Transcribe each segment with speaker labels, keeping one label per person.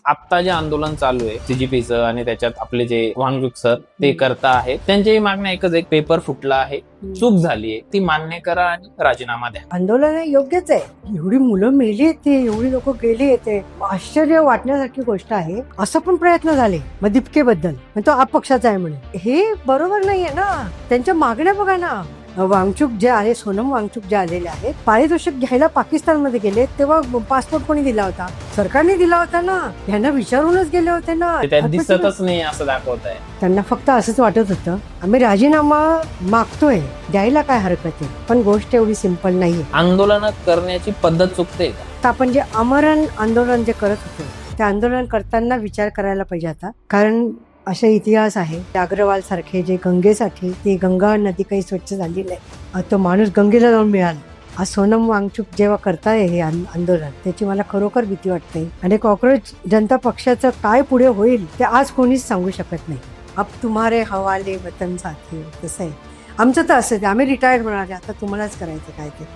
Speaker 1: आता जे आंदोलन चालू आहे सीजीपीचं आणि त्याच्यात आपले जे वांगचूक सर ते करता आहेत, त्यांच्याही मागण्या एकच, एक पेपर फुटला आहे, चूक झालीये, ती मान्य करा आणि राजीनामा द्या.
Speaker 2: आंदोलन हे योग्यच आहे. एवढी मुलं मेली ते, एवढी लोक गेली येते, आश्चर्य वाटण्यासारखी गोष्ट आहे. असं पण प्रयत्न झाले मग दीपकेबद्दल, तो अपक्षाचा आहे म्हणे. हे बरोबर नाहीये ना. त्यांच्या मागण्या बघा ना. वांगचूक जे आहे, सोनम वांगचूक जे आलेले आहेत, पारितोषिक घ्यायला पाकिस्तानमध्ये गेले तेव्हा पासपोर्ट कोणी दिला होता? सरकारने दिला होता ना. यांना विचारूनच गेले होते ना.
Speaker 1: ते त्यात दिसतच नाही असं दाखवत आहे.
Speaker 2: त्यांना फक्त असंच वाटत होतं आम्ही राजीनामा मागतोय, द्यायला काय हरकत आहे. पण गोष्ट एवढी सिंपल नाहीये.
Speaker 1: आंदोलन करण्याची पद्धत चुकते का?
Speaker 2: आता आपण जे आमरण आंदोलन जे करत होतो, त्या आंदोलन करताना विचार करायला पाहिजे आता. कारण असे इतिहास आहे. अग्रवाल सारखे जे गंगेसाठी, ती गंगा नदी काही स्वच्छ झाली नाही, तो माणूस गंगेला जाऊन मिळाला. आज सोनम वांगचूक जेव्हा करताय हे आंदोलन, त्याची मला खरोखर भीती वाटते. आणि कॉक्रोच जनता पक्षाचं काय पुढे होईल ते आज कोणीच सांगू शकत नाही. अब तुम्हारे हवाले वतन साथी, तसं आहे. आमचं तर असं, आम्ही रिटायर्ड होणार आहे, आता तुम्हालाच करायचं काय ते.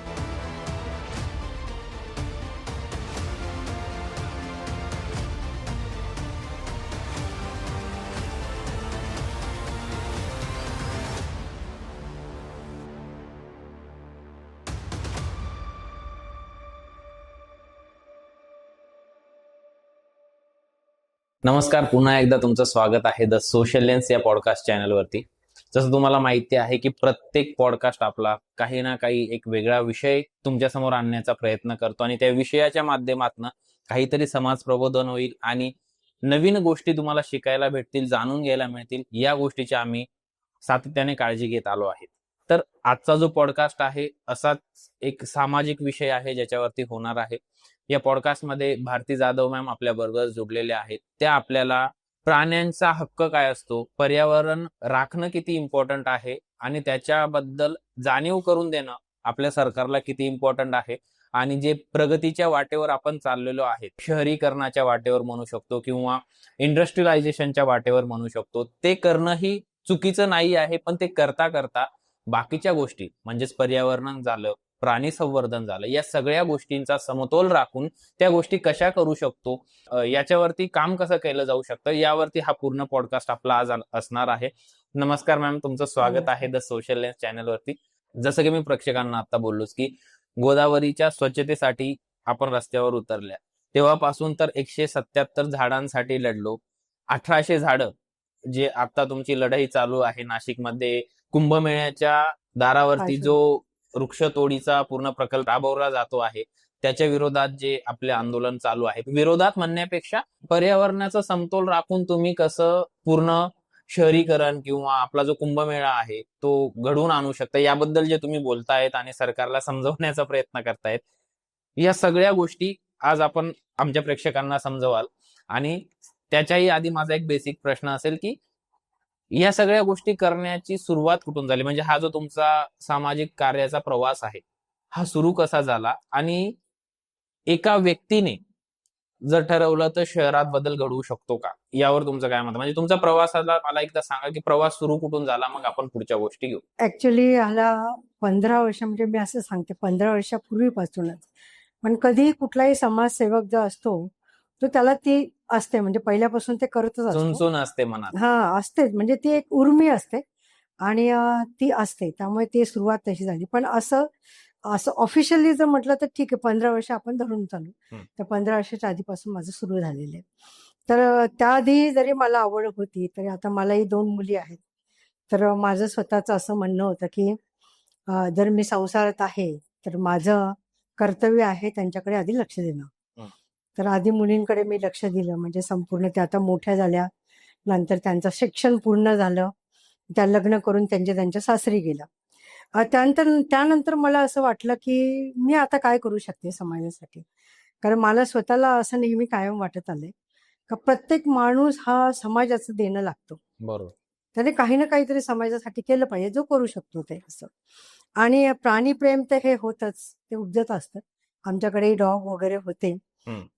Speaker 1: नमस्कार, पुन्हा एकदा तुमचं स्वागत आहे द सोशल लेन्स या पॉडकास्ट चॅनलवरती. जसं तुम्हाला माहिती आहे की प्रत्येक पॉडकास्ट आपला काही ना काही एक वेगळा विषय तुमच्या समोर आणण्याचा प्रयत्न करतो आणि त्या विषयाच्या माध्यमातून काहीतरी समाज प्रबोधन होईल आणि नवीन गोष्टी तुम्हाला शिकायला भेटतील, जाणून घ्यायला मिळतील, या गोष्टीची आम्ही सातत्याने काळजी घेत आलो आहे. तर आजचा जो पॉडकास्ट आहे असाच एक सामाजिक विषय आहे ज्याच्यावरती होणार आहे. या पॉडकास्टमध्ये भारती जाधव मॅम आपल्या बरोबर जोडलेल्या आहेत. त्या आपल्याला प्राण्यांचा हक्क काय असतो, पर्यावरण राखणं किती इम्पॉर्टंट आहे आणि त्याच्याबद्दल जाणीव करून देणं आपल्या सरकारला किती इम्पॉर्टंट आहे आणि जे प्रगतीच्या वाटेवर आपण चाललेलो आहे, शहरीकरणाच्या वाटेवर म्हणू शकतो किंवा इंडस्ट्रियलायझेशनच्या वाटेवर म्हणू शकतो, ते करणंही चुकीचं नाही आहे. पण ते करता करता बाकीच्या गोष्टी म्हणजेच पर्यावरण झालं, प्राणी संवर्धन झालं, या सगळ्या गोष्टींचा समतोल राखून त्या गोष्टी कशा करू शकतो, याच्यावरती काम कसं केलं जाऊ शकतं, यावरती हा पूर्ण पॉडकास्ट आपला आज असणार आहे. नमस्कार मॅम, तुमचं स्वागत आहे द सोशल लेन्स चॅनलवरती. जसं की मी प्रेक्षकांना आता बोललोच की गोदावरीच्या स्वच्छतेसाठी आपण रस्त्यावर उतरल्या, तेव्हापासून तर 177 झाडांसाठी लढलो. 1800 झाडं, जे आता तुमची लढाई चालू आहे नाशिकमध्ये कुंभमेळ्याच्या दारावरती, जो वृक्षतोडीचा पूर्ण प्रकल्प राबवला जातो आहे, त्याच्या विरोधात जे आपले आंदोलन चालू आहे, विरोधात म्हणण्यापेक्षा पर्यावरणाचा समतोल राखून तुम्ही कसं पूर्ण शहरीकरण किंवा आपला जो कुंभमेळा आहे तो घडवून आणू शकता, याबद्दल जे तुम्ही बोलतायत आणि सरकारला समजवण्याचा प्रयत्न करतायत, या सगळ्या गोष्टी आज आपण आमच्या प्रेक्षकांना समजवाल. आणि त्याच्याही आधी माझा एक बेसिक प्रश्न असेल की या सगळ्या गोष्टी करण्याची सुरुवात कुठून झाली, म्हणजे हा जो तुमचा सामाजिक कार्याचा प्रवास आहे हा सुरू कसा झाला आणि एका व्यक्तीने जर ठरवलं तर शहरात बदल घडवू शकतो का, यावर तुमचं काय मत? म्हणजे तुमचा प्रवासाला मला एकदा सांगा की प्रवास सुरू कुठून झाला, मग आपण पुढच्या गोष्टी घेऊ.
Speaker 2: ऍक्च्युली ह्याला 15 वर्ष, म्हणजे मी असं सांगते 15 वर्षापूर्वीपासूनच. पण कधी कुठलाही समाजसेवक जो असतो तो त्याला ती असते, म्हणजे पहिल्यापासून ते करतच असतो.
Speaker 1: चुनचुन असते मनात.
Speaker 2: हा, असते, म्हणजे ती एक उर्मी असते आणि ती असते, त्यामुळे ती सुरुवात तशी झाली. पण असं असं ऑफिशियली जर म्हटलं तर ठीक आहे, 15 वर्ष आपण धरून चालू. तर 15 वर्षाच्या आधीपासून माझं सुरू झालेलं आहे. तर त्याआधी जरी मला आवड होती तरी आता मलाही 2 मुली आहेत. तर माझं स्वतःचं असं म्हणणं होतं की जर मी संसारात आहे तर माझं कर्तव्य आहे त्यांच्याकडे आधी लक्ष देणं. तर आधी मुलींकडे मी लक्ष दिलं, म्हणजे संपूर्ण. त्या आता मोठ्या झाल्या, नंतर त्यांचं शिक्षण पूर्ण झालं, त्या लग्न करून त्यांच्या सासरी गेल्या. त्यानंतर मला असं वाटलं की मी आता काय करू शकते समाजासाठी. कारण मला स्वतःला असं नेहमी कायम वाटत आलंय का प्रत्येक माणूस हा समाजाचं देणं लागतो.
Speaker 1: बरोबर.
Speaker 2: त्याने काही ना काहीतरी समाजासाठी केलं पाहिजे, जो करू शकतो ते असं. आणि प्राणीप्रेम तर हे होतच, ते उपजत असतं. आमच्याकडे डॉग वगैरे होते.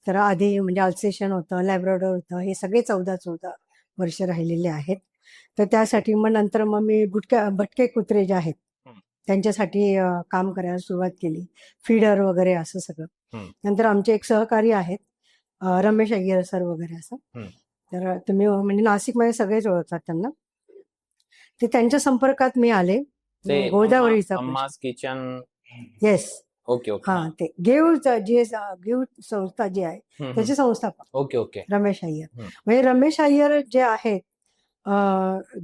Speaker 2: तर आधी म्हणजे अल्सेशन होतं, लॅब्राडोर होतं, हे सगळे 14 वर्ष राहिलेले आहेत. तर त्यासाठी मग नंतर मग मी भटके कुत्रे जे आहेत त्यांच्यासाठी काम करायला सुरुवात केली, फीडर वगैरे असं सगळं. नंतर आमचे एक सहकारी आहेत, रमेश अय्यर सर वगैरे असं.
Speaker 1: हम्म.
Speaker 2: तर तुम्ही म्हणजे नाशिकमध्ये सगळेच ओळखतात त्यांना. ते त्यांच्या संपर्कात मी आले.
Speaker 1: ते
Speaker 2: गोदावरीचा
Speaker 1: Amma's kitchen.
Speaker 2: Yes.
Speaker 1: Okay okay.
Speaker 2: हा, ते गिव संस्था जी आहे त्याचे संस्थापक
Speaker 1: ओके ओके.
Speaker 2: रमेश अय्यर. म्हणजे रमेश अय्यर जे आहेत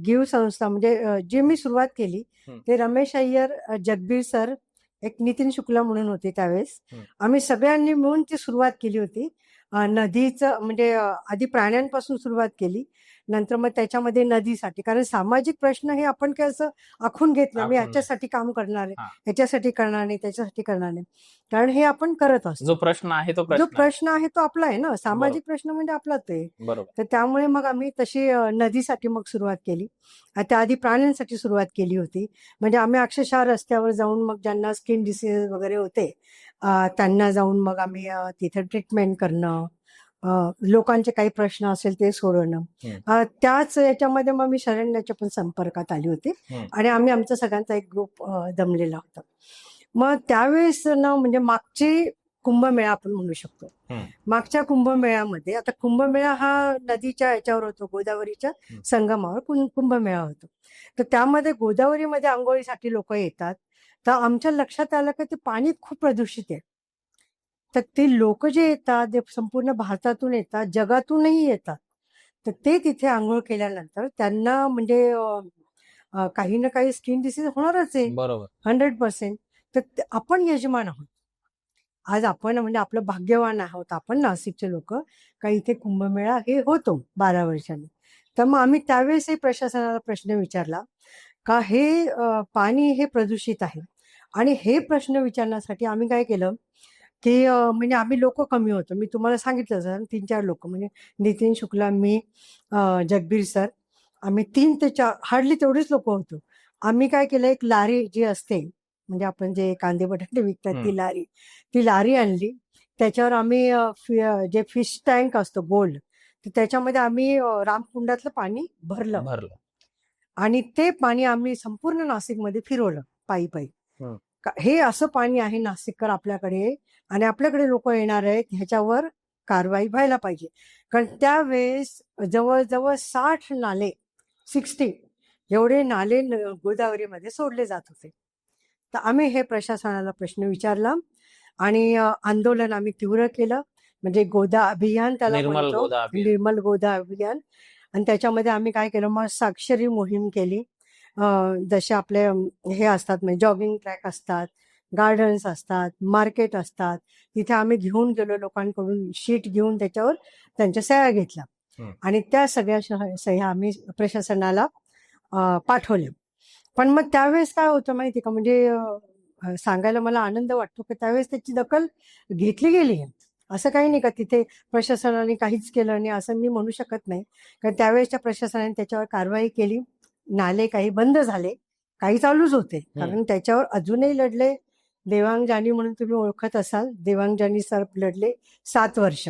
Speaker 2: गिव संस्था म्हणजे जी मी सुरुवात केली ते रमेश अय्यर, जगबीर सर, एक नितीन शुक्ला म्हणून होते त्यावेळेस. आम्ही सगळ्यांनी मिळून ती सुरुवात केली होती. नदीचं म्हणजे आधी प्राण्यांपासून सुरुवात केली, नंतर मग त्याच्यामध्ये नदीसाठी, कारण सामाजिक प्रश्न हे आपण काय असं आखून घेतलं मी ह्याच्यासाठी काम करणार आहे, ह्याच्यासाठी करणार नाही, त्याच्यासाठी करणार नाही, कारण हे आपण करत असतो.
Speaker 1: जो प्रश्न आहे तो
Speaker 2: आपला आहे ना, सामाजिक प्रश्न म्हणजे आपलाच आहे.
Speaker 1: बरोबर.
Speaker 2: तर त्यामुळे मग आम्ही तशी नदीसाठी मग सुरुवात केली. त्याआधी प्राण्यांसाठी सुरुवात केली होती. म्हणजे आम्ही अक्षरशः रस्त्यावर जाऊन मग ज्यांना स्किन डिसीज वगैरे होते त्यांना जाऊन मग आम्ही तिथे ट्रीटमेंट करणं, लोकांचे काही प्रश्न असेल ते सोडवणं. त्याच याच्यामध्ये मग मी शरण्याच्या पण संपर्कात आली होती आणि आम्ही आमचा सगळ्यांचा एक ग्रुप जमलेला होता. मग त्यावेळेस ना म्हणजे मागची कुंभमेळा आपण म्हणू शकतो. मागच्या कुंभमेळ्यामध्ये, आता कुंभमेळा हा नदीच्या याच्यावर होतो, गोदावरीच्या संगमावर कुंभमेळा होतो. तर त्यामध्ये गोदावरीमध्ये आंघोळीसाठी लोक येतात. तर आमच्या लक्षात आलं की ते पाणी खूप प्रदूषित आहे. तर ते लोक जे येतात ते संपूर्ण भारतातून येतात, जगातूनही येतात. तर ते तिथे आंघोळ केल्यानंतर त्यांना म्हणजे काही ना काही स्किन डिसीज होणारच आहे.
Speaker 1: बरोबर.
Speaker 2: 100%. तर आपण यजमान आहोत आज, आपण म्हणजे आपलं भाग्यवान आहोत आपण नाशिकचे लोक, का इथे कुंभमेळा हे होतो 12 वर्षांनी. तर मग आम्ही त्यावेळेसही प्रशासनाला प्रश्न विचारला का हे पाणी हे प्रदूषित आहे, आणि हे प्रश्न विचारण्यासाठी आम्ही काय केलं की म्हणजे आम्ही लोक कमी होतो. मी तुम्हाला सांगितलं सर 3-4 लोक, म्हणजे नितीन शुक्ला, मी, जगबीर सर, आम्ही 3 ते 4 हार्डली तेवढेच लोक होतो. आम्ही काय केलं, एक लारी जी असते म्हणजे आपण जे कांदे बटाटे विकतात ती लारी आणली. त्याच्यावर आम्ही जे फिश टँक असतो गोल्ड, तर त्याच्यामध्ये आम्ही रामकुंडातलं पाणी भरलं आणि ते पाणी आम्ही संपूर्ण नाशिकमध्ये फिरवलं पायी पायी. हे असं पाणी आहे नाशिककर आपल्याकडे, आणि आपल्याकडे लोक येणार आहेत, ह्याच्यावर कारवाई व्हायला पाहिजे. कारण त्यावेळेस जवळजवळ 60 नाले 60 एवढे नाले गोदावरीमध्ये सोडले जात होते. तर आम्ही हे प्रशासनाला प्रश्न विचारला आणि आंदोलन आम्ही तीव्र केलं. म्हणजे गोदा अभियान त्याला म्हणतो, निर्मल गोदा अभियान. आणि त्याच्यामध्ये आम्ही काय केलं, मग साक्षरी मोहीम केली. जसे आपले हे असतात म्हणजे जॉगिंग ट्रॅक असतात, गार्डन्स असतात, मार्केट असतात, तिथे आम्ही घेऊन गेलो लोकांकडून, शीट घेऊन त्याच्यावर त्यांच्या सह्या घेतल्या आणि त्या सगळ्या सह्या आम्ही प्रशासनाला पाठवल्या. पण मग त्यावेळेस काय होतं माहिती का, म्हणजे सांगायला मला आनंद वाटतो की त्यावेळेस त्याची दखल घेतली गेली आहे. असं काही नाही का तिथे प्रशासनाने काहीच केलं नाही असं मी म्हणू शकत नाही, कारण त्यावेळेसच्या प्रशासनाने त्याच्यावर कारवाई केली. नाले काही बंद झाले, काही चालूच होते, कारण त्याच्यावर अजूनही लढले. देवांग जानी म्हणून तुम्ही ओळखत असाल, देवांग जानी सर लढले 7 वर्ष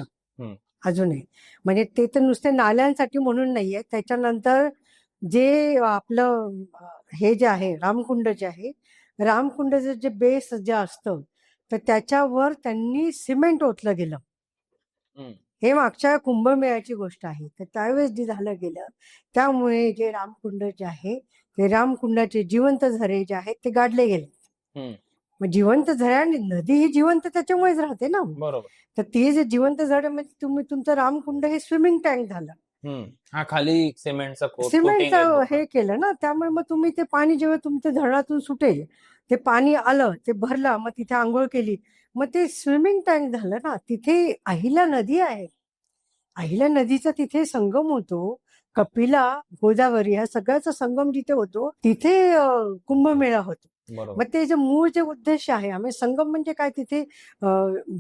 Speaker 2: अजूनही. म्हणजे ते तर नुसते नाल्यांसाठी म्हणून नाहीये. त्याच्यानंतर जे आपलं हे जे आहे रामकुंड जे आहे, रामकुंडाचं जे बेस जे असतं तर त्याच्यावर त्यांनी सिमेंट ओतलं गेलं. हे मागच्या कुंभमेळ्याची गोष्ट आहे. तर त्यावेळेस जे झालं गेलं त्यामुळे जे रामकुंड जे आहे ते रामकुंडाचे जिवंत झरे जे आहेत ते गाडले गेले. मग जिवंत झऱ्याने नदी ही जिवंत त्याच्यामुळेच राहते ना.
Speaker 1: बरोबर.
Speaker 2: तर ते जे जिवंत झरे म्हणजे तुम्ही तुमचं रामकुंड हे स्विमिंग टँक झालं.
Speaker 1: खाली सिमेंटचं
Speaker 2: हे केलं ना, त्यामुळे मग तुम्ही ते पाणी जेव्हा तुमच्या धरणातून सुटेल, ते पाणी आलं, ते भरलं, मग तिथे आंघोळ केली, मग ते स्विमिंग टँक झालं ना. तिथे अहिल्या नदी आहे, अहिल्या नदीचा तिथे संगम होतो. कपिला, गोदावरी ह्या सगळ्याचा संगम जिथे होतो तिथे कुंभमेळा होतो. मग ते जे मूळ जे उद्देश आहे, आम्ही संगम म्हणजे काय, तिथे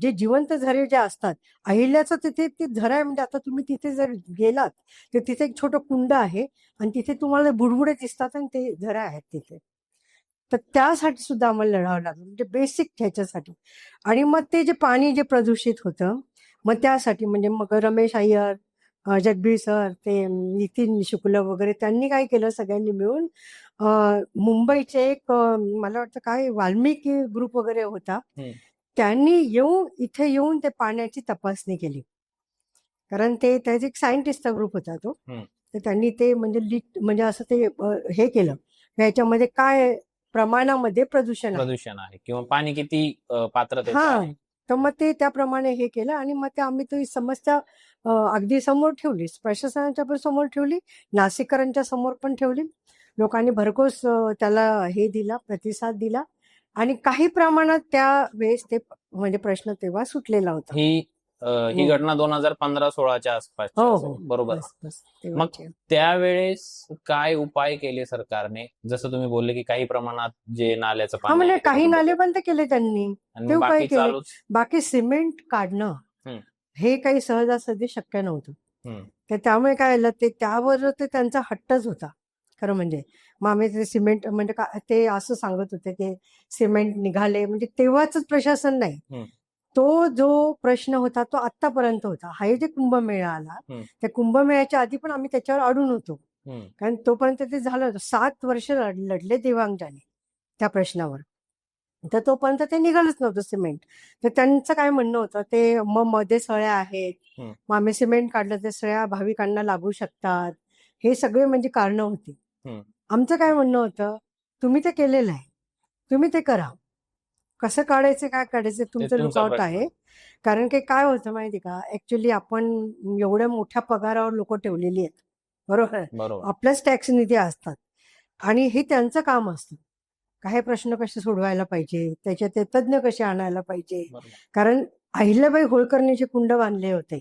Speaker 2: जे जिवंत झरे जे असतात, अहिल्याचं तिथे ते झरा आहे. म्हणजे आता तुम्ही तिथे जर गेलात तर तिथे एक छोटं कुंड आहे आणि तिथे तुम्हाला बुडबुडे दिसतात आणि ते झरा आहेत तिथे. तर त्यासाठी सुद्धा आम्हाला लढावं लागलं, म्हणजे बेसिक ह्याच्यासाठी. आणि मग ते जे पाणी जे प्रदूषित होतं, मग त्यासाठी म्हणजे मग रमेश अय्यर, जगबीर सर, ते नितीन शुक्ल वगैरे त्यांनी काय केलं, सगळ्यांनी मिळून मुंबईचे एक मला वाटतं काय वाल्मिकी ग्रुप वगैरे होता, त्यांनी इथे येऊन ते पाण्याची तपासणी केली. कारण ते त्याचा एक सायंटिस्टचा ग्रुप होता तो.
Speaker 1: हम्म.
Speaker 2: तर त्यांनी ते म्हणजे लीक म्हणजे असं ते हे केलं ह्याच्यामध्ये काय प्रमाणामध्ये प्रदूषण आहे.
Speaker 1: प्रदूषण आहे किंवा पाणी किती पात्रतेचं
Speaker 2: हा
Speaker 1: आहे.
Speaker 2: तर मग ते त्याप्रमाणे हे केलं आणि मग ते आम्ही ती समस्या अगदी समोर ठेवली, प्रशासनाच्या पण समोर ठेवली, नाशिककरांच्या समोर पण ठेवली. लोकांनी भरघोस त्याला हे दिला, प्रतिसाद दिला आणि काही प्रमाणात त्या वेळेस ते म्हणजे प्रश्न तेव्हा सुटलेला होता.
Speaker 1: ही
Speaker 2: हो.
Speaker 1: घटना 2015-16च्या आसपासची
Speaker 2: हो
Speaker 1: असेल,
Speaker 2: हो
Speaker 1: बरोबर.
Speaker 2: बस बस
Speaker 1: मग
Speaker 2: तेव्हाची.
Speaker 1: त्यावेळेस काय उपाय केले सरकारने? जसं तुम्ही बोलले की काही प्रमाणात जे नाल्याचं
Speaker 2: हा
Speaker 1: पाणी
Speaker 2: म्हणजे
Speaker 1: आहे ते
Speaker 2: काही
Speaker 1: बंद
Speaker 2: नाले
Speaker 1: केलं.
Speaker 2: बंद केले त्यांनी,
Speaker 1: आणि
Speaker 2: ते
Speaker 1: मग
Speaker 2: उपाय
Speaker 1: बाकी
Speaker 2: केले.
Speaker 1: चालूच.
Speaker 2: बाकी सिमेंट काढणं
Speaker 1: हम्म.
Speaker 2: हे काही सहजासहजी शक्य नव्हतं.
Speaker 1: हम्म.
Speaker 2: तर त्यामुळे काय झालं ते त्यावर ते त्यांचा हट्टच होता खरं म्हणजे. मग आम्ही ते सिमेंट म्हणजे ते असं सांगत होते की सिमेंट निघाले म्हणजे तेव्हाच प्रशासन नाही,
Speaker 1: हम्म.
Speaker 2: तो जो प्रश्न होता तो आतापर्यंत होता. हा जे कुंभमेळा आला त्या कुंभमेळ्याच्या आधी पण आम्ही त्याच्यावर अडून होतो. कारण तोपर्यंत ते झालं होतं. 7 वर्ष लढले देवांगजाने त्या प्रश्नावर. तर तोपर्यंत ते निघालच नव्हतं सिमेंट. तर त्यांचं काय म्हणणं होतं ते मग मध्ये सळ्या आहेत, मग आम्ही सिमेंट काढलं तर सळ्या भाविकांना लागू शकतात, हे सगळे म्हणजे कारणं होती. आमचं काय म्हणणं होतं, तुम्ही ते केलेलं आहे, तुम्ही ते करा. कसं काढायचं काय काढायचं तुमचं
Speaker 1: तुमचा
Speaker 2: लुकआउट
Speaker 1: प्रश्न.
Speaker 2: आहे. कारण की काय होतं माहिती का, ऍक्च्युली आपण एवढ्या मोठ्या पगारावर लोक ठेवलेली आहेत, बरोबर.
Speaker 1: बरोबर.
Speaker 2: आपल्याच टॅक्स निधी असतात आणि हे त्यांचं काम असतं. काही प्रश्न कसे सोडवायला पाहिजे, त्याच्यात ते तज्ज्ञ कसे आणायला पाहिजे.
Speaker 1: बरोबर.
Speaker 2: कारण अहिल्याबाई होळकरने जे कुंड बांधले होते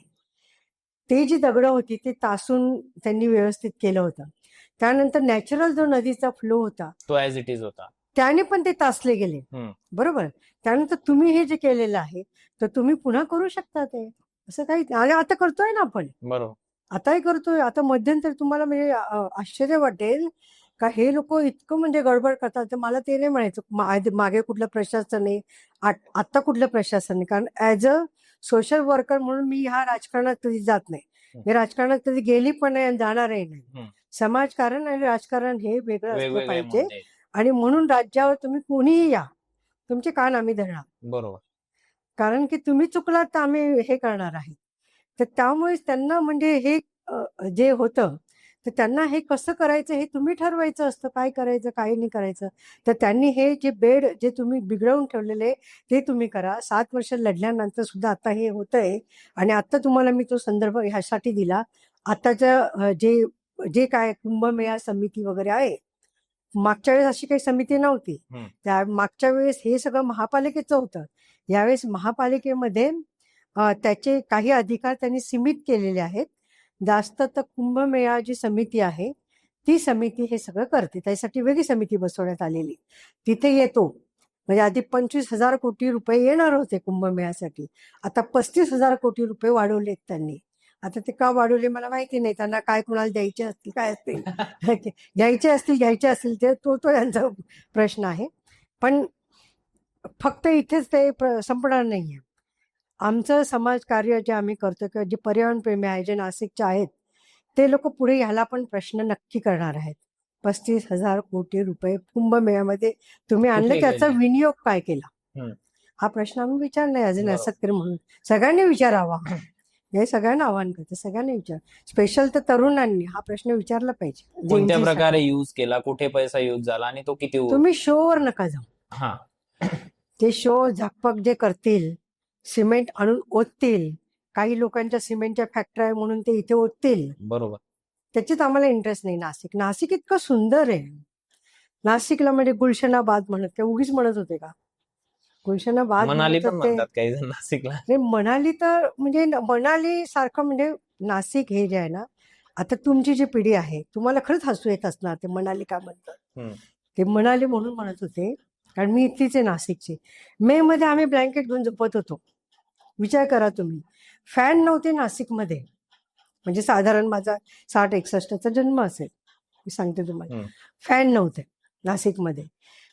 Speaker 2: ते जी दगडं होती ती तासून त्यांनी व्यवस्थित केलं होतं. त्यानंतर नॅचरल जो नदीचा फ्लो होता
Speaker 1: तो ऍज इट इज होता,
Speaker 2: त्याने पण ते तासले गेले, बरोबर. त्यानंतर तुम्ही हे जे केलेलं आहे तर तुम्ही पुन्हा करू शकता ते, असं काही आणि आता करतोय ना आपण,
Speaker 1: बरोबर.
Speaker 2: आताही करतोय. आता मध्यंतरी तुम्हाला म्हणजे आश्चर्य वाटेल का हे लोक इतकं म्हणजे गडबड करतात. तर मला ते नाही म्हणायचं मागे कुठलं प्रशासन आहे, आता कुठलं प्रशासन आहे. कारण ऍज अ सोशल वर्कर म्हणून मी ह्या राजकारणात कधी जात नाही, मी राजकारणात कधी गेली पण नाही आणि जाणारही नाही. समाजकारण आणि राजकारण हे वेगळं असलं
Speaker 1: वेगवेगळे
Speaker 2: पाहिजे
Speaker 1: मुद्दे.
Speaker 2: आणि म्हणून राज्यावर तुम्ही कोणीही या, तुमचे कान आम्ही धरणार.
Speaker 1: बरोबर.
Speaker 2: कारण की तुम्ही चुकलात तर आम्ही हे करणार आहे. तर त्यामुळे त्यांना म्हणजे हे जे होतं तर त्यांना हे कसं करायचं हे तुम्ही ठरवायचं असतं, काय करायचं काय नाही करायचं. तर त्यांनी हे जे बेड जे तुम्ही बिघडवून ठेवलेले ते तुम्ही करा. 7 वर्ष लढल्यानंतर सुद्धा आता हे होतंय आणि आता तुम्हाला मी तो संदर्भ ह्यासाठी दिला. आताच्या जे जे काय कुंभमेळा समिती वगैरे आहे, मागच्या वेळेस अशी काही समिती नव्हती. त्या मागच्या वेळेस हे सगळं महापालिकेचं होतं. यावेळेस महापालिकेमध्ये त्याचे काही अधिकार त्यांनी सीमित केलेले आहेत. जास्त तर कुंभमेळा जी समिती आहे ती समिती हे सगळं करते. त्यासाठी वेगळी समिती बसवण्यात आलेली, तिथे येतो. म्हणजे आधी 25,000 कोटी रुपये येणार होते कुंभमेळ्यासाठी, आता 35,000 कोटी रुपये वाढवलेत त्यांनी. आता ते का वाढवले मला माहिती नाही, त्यांना काय कुणाला द्यायचे असतील काय असतील घ्यायचे असतील ते तो यांचा प्रश्न आहे. पण फक्त इथेच ते संपणार नाहीये. आमचं समाजकार्य जे आम्ही करतो किंवा जे पर्यावरणप्रेमी आहे, जे नाशिकचे आहेत, ते लोक पुढे ह्याला पण प्रश्न नक्की करणार आहेत. 35,000 कोटी रुपये कुंभमेळ्यामध्ये तुम्ही आणलं,
Speaker 1: कुठे
Speaker 2: त्याचा
Speaker 1: गेले?
Speaker 2: विनियोग काय केला, हा प्रश्न आम्ही विचारलाय ॲज अ नाशिककर म्हणून. सगळ्यांनी विचारावा, हे सगळ्यांना आव्हान करते, सगळ्यांनी विचार. स्पेशल तर तरुणांनी हा प्रश्न विचारला पाहिजे.
Speaker 1: कोणत्या
Speaker 2: Gen Z
Speaker 1: प्रकारे
Speaker 2: साठी.
Speaker 1: यूज केला, कुठे पैसा यूज झाला आणि तो किती
Speaker 2: तुम्ही शोवर नका जाऊ.
Speaker 1: हा
Speaker 2: ते शो झाकपाक जे करतील, सिमेंट आणून ओततील, काही लोकांच्या सिमेंटच्या फॅक्टरी आहे म्हणून ते इथे ओततील,
Speaker 1: बरोबर.
Speaker 2: त्याच्यात आम्हाला इंटरेस्ट नाही. नाशिक इतकं सुंदर आहे. नाशिकला म्हणजे गुलशनाबाद म्हणत, ते उगीच म्हणत होते का, गुलशनाबाद
Speaker 1: मनाली
Speaker 2: म्हणत
Speaker 1: पण
Speaker 2: होते.
Speaker 1: म्हणतात काही जण नाशिकला.
Speaker 2: नाही, मनाली तर म्हणजे मनाली सारखं म्हणजे नाशिक हे जे आहे ना, आता तुमची जी पिढी आहे तुम्हाला खरंच हसू येत असणार ते मनाली का म्हणतात. ते मनाली म्हणून म्हणत होते कारण मी इथलीच आहे नाशिकची. मे मध्ये आम्ही ब्लँकेट घेऊन झोपत होतो. विचार करा तुम्ही, फॅन नव्हते नाशिकमध्ये. म्हणजे साधारण माझा 60-61चा जन्म असेल, मी सांगते तुम्हाला. फॅन नव्हते नाशिकमध्ये.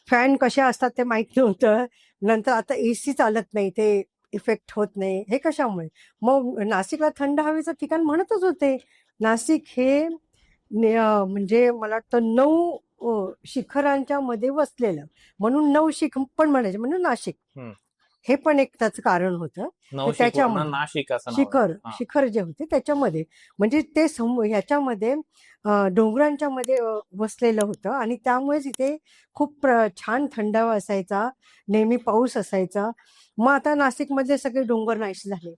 Speaker 2: फॅन कसे असतात ते माहित नव्हतं. नंतर आता एसी चालत नाही, ते इफेक्ट होत नाही, हे कशामुळे. मग नाशिकला थंड हवेचं ठिकाण म्हणतच होते. नाशिक हे म्हणजे मला वाटतं 9 शिखरांच्या मध्ये वसलेलं, म्हणून 9 शिख पण म्हणायचे, म्हणून नाशिक. हे पण एक त्याचं कारण होतं.
Speaker 1: नवशिख
Speaker 2: त्याच्यामध्ये
Speaker 1: नाशिक असं नाव आहे.
Speaker 2: शिखर
Speaker 1: हा.
Speaker 2: शिखर जे होते त्याच्यामध्ये म्हणजे ते ह्याच्यामध्ये डोंगरांच्या मध्ये वसलेलं होतं आणि त्यामुळेच इथे खूप छान थंडावा असायचा, नेहमी पाऊस असायचा. मग आता नाशिकमधले सगळे डोंगर नाहीसे झाले,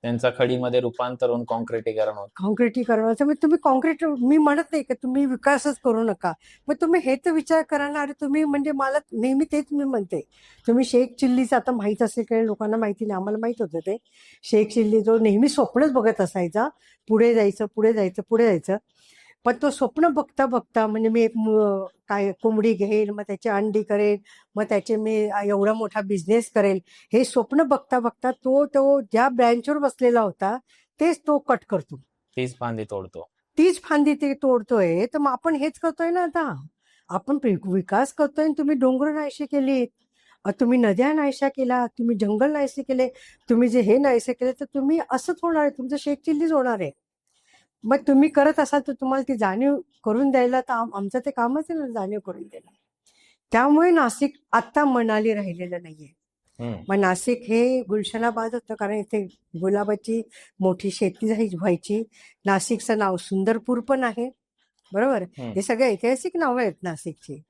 Speaker 1: त्यांचा खडीमध्ये रूपांतर होऊन कॉन्क्रिटीकरण होतं.
Speaker 2: काँक्रिटीकरणाचं. मग तुम्ही कॉन्क्रीट, मी म्हणत नाही की तुम्ही विकासच करू नका, मग तुम्ही हे तर विचार करा ना. अरे तुम्ही म्हणजे मला नेहमी तेच मी म्हणते, तुम्ही शेख चिल्लीचं आता माहीत असेल, काही लोकांना माहिती नाही, आम्हाला माहित होतं ते. शेख चिल्ली जो नेहमी स्वप्नच बघत असायचा, पुढे जायचं पुढे जायचं पुढे जायचं. पण तो स्वप्न बघता बघता म्हणजे मी एक काय कोंबडी घेईल, मग त्याची अंडी करेल, मग त्याचे मी एवढा मोठा बिझनेस करेल, हे स्वप्न बघता बघता तो तो ज्या ब्रँचवर बसलेला होता तेच तो कट करतो,
Speaker 1: तीच फांदी तोडतो.
Speaker 2: तीच फांदी ते तोडतोय. तर मग आपण हेच करतोय ना आता. आपण विकास करतोय आणि तुम्ही डोंगर नाहीशी केलीत, तुम्ही नद्या नाहीशा केला, तुम्ही जंगल नाहीसे केले, तुम्ही जे हे नाहीसे केले, तर तुम्ही असंच होणार आहे, तुमचं शेख चिल्लीच होणार आहे. मग तुम्ही करत असाल तर तुम्हाला ती जाणीव करून द्यायला, तर आमचं ते कामच आहे ना जाणीव करून देणं. त्यामुळे नाशिक आत्ता मनाली राहिलेलं नाहीये. मग नाशिक हे गुलशनाबाद होतं, कारण इथे गुलाबाची मोठी शेती व्हायची. नाशिकचं नाव सुंदरपूर पण आहे, बरोबर. हे सगळे ऐतिहासिक नावं आहेत नाशिकची.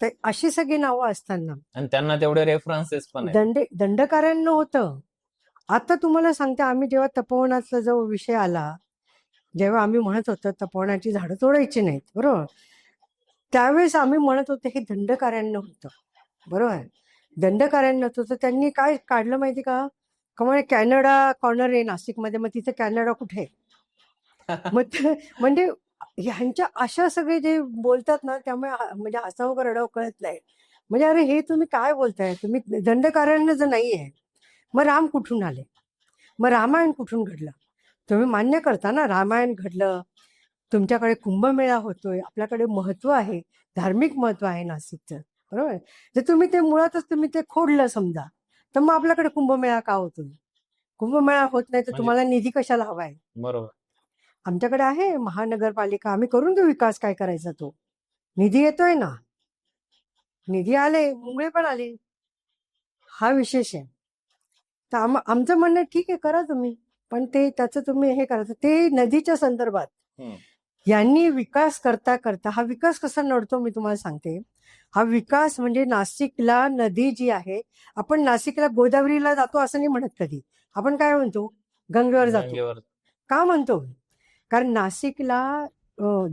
Speaker 2: तर अशी सगळी नावं असताना
Speaker 1: आणि त्यांना तेवढे रेफरन्सेस पण आहेत.
Speaker 2: दंडकारण्य होतं. आता तुम्हाला सांगते, आम्ही जेव्हा तपोवनाचा जो विषय आला, जेव्हा आम्ही म्हणत होतो तपोवनाची झाडं तोडायची नाहीत, बरोबर, त्यावेळेस आम्ही म्हणत होतो हे दंडकारण्य होतं, बरोबर. दंडकारण्य होतं, तर त्यांनी काय काढलं माहिती का, म्हणजे कॅनडा कॉर्नर आहे नाशिकमध्ये, मग तिथे कॅनडा कुठे? मग म्हणजे ह्यांच्या अशा सगळे जे बोलतात ना, त्यामुळे म्हणजे हसावं का रडावं कळत नाही. म्हणजे अरे हे तुम्ही काय बोलताय, तुम्ही दंडकारण्य जर नाहीये, मग राम कुठून आले, मग रामायण कुठून घडलं? तुम्ही मान्य करता ना रामायण घडलं, तुमच्याकडे कुंभमेळा होतोय, आपल्याकडे महत्व आहे, धार्मिक महत्व आहे नाशिकचं, बरोबर. जर तुम्ही ते मुळातच तुम्ही ते खोडलं समजा, तर मग आपल्याकडे कुंभमेळा का होतो? कुंभमेळा होत नाही तर तुम्हाला निधी कशाला हवाय?
Speaker 1: बरोबर.
Speaker 2: आमच्याकडे आहे महानगरपालिका, आम्ही करून देऊ विकास, काय करायचा तो. निधी येतोय ना, निधी आले, मुंबई पण आली, हा विशेष आहे. तर आमचं म्हणणं ठीक आहे, करा तुम्ही, पण ते त्याचं तुम्ही हे करायचं. ते नदीच्या संदर्भात यांनी विकास करता करता, हा विकास कसा नडतो मी तुम्हाला सांगते. हा विकास म्हणजे नाशिकला नदी जी आहे, आपण नाशिकला गोदावरीला जातो असं नाही म्हणत कधी, आपण काय म्हणतो, गंगेवर जातो. का म्हणतो? कारण नाशिकला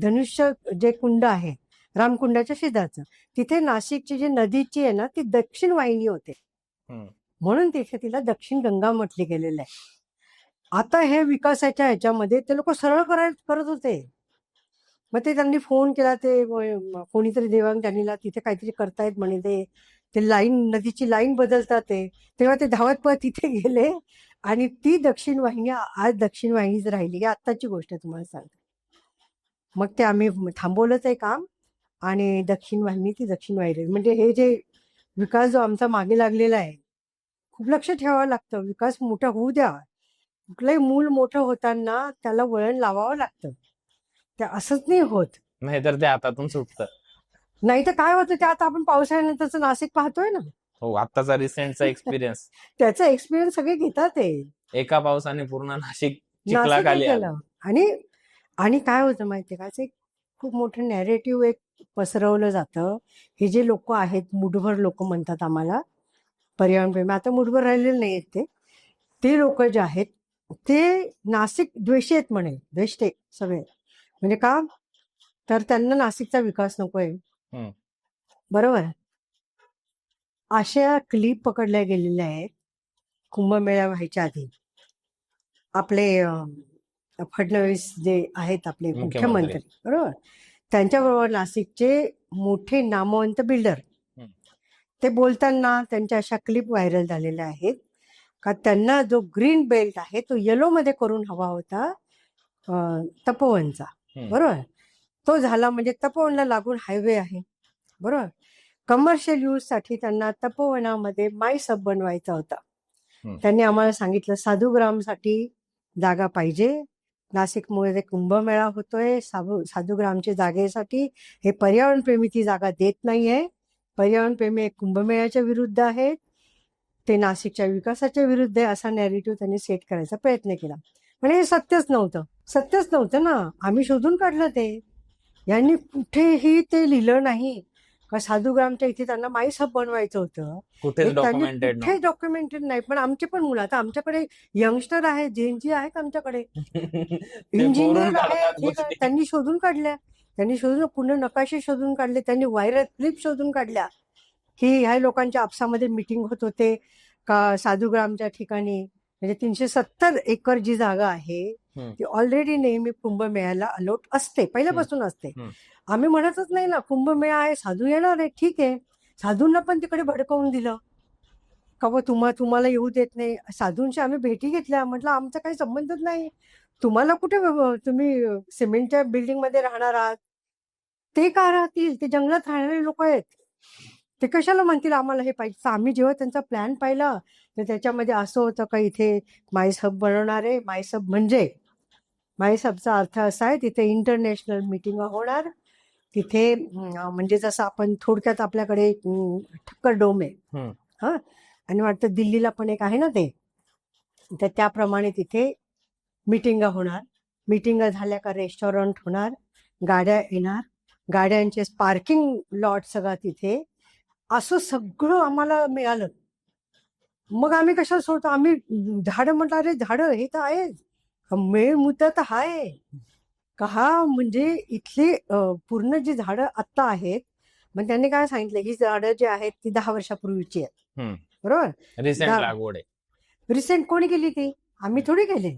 Speaker 2: धनुष्य जे कुंड आहे रामकुंडाच्या शेजारचं, तिथे नाशिकची जी नदीची आहे ना, ती दक्षिण वाहिनी होते, म्हणून तिथे तिला दक्षिण गंगा म्हटले गेलेलं आहे. आता हे विकासाच्या ह्याच्यामध्ये ते लोक सरळ करत होते. मग ते त्यांनी फोन केला, ते कोणीतरी देवांग त्यांनीला तिथे काहीतरी करतायत म्हणे, ते लाईन, नदीची लाईन बदलतात ते, तेव्हा ते धावत पळत तिथे गेले आणि ती दक्षिण वाहिनी आज दक्षिण वाहिनीच राहिली. आत्ताची गोष्ट तुम्हाला सांगते. मग ते आम्ही थांबवलंच आहे काम आणि दक्षिण वाहिनी ती दक्षिण वाहिनी. म्हणजे हे जे विकास जो आमचा मागे लागलेला आहे, खूप लक्ष ठेवावं लागतं. विकास मोठा होऊ द्या, कुठलंही मूल मोठं होताना त्याला वळण लावावं लागतं, ते असंच नाही होत.
Speaker 1: नाहीतर ते हातातून सुटतं.
Speaker 2: नाही तर काय होतं, ते आता आपण पावसाळ्यानंतरचं नाशिक पाहतोय ना.
Speaker 1: हो, आत्ताचा रिसेंटचा एक्सपिरियन्स.
Speaker 2: त्याचा एक्सपिरियन्स सगळे घेतात ते.
Speaker 1: एका पावसाने पूर्ण नाशिक चिखलाखाली आलं.
Speaker 2: आणि काय होतं माहितीये का, एक खूप मोठं नॅरेटिव्ह एक पसरवलं जातं. हे जे लोक आहेत, मुठभर लोक म्हणतात आम्हाला पर्यावरणप्रेमी, आता मुठभर राहिलेले नाही आहेत ते लोक जे आहेत ते नाशिक द्वेषी आहेत म्हणे, द्वेष्टे सगळे. म्हणजे का, तर त्यांना नाशिकचा विकास नकोय, बरोबर. अशा क्लिप पकडल्या गेलेल्या आहेत कुंभमेळा व्हायच्या आधी. आपले फडणवीस जे आहेत आपले मुख्यमंत्री, बरोबर, त्यांच्याबरोबर नाशिकचे मोठे नामवंत बिल्डर, ते बोलताना त्यांच्या अशा क्लिप व्हायरल झालेल्या आहेत का त्यांना जो ग्रीन बेल्ट आहे तो येलो मध्ये करून हवा होता तपोवनचा, बरोबर. तो झाला, म्हणजे तपोवनला लागून हायवे आहे, बरोबर. कमर्शियल यूज साठी त्यांना तपोवनामध्ये माय सब बनवायचा होता. त्यांनी आम्हाला सांगितलं साधुग्रामसाठी जागा पाहिजे, नाशिकमध्ये कुंभमेळा होतोय, साधुग्रामच्या जागेसाठी हे पर्यावरणप्रेमी ती जागा देत नाहीये, पर्यावरणप्रेमी कुंभमेळ्याच्या विरुद्ध आहेत. ते नाशिकच्या विकासाच्या विरुद्ध आहे असा नॅरेटिव्ह त्यांनी सेट करायचा प्रयत्न केला. पण हे सत्यच नव्हतं ना. आम्ही शोधून काढलं ते. यांनी कुठेही ते लिहिलं नाही का साधूग्रामच्या इथे त्यांना माईस हब बनवायचं होतं.
Speaker 1: कुठेच
Speaker 2: त्यांनी
Speaker 1: डॉक्युमेंटेड
Speaker 2: कुठे डॉक्युमेंटेड नाही. पण आमचे पण मुलं, आता आमच्याकडे यंगस्टर आहेत, जेनजी आहेत आमच्याकडे, इंजिनियर आहेत, हे काय, त्यांनी शोधून काढल्या. त्यांनी शोधून पूर्ण नकाशे शोधून काढले. त्यांनी व्हायरल क्लिप शोधून काढल्या की ह्या लोकांच्या आपसामध्ये मिटिंग होत होते का साधूग्रामच्या ठिकाणी. म्हणजे 370 एकर जी जागा आहे ती ऑलरेडी नेहमी कुंभमेळ्याला अलॉट असते, पहिल्यापासून असते. आम्ही म्हणतच नाही ना कुंभमेळा आहे, साधू येणार आहे, ठीक आहे. साधूंना पण तिकडे भडकवून दिलं का व तुम्हाला येऊ देत नाही. साधूंशी आम्ही भेटी घेतल्या, म्हटलं आमचा काही संबंधच नाही, तुम्हाला कुठे तुम्ही सिमेंटच्या बिल्डिंग मध्ये राहणार आहात. ते का राहतील, ते जंगलात राहणारे लोक आहेत, ते कशाला म्हणतील आम्हाला हे पाहिजे. तर आम्ही जेव्हा त्यांचा प्लॅन पाहिला तर त्याच्यामध्ये असं होतं का इथे माईस हब बनवणार आहे. माईस हब म्हणजे माईस हबचा अर्थ असा आहे तिथे इंटरनॅशनल मिटिंग होणार. तिथे म्हणजे जसं आपण थोडक्यात आपल्याकडे ठक्कर डोम आहे हा, आणि वाटतं दिल्लीला पण एक आहे ना ते, तर त्याप्रमाणे तिथे मिटिंग होणार. मिटिंग झाल्या का रेस्टॉरंट होणार, गाड्या येणार, गाड्यांचे पार्किंग लॉट सगळं तिथे, असं सगळं आम्हाला मिळालं. मग आम्ही कशाला सोडतो. आम्ही झाडं म्हटलं अरे झाडं हे तर आहे, मेळ मुद्दा तर हा आहे का, हा म्हणजे इथली पूर्ण जी झाडं आत्ता आहेत. मग त्यांनी काय सांगितलं, ही झाडं जी आहेत ती 10 वर्षापूर्वीची आहेत, बरोबर.
Speaker 1: रिसेंट लागवड आहे.
Speaker 2: रिसेंट कोणी केली ती, आम्ही थोडी केली.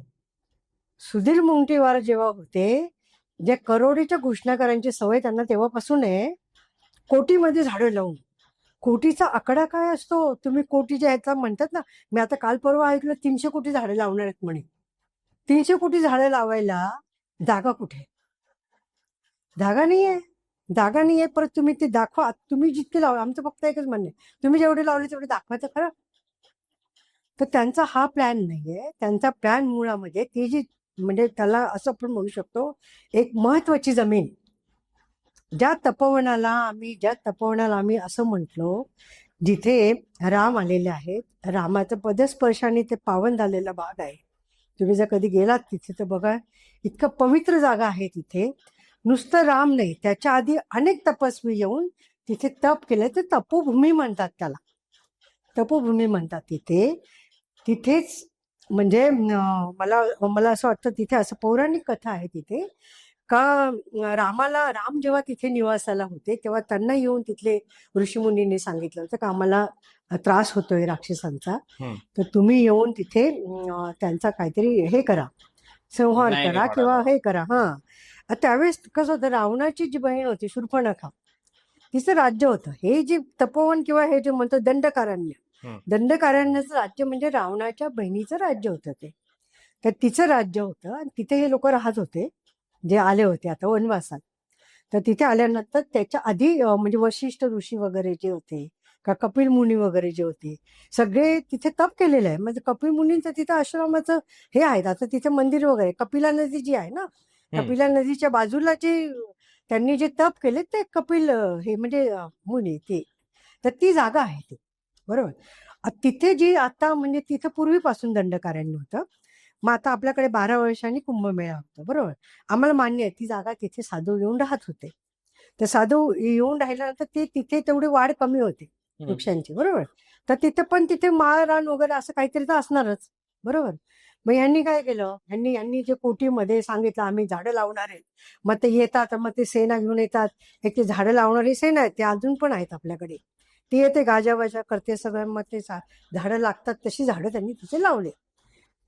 Speaker 2: सुधीर मुनगंटीवार जेव्हा होते, ज्या करोडीच्या घोषणा करायची सवय त्यांना तेव्हापासून आहे, कोटीमध्ये झाडं लावून. कोटीचा आकडा काय असतो, तुम्ही कोटीच्या ह्याचा म्हणतात ना. मी आता काल परवा ऐकलं 300 कोटी झाडं लावणार आहेत म्हणे. 300 कोटी झाडं लावायला जागा कुठे, जागा नाहीये. परत तुम्ही ते दाखवा, तुम्ही जितके लावले. आमचं फक्त एकच म्हणणं आहे, तुम्ही जेवढे लावले तेवढे दाखवायचं खरं. तर त्यांचा हा प्लॅन नाहीये. त्यांचा प्लॅन मुळामध्ये ती जी म्हणजे त्याला असं आपण म्हणू शकतो एक महत्वाची जमीन, ज्या तपोवनाला आम्ही असं म्हटलो जिथे राम आलेले आहेत, रामाचं पदस्पर्शाने ते पावन झालेला भाग आहे. तुम्ही जर कधी गेलात तिथे तर बघा, इतकं पवित्र जागा आहे तिथे. नुसतं राम नाही, त्याच्या आधी अनेक तपस्वी येऊन तिथे तप केले, ते तपोभूमी म्हणतात त्याला, तपोभूमी म्हणतात तिथेच. म्हणजे मला असं वाटतं तिथे असं पौराणिक कथा आहे तिथे का राम जेव्हा तिथे निवासाला होते तेव्हा त्यांना येऊन तिथले ऋषीमुनींनी सांगितलं होतं का आम्हाला त्रास होतोय राक्षसांचा, तर तुम्ही येऊन तिथे त्यांचा काहीतरी हे करा, संहार करा किंवा हे करा. हा, त्यावेळेस कसं होतं, रावणाची जी बहीण होती शूर्पणखा, तिचं राज्य होतं. हे जे तपोवन किंवा हे जे म्हणतो दंडकारण्याचं राज्य म्हणजे रावणाच्या बहिणीचं राज्य होतं ते. तर तिचं राज्य होतं आणि तिथे हे लोक राहत होते जे आले होते आता वनवासात. तर तिथे आल्यानंतर त्याच्या आधी म्हणजे वशिष्ठ ऋषी वगैरे जे होते का कपिल मुनी वगैरे जे होते सगळे तिथे तप केलेलं आहे. म्हणजे कपिल मुनींचं तिथं आश्रमाचं हे आहेत. आता तिथे मंदिर वगैरे, कपिला नदी जी आहे ना, कपिला नदीच्या बाजूला जे त्यांनी जे तप केले ते कपिल हे म्हणजे मुनी ते, तर ती जागा आहे ती, बरोबर. तिथे जी आता म्हणजे तिथं पूर्वीपासून दंडकारण्य होतं. मग आता आपल्याकडे 12 वर्षांनी कुंभमेळा होतो, बरोबर. आम्हाला मान्य आहे ती जागा, तिथे साधू येऊन राहत होते. तर साधू येऊन राहिल्यानंतर ते तिथे तेवढी वाढ कमी होते वृक्षांची, बरोबर. तर तिथे माळरान वगैरे असं काहीतरी तर असणारच, बरोबर. मग यांनी काय केलं, यांनी जे कोटीमध्ये सांगितलं आम्ही झाडं लावणार आहेत. मग ते येतात, मग ते सेना घेऊन येतात. एक ते झाडं लावणारी सेना आहेत, ते अजून पण आहेत आपल्याकडे. ती येते गाजावाजा करते सगळं, मग ते झाडं लागतात तशी झाडं त्यांनी तिथे लावले.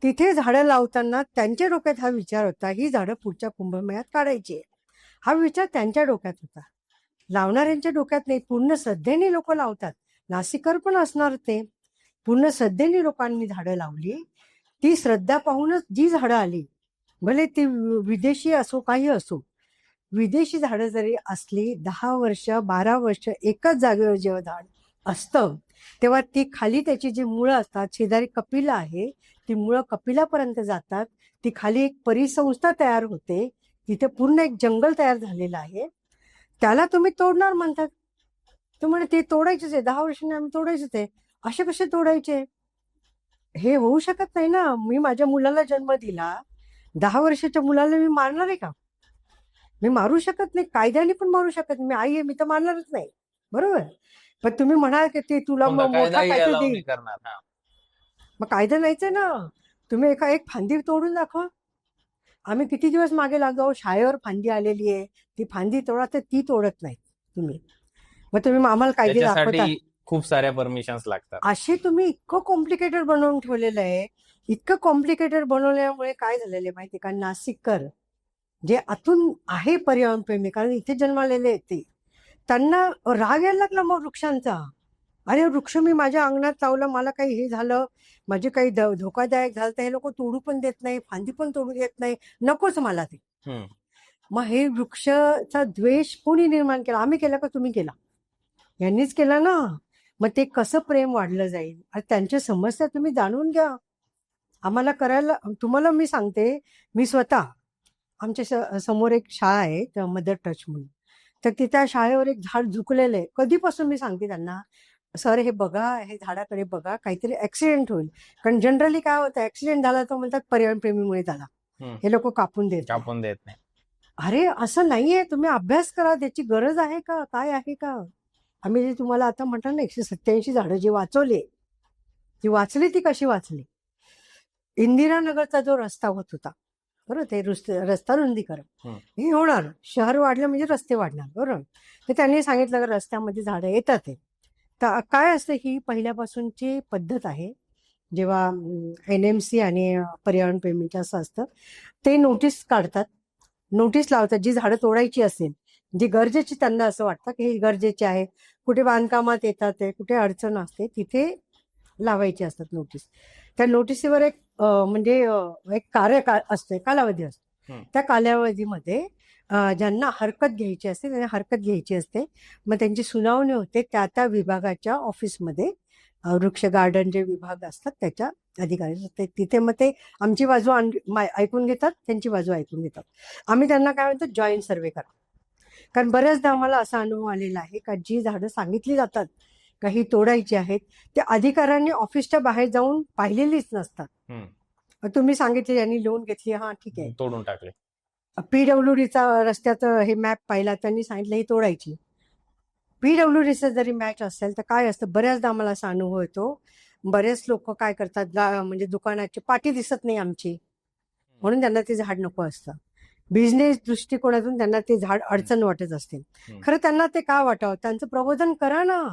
Speaker 2: तिथे झाडं लावताना त्यांच्या डोक्यात हा विचार होता, ही झाडं पुढच्या कुंभमेळ्यात काढायची आहे. हा विचार त्यांच्या डोक्यात होता, लावणाऱ्यांच्या डोक्यात नाही. पूर्ण श्रद्धेने लोक लावतात, नाशिकर पण असणार ते. पूर्ण श्रद्धेने लोकांनी झाडं लावली. ती श्रद्धा पाहूनच जी झाडं आली, भले ती विदेशी असो काही असो, विदेशी झाडं जरी असली 10 वर्ष 12 वर्ष एकच जागेवर जेव्हा झाड असतं तेव्हा ती खाली त्याची जी मुळं असतात, शेजारी कपिला आहे, ती मुळं कपिलापर्यंत जातात. ती खाली एक परिसंस्था तयार होते, तिथे पूर्ण एक जंगल तयार झालेलं आहे. त्याला तुम्ही तोडणार म्हणतात. तो म्हणे ते तोडायचंच आहे, 10 वर्षांनी आम्ही तोडायचंच आहे. असे कसे तोडायचे? हे होऊ शकत नाही ना. मी माझ्या मुलाला जन्म दिला, 10 वर्षाच्या मुलाला मी मारणार आहे का? मी मारू शकत नाही, कायद्याने पण मारू शकत नाही. मी आई आहे, मी तर मारणारच नाही, बरोबर. पण तुम्ही म्हणाल की ते तुला
Speaker 1: कोणता
Speaker 2: मोठा
Speaker 1: कायदाही
Speaker 2: कायदा
Speaker 1: allow
Speaker 2: देईल,
Speaker 1: नाही करणार. हा.
Speaker 2: मग कायदा नाहीच आहे ना. तुम्ही एक फांदी तोडून दाखवा. आम्ही किती दिवस मागे लागलो, शाळेवर फांदी आलेली आहे, ती फांदी तोडा, तर ती तोडत नाही तुम्ही. मग तुम्ही आम्हाला कायदे दाखवता.
Speaker 1: त्याच्यासाठी खूप साऱ्या परमिशन्स लागतात.
Speaker 2: असे तुम्ही इतकं कॉम्प्लिकेटेड बनवून ठेवलेलं आहे. इतकं कॉम्प्लिकेटेड बनवल्यामुळे काय झालेलं आहे माहिती का, नाशिककर जे आतून आहे पर्यावरणप्रेमी, कारण इथे जन्मालेले आहेत ते, त्यांना राग यायला लागला मग वृक्षांचा. अरे वृक्ष मी माझ्या अंगणात लावलं, मला काही हे झालं, माझे काही धोकादायक झालं तर हे लोक तोडू पण देत नाही, फांदी पण तोडू देत नाही, नकोच मला ते.
Speaker 1: हम्म.
Speaker 2: मग हे वृक्षाचा द्वेष कोणी निर्माण केला? आम्ही केला का तुम्ही केला? यांनीच केला ना. मग ते कसं प्रेम वाढलं जाईल, आणि त्यांच्या समस्या तुम्ही जाणून घ्या. आम्हाला करायला, तुम्हाला मी सांगते, मी स्वतः आमच्या समोर एक शाळा आहे मदर टच म्हणून, तर त्या शाळेवर एक झाड झुकलेलं आहे. कधीपासून मी सांगते त्यांना, सर हे बघा, हे झाडाकडे बघा, काहीतरी ऍक्सिडेंट होईल. कारण जनरली काय होतं, ऍक्सिडेंट झाला तर म्हणतात पर्यावरणप्रेमीमुळे झाला, हे लोक कापून देत.
Speaker 1: नाही.
Speaker 2: अरे असं नाहीये, तुम्ही अभ्यास करा, त्याची गरज आहे का, काय आहे का. आम्ही जे तुम्हाला आता म्हटलं ना, 187 झाडं जी वाचवली, ती कशी वाचली? इंदिरानगरचा जो रस्ता होत होता, बरोबर, ते रस्ता रुंदीकरण हे होणार, शहर वाढलं म्हणजे रस्ते वाढणार, बरोबर. तर त्यांनी सांगितलं की रस्त्यामध्ये झाडं येतात आहे. तर काय असतं, ही पहिल्यापासूनची पद्धत आहे. जेव्हा NMC आणि पर्यावरणप्रेमीचं असं असतं, ते नोटीस काढतात, नोटीस लावतात, जी झाडं तोडायची असेल, जी गरजेची, त्यांना असं वाटतं की हे गरजेचे आहे, कुठे बांधकामात येतात ते, कुठे अडचण असते, तिथे लावायची असतात नोटीस. त्या नोटिसीवर एक म्हणजे एक असते, कालावधी असतो. त्या कालावधीमध्ये ज्यांना हरकत घ्यायची असते त्यांना हरकत घ्यायची असते. मग त्यांची सुनावणी होते त्या विभागाच्या ऑफिसमध्ये. वृक्ष गार्डन जे विभाग असतात त्याच्या अधिकारी असतात तिथे. मग ते आमची बाजू ऐकून घेतात, त्यांची बाजू ऐकून घेतात. आम्ही त्यांना काय म्हणतो, जॉईंट सर्वे करा. कारण बऱ्याचदा आम्हाला असा अनुभव आलेला आहे का जी झाडं सांगितली जातात काही तोडायची आहेत, त्या अधिकाऱ्यांनी ऑफिसच्या बाहेर जाऊन पाहिलेलीच नसतात. तुम्ही सांगितले, यांनी लोन घेतली, हा ठीक आहे,
Speaker 1: तोडून टाकले.
Speaker 2: PWDचा रस्त्याचं हे मॅप पाहिला, त्यांनी सांगितलं ही तोडायची. PWDचा जरी मॅच असेल तर काय असतं, बऱ्याचदा आम्हाला असा अनुभव येतो, बरेच लोक काय करतात, म्हणजे दुकानाची पाटी दिसत नाही आमची, म्हणून त्यांना ते झाड नको असतं. बिझनेस दृष्टिकोनातून त्यांना ते झाड अडचण वाटत असते. खरं त्यांना ते का वाटावं, त्यांचं प्रबोधन करा ना.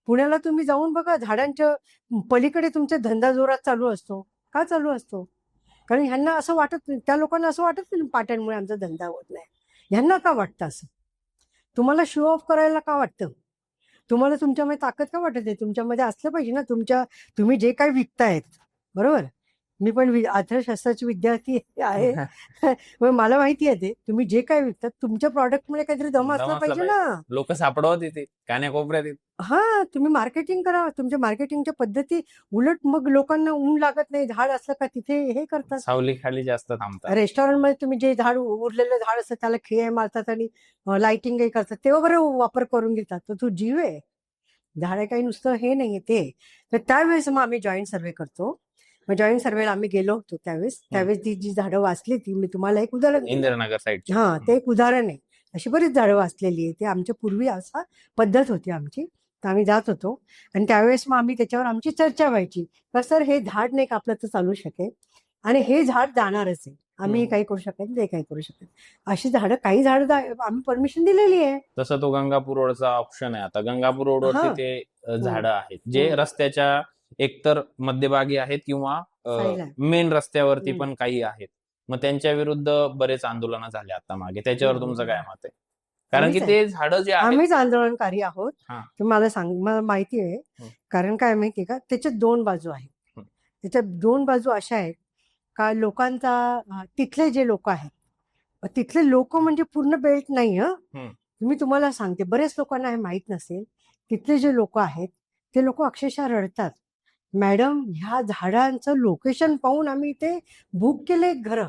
Speaker 2: पुण्याला तुम्ही जाऊन बघा, झाडांच्या पलीकडे तुमचा धंदा जोरात चालू असतो. का चालू असतो? कारण ह्यांना असं वाटत नाही, त्या लोकांना असं वाटत नाही पाट्यांमुळे आमचा धंदा होत नाही. ह्यांना का वाटतं असं? तुम्हाला शो ऑफ करायला का वाटतं? तुम्हाला तुमच्यामध्ये ताकद का वाटत नाही? तुमच्यामध्ये असलं पाहिजे ना, तुम्ही जे काही विकतायत, बरोबर. मी पण अर्थशास्त्राची विद्यार्थी आहे. मग मला माहिती आहे ते, तुम्ही जे काय विकतात तुमच्या प्रॉडक्टमुळे काहीतरी दम असला पाहिजे ना.
Speaker 1: लोक सापडवत येते कान्याकोपऱ्यात.
Speaker 2: हा, तुम्ही मार्केटिंग करा, तुमच्या मार्केटिंगच्या पद्धती. उलट मग लोकांना ऊन लागत नाही, झाड असलं का तिथे हे करतात,
Speaker 1: सावली खाली जास्त थांबतात.
Speaker 2: रेस्टॉरंटमध्ये तुम्ही जे झाड, उरलेलं झाड असतं त्याला खिळे मारतात आणि लाइटिंग करतात, ते वगैरे वापर करून घेतात. तर तो जीव आहे, झाड काही नुसतं हे नाहीये ते. तर त्यावेळेस मग आम्ही जॉईंट सर्वे करतो. मग जॉईंट सर्वेला आम्ही गेलो होतो त्यावेळेस ती जी झाडं वाचली, ती मी तुम्हाला एक उदाहरण,
Speaker 1: इंदिरानगर साईड,
Speaker 2: हा, ते एक उदाहरण आहे. अशी बरीच झाडं वाचलेली आहे. ते आमच्या पूर्वी असा पद्धत होती आमची, तर आम्ही जात होतो आणि त्यावेळेस मग आम्ही त्याच्यावर आमची चर्चा व्हायची का सर हे झाड नाही कापलं तर चालू शकेल आणि हे झाड जाणारच आहे, आम्ही काही करू शकेल, ते काही करू शकेल. अशी झाडं, काही झाडं आम्ही परमिशन दिलेली आहे.
Speaker 1: तसं तो गंगापूर रोडचा ऑप्शन आहे. आता गंगापूर रोडवरती ते झाडं आहेत जे रस्त्याच्या एकतर मध्यभागी आहेत किंवा मेन रस्त्यावरती पण काही आहेत. मग त्यांच्या विरुद्ध बरेच आंदोलन झाले आता मागे. त्याच्यावर तुमचं काय मत आहे? कारण की ते झाडं जे आहेत,
Speaker 2: आम्हीच आंदोलनकारी आहोत, मला माहिती आहे. कारण काय माहितीये का, त्याच्यात दोन बाजू आहेत. त्याच्यात दोन बाजू अशा आहेत का, लोकांचा, तिथले जे लोक आहेत, तिथले लोक म्हणजे पूर्ण बेल्ट नाही. मी तुम्हाला सांगते, बरेच लोकांना हे माहित नसेल, तिथले जे लोक आहेत ते लोक अक्षरशः रडतात, मॅडम ह्या झाडांचं लोकेशन पाहून आम्ही ते बुक केले घर.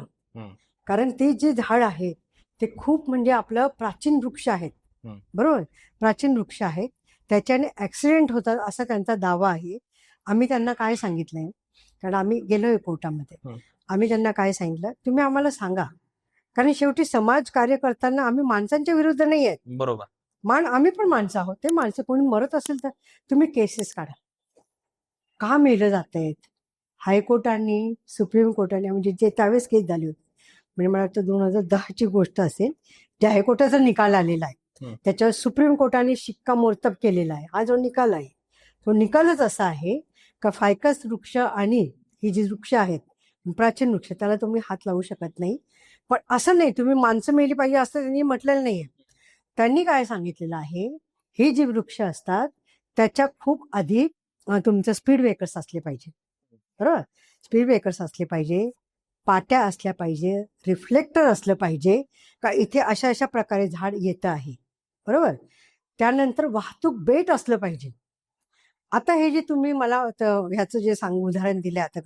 Speaker 2: कारण ते जे झाड आहे ते खूप म्हणजे आपलं प्राचीन वृक्ष आहेत, बरोबर, प्राचीन वृक्ष आहेत, त्याच्याने ऍक्सिडेंट होतात असा त्यांचा दावा आहे. आम्ही त्यांना काय सांगितलंय, कारण आम्ही गेलोय कोर्टामध्ये,
Speaker 1: हं.
Speaker 2: आम्ही त्यांना काय सांगितलं, तुम्ही आम्हाला सांगा, कारण शेवटी समाज कार्य करताना आम्ही माणसांच्या विरुद्ध नाही आहेत.
Speaker 1: बरोबर.
Speaker 2: आम्ही पण माणसं आहोत. ते माणसं कोणी मरत असेल तर तुम्ही केसेस काढा. का मेलं जात आहेत? हायकोर्टाने, सुप्रीम कोर्टाने, म्हणजे जे त्यावेळेस केस झाली होती, म्हणजे मला वाटतं 2010ची गोष्ट असेल, त्या हायकोर्टाचा निकाल आलेला आहे.
Speaker 1: हं.
Speaker 2: त्याच्यावर सुप्रीम कोर्टाने शिक्कामोर्तब केलेला आहे. हा जो निकाल आहे तो निकालच असा आहे का फायकस वृक्ष आणि ही जी वृक्ष आहेत, प्राचीन वृक्ष, त्याला तुम्ही हात लावू शकत नाही. पण असं नाही तुम्ही माणसं मेली पाहिजे असं त्यांनी म्हटलेलं नाहीये. त्यांनी काय सांगितलेलं आहे, ही जी वृक्ष असतात त्याच्या खूप आधी तुमचं स्पीड ब्रेकर्स असले पाहिजे. बरोबर, स्पीड ब्रेकर्स असले पाहिजे, पाट्या असल्या पाहिजे, रिफ्लेक्टर असलं पाहिजे का इथे अशा अशा प्रकारे झाड येतं आहे. बरोबर, त्यानंतर वाहतूक बेट असलं पाहिजे. आता हे जे तुम्ही मला ह्याचं जे उदाहरण दिलं आता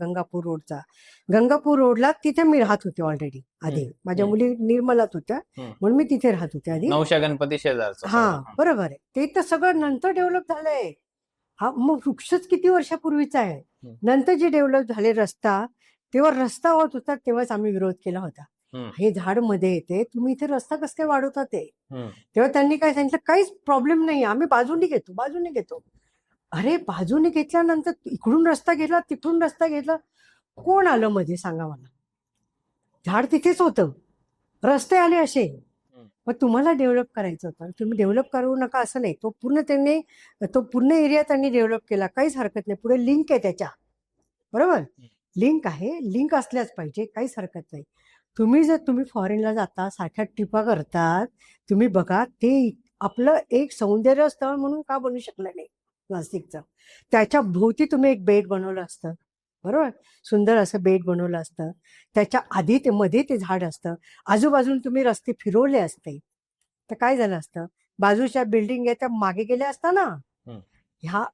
Speaker 2: गंगापूर रोडला तिथे मी राहत होते ऑलरेडी आधी. माझ्या मुली निर्मलात होत्या म्हणून मी तिथे राहत होते आधी.
Speaker 1: नवशा गणपती शेजारचं.
Speaker 2: हा, बरोबर आहे. ते तर सगळं नंतर डेव्हलप झालंय. हा, मग वृक्षच किती वर्षापूर्वीचा आहे. नंतर जे डेव्हलप झाले रस्ता, तेव्हा रस्ता होत होता तेव्हाच आम्ही विरोध केला होता. हे झाड मध्ये येते, तुम्ही इथे रस्ता कसं काय वाढवता ते. तेव्हा त्यांनी काय सांगितलं, काहीच प्रॉब्लेम नाही, आम्ही बाजूने घेतो. अरे, बाजूने घेतल्यानंतर इकडून रस्ता घेतला, तिकडून रस्ता घेतला, कोण आलं मध्ये सांगा मला. झाड तिथेच होतं, रस्ते आले असे. मग तुम्हाला डेव्हलप करायचं होतं, तुम्ही डेव्हलप करू नका असं नाही. तो पूर्ण एरिया त्यांनी डेव्हलप केला, काहीच हरकत नाही. पुढे लिंक आहे त्याच्या, बरोबर, लिंक आहे, लिंक असल्याच पाहिजे, काहीच हरकत नाही. तुम्ही फॉरेनला जाता, सारख्या ट्रिपा करतात, तुम्ही बघा ते आपलं एक सौंदर्य स्थळ म्हणून का बनू शकलं नाही नाशिकचं. त्याच्या भोवती तुम्ही एक बेट बनवलं असतं, बरोबर, सुंदर असं बेट बनवलं असतं. त्याच्या आधी मध्ये ते झाड असतं, आजूबाजून तुम्ही रस्ते फिरवले असते, तर काय झालं असतं, बाजूच्या बिल्डिंग आहे त्या मागे गेल्या असता ना.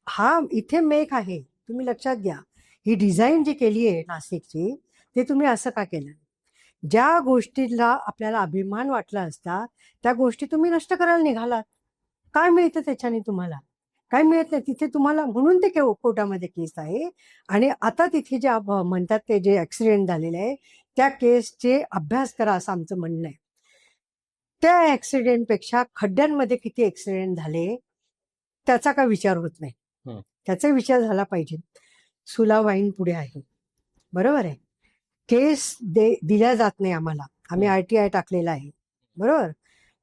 Speaker 2: हा इथे मेक आहे, तुम्ही लक्षात घ्या. ही डिझाईन जी केली आहे नाशिकची, ते तुम्ही असं का केलं. ज्या गोष्टीला आपल्याला अभिमान वाटला असता त्या गोष्टी तुम्ही नष्ट करायला निघालात. काय मिळतं त्याच्याने तुम्हाला, काय मिळत नाही तिथे तुम्हाला, म्हणून ते कोर्टामध्ये केस आहे. आणि आता तिथे जे म्हणतात ते जे ऍक्सिडेंट झालेले आहे त्या केसचे अभ्यास करा असं आमचं म्हणणं आहे. त्या ऍक्सिडेंटपेक्षा खड्ड्यांमध्ये किती ऍक्सिडेंट झाले त्याचा काय विचार होत नाही. त्याचा विचार झाला पाहिजे. सुला वाईन पुढे आहे, बरोबर आहे, केस दिल्या जात नाही आम्हाला. आम्ही RTI टाकलेला आहे, बरोबर,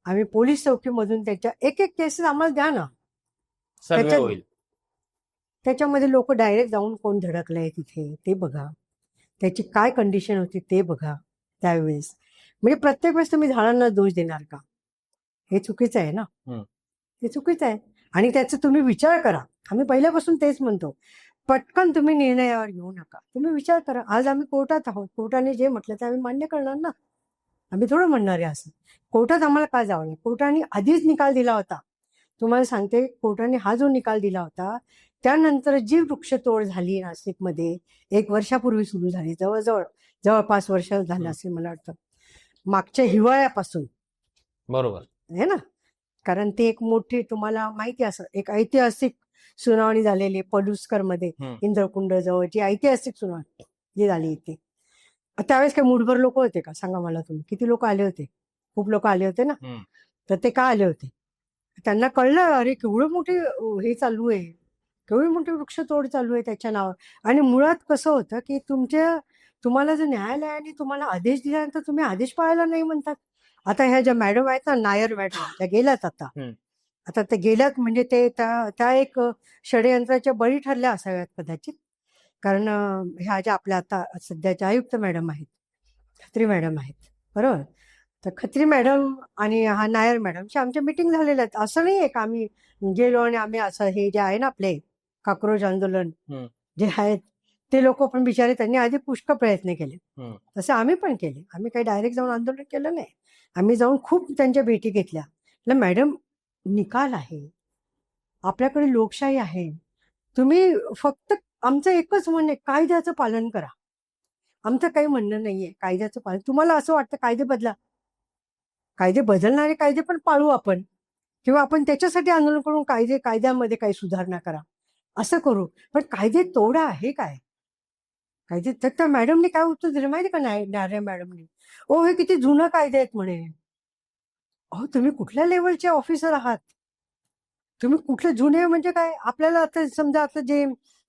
Speaker 2: आम्ही पोलीस चौकीमधून त्याच्या एक केसेस आम्हाला द्या ना. त्याच्यामध्ये लोक डायरेक्ट जाऊन कोण धडकलंय तिथे ते बघा, त्याची काय कंडिशन होती ते बघा त्यावेळेस. म्हणजे प्रत्येक वेळेस तुम्ही झाडांना दोष देणार का, हे चुकीचं आहे ना. हे चुकीचं आहे. आणि त्याचा तुम्ही विचार करा. आम्ही पहिल्यापासून तेच म्हणतो, पटकन तुम्ही निर्णयावर घेऊ नका, तुम्ही विचार करा. आज आम्ही कोर्टात आहोत, कोर्टाने जे म्हटलं ते आम्ही मान्य करणार ना. आम्ही थोडं म्हणणार आहे असं. कोर्टात आम्हाला का जावं नाही, कोर्टाने आधीच निकाल दिला होता. तुम्हाला सांगते, कोर्टाने हा जो निकाल दिला होता त्यानंतर जी वृक्षतोड झाली नाशिकमध्ये 1 वर्षापूर्वी सुरू झाली, जवळपास वर्ष झालं असेल मला वाटतं, मागच्या हिवाळ्यापासून,
Speaker 1: बरोबर
Speaker 2: आहे ना. कारण ते एक मोठी, तुम्हाला माहिती असं, एक ऐतिहासिक सुनावणी झालेली पलुस्कर मध्ये, इंद्रकुंड जवळ जी ऐतिहासिक सुनावणी जी झाली इथे. त्यावेळेस काही मुठभर लोक होते का सांगा मला तुम्ही, किती लोक आले होते, खूप लोक आले होते ना. तर ते का आले होते, त्यांना कळलं अरे केवढं मोठे हे चालू आहे, केवढी मोठी वृक्षतोड चालू आहे त्याच्या नावावर. आणि मुळात कसं होतं की तुम्हाला जर न्यायालयाने तुम्हाला आदेश दिल्यानंतर तुम्ही आदेश पाळायला नाही म्हणतात. आता ह्या ज्या मॅडम आहेत ना, नायर मॅडम, त्या गेल्यात आता ते गेल्यात, म्हणजे ते त्या एक षडयंत्राच्या बळी ठरल्या असाव्यात कदाचित. कारण ह्या ज्या आपल्या आता सध्याच्या आयुक्त मॅडम आहेत, खत्री मॅडम आहेत, बरोबर, तर खत्री मॅडम आणि हा नायर मॅडमची आमच्या मिटिंग झालेल्या आहेत. असं नाही आहे का आम्ही गेलो आणि आम्ही असं, हे जे आहे ना आपले काक्रोच आंदोलन जे आहेत ते लोक पण बिचारे, त्यांनी आधी पुष्कळ प्रयत्न केले, तसे आम्ही पण केले. आम्ही काही डायरेक्ट जाऊन आंदोलन केलं नाही, आम्ही जाऊन खूप त्यांच्या भेटी घेतल्या. मॅडम, निकाल आहे, आपल्याकडे लोकशाही आहे, तुम्ही फक्त, आमचं एकच म्हणणं आहे, कायद्याचं पालन करा. आमचं काही म्हणणं नाहीये, कायद्याचं पालन. तुम्हाला असं वाटतं कायदे बदला, कायदे बदलणारे कायदे पण पाळू आपण, किंवा आपण त्याच्यासाठी आंदोलन करून कायद्यामध्ये काही सुधारणा करा. असं करू. पण कायदे तोडा आहे काय? कायदे तर त्या मॅडमने काय उत्तर दिलं माहिती का, नार्या मॅडमने, ओ हे किती जुनं कायदे आहेत म्हणे. अहो तुम्ही कुठल्या लेवलचे ऑफिसर आहात? तुम्ही कुठले जुने म्हणजे काय? आपल्याला आता समजा आता जे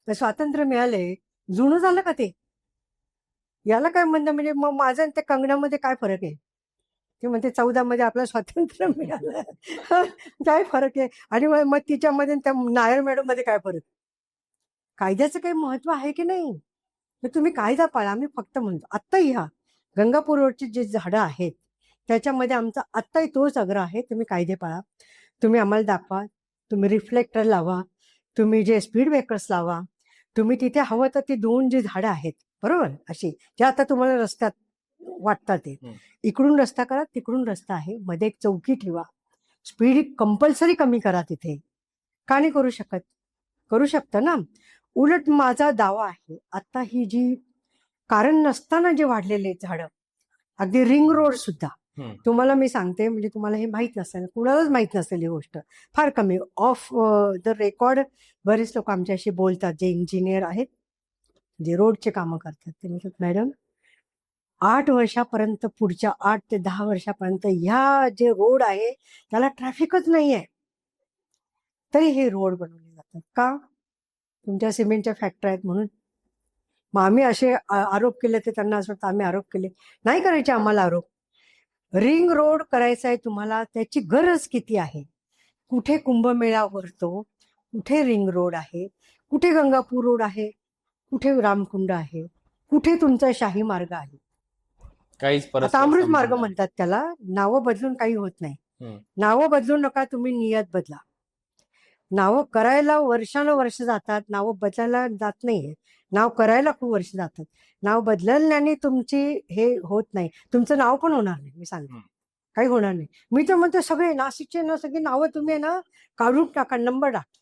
Speaker 2: स्वातंत्र्य मिळालंय, जुनं झालं का ते? याला काय म्हणणं म्हणजे मग माझं आणि त्या कंगण्यामध्ये काय फरक आहे? ते म्हणते 14 मध्ये आपलं स्वातंत्र्य मिळालं. काय फरक आहे? आणि मग तिच्यामध्ये आणि त्या नायर मॅडम मध्ये काय फरक? कायद्याचं काही महत्व आहे की नाही? तर तुम्ही कायदा पाळा. आम्ही फक्त म्हणतो आत्ताही ह्या गंगापूर रोडची जी झाडं आहेत त्याच्यामध्ये आमचा आत्ताही तोच आग्रह आहे, तुम्ही कायदे पाळा. तुम्ही आम्हाला दाखवा, तुम्ही रिफ्लेक्टर लावा, तुम्ही जे स्पीड ब्रेकर्स लावा, तुम्ही तिथे हवं तर ती 2 जी झाडं आहेत बरोबर अशी, जे आता तुम्हाला रस्त्यात वाटतात ते, इकडून रस्ता करा, तिकडून रस्ता आहे, मध्ये एक चौकी ठेवा, स्पीड कंपल्सरी कमी करा तिथे. का नाही करू शकत? करू शकता ना. उलट माझा दावा आहे, आता ही जी कारण नसताना जे वाढलेले झाडं, अगदी रिंग रोड सुद्धा, तुम्हाला मी सांगते म्हणजे तुम्हाला हे माहित नसेल, कुणालाच माहित नसेल ही गोष्ट, फार कमी ऑफ द रेकॉर्ड बरेच लोक आमच्याशी बोलतात, जे इंजिनियर आहेत, जे रोडचे कामं करतात, ते म्हणतात मॅडम 8 वर्षापर्यंत, पुढच्या 8 ते 10 वर्षापर्यंत ह्या जे रोड आहे त्याला ट्रॅफिकच नाही आहे, तरी हे रोड बनवले जातात. का? तुमच्या सिमेंटच्या फॅक्टरी आहेत म्हणून. मग आम्ही असे आरोप केले तर त्यांना असं वाटतं आम्ही आरोप केले. नाही करायचे आम्हाला आरोप. रिंग रोड करायचा आहे तुम्हाला, त्याची गरज किती आहे? कुठे कुंभमेळा भरतो, कुठे रिंग रोड आहे, कुठे गंगापूर रोड आहे, कुठे रामकुंड आहे, कुठे तुमचा शाही मार्ग आहे.
Speaker 1: काहीच
Speaker 2: आता
Speaker 1: परस्पर
Speaker 2: अमृत
Speaker 1: संबंध
Speaker 2: मार्ग
Speaker 1: नाही.
Speaker 2: म्हणतात त्याला. नावं बदलून काही होत नाही.
Speaker 1: हम्म.
Speaker 2: नावं बदलू नका, तुम्ही नियत बदला. नावं करायला वर्षानुवर्ष जातात, नावं बदलायला जात नाहीये. नाव करायला खूप वर्ष जातात. नाव बदलल्याने तुमची हे होत नाही, तुमचं नाव पण होणार नाही. मी सांगते काही होणार नाही. मी तर म्हणते सगळे नाशिकचे ना सगळी नावं तुम्ही ना काढून टाका, नंबर टाका.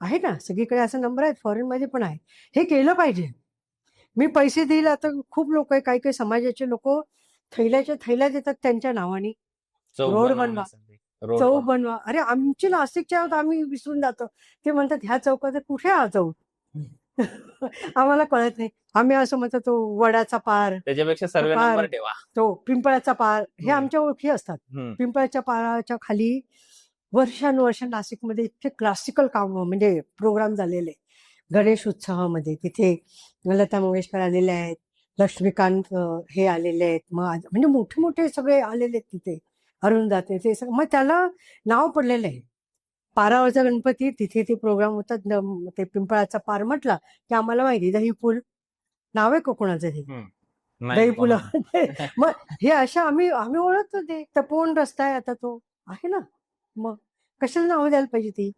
Speaker 2: आहे ना सगळीकडे असा नंबर आहेत, फॉरेन मध्ये पण आहे. हे केलं पाहिजे. मी पैसे देईल, आता खूप लोक आहे, काही काही समाजाचे लोक थैल्याच्या थैल्या देतात त्यांच्या नावाने.
Speaker 1: चौक
Speaker 2: रोड बनवा,
Speaker 1: बनवण्यासाठी. रोड
Speaker 2: चौक बनवा. अरे आमची नाशिकच्या आहोत, आम्ही विसरून जातो. ते म्हणतात ह्या चौकात कुठे हा चौक? आम्हाला कळत नाही. आम्ही असं म्हणतो तो वडाचा पार,
Speaker 1: त्याच्यापेक्षा सर्वे
Speaker 2: पार,
Speaker 1: नंबर ठेवा.
Speaker 2: तो पिंपळाचा पार, हे आमच्या ओळखी असतात. पिंपळाच्या पाराच्या खाली वर्षानुवर्ष नाशिकमध्ये इतके क्लासिकल काम म्हणजे प्रोग्राम झालेले, गणेश उत्सवामध्ये तिथे लता मंगेशकर आलेले आहेत, लक्ष्मीकांत हे आलेले आहेत, मग म्हणजे मोठे मोठे सगळे आलेले आहेत तिथे, अरुण दाते, ते सगळं. मग त्याला नाव पडलेलं आहे. पारावरचा गणपती, तिथे ते प्रोग्राम होतात. ते पिंपळाचा पार म्हटला की आम्हाला माहिती, दहीपूल नाव आहे कोकणाचं हे, दहीपूल. मग हे अशा आम्ही आम्ही ओळखतो. ते तपोवन रस्ता आहे आता तो आहे ना, मग कशाला नाव द्यायला पाहिजे ती?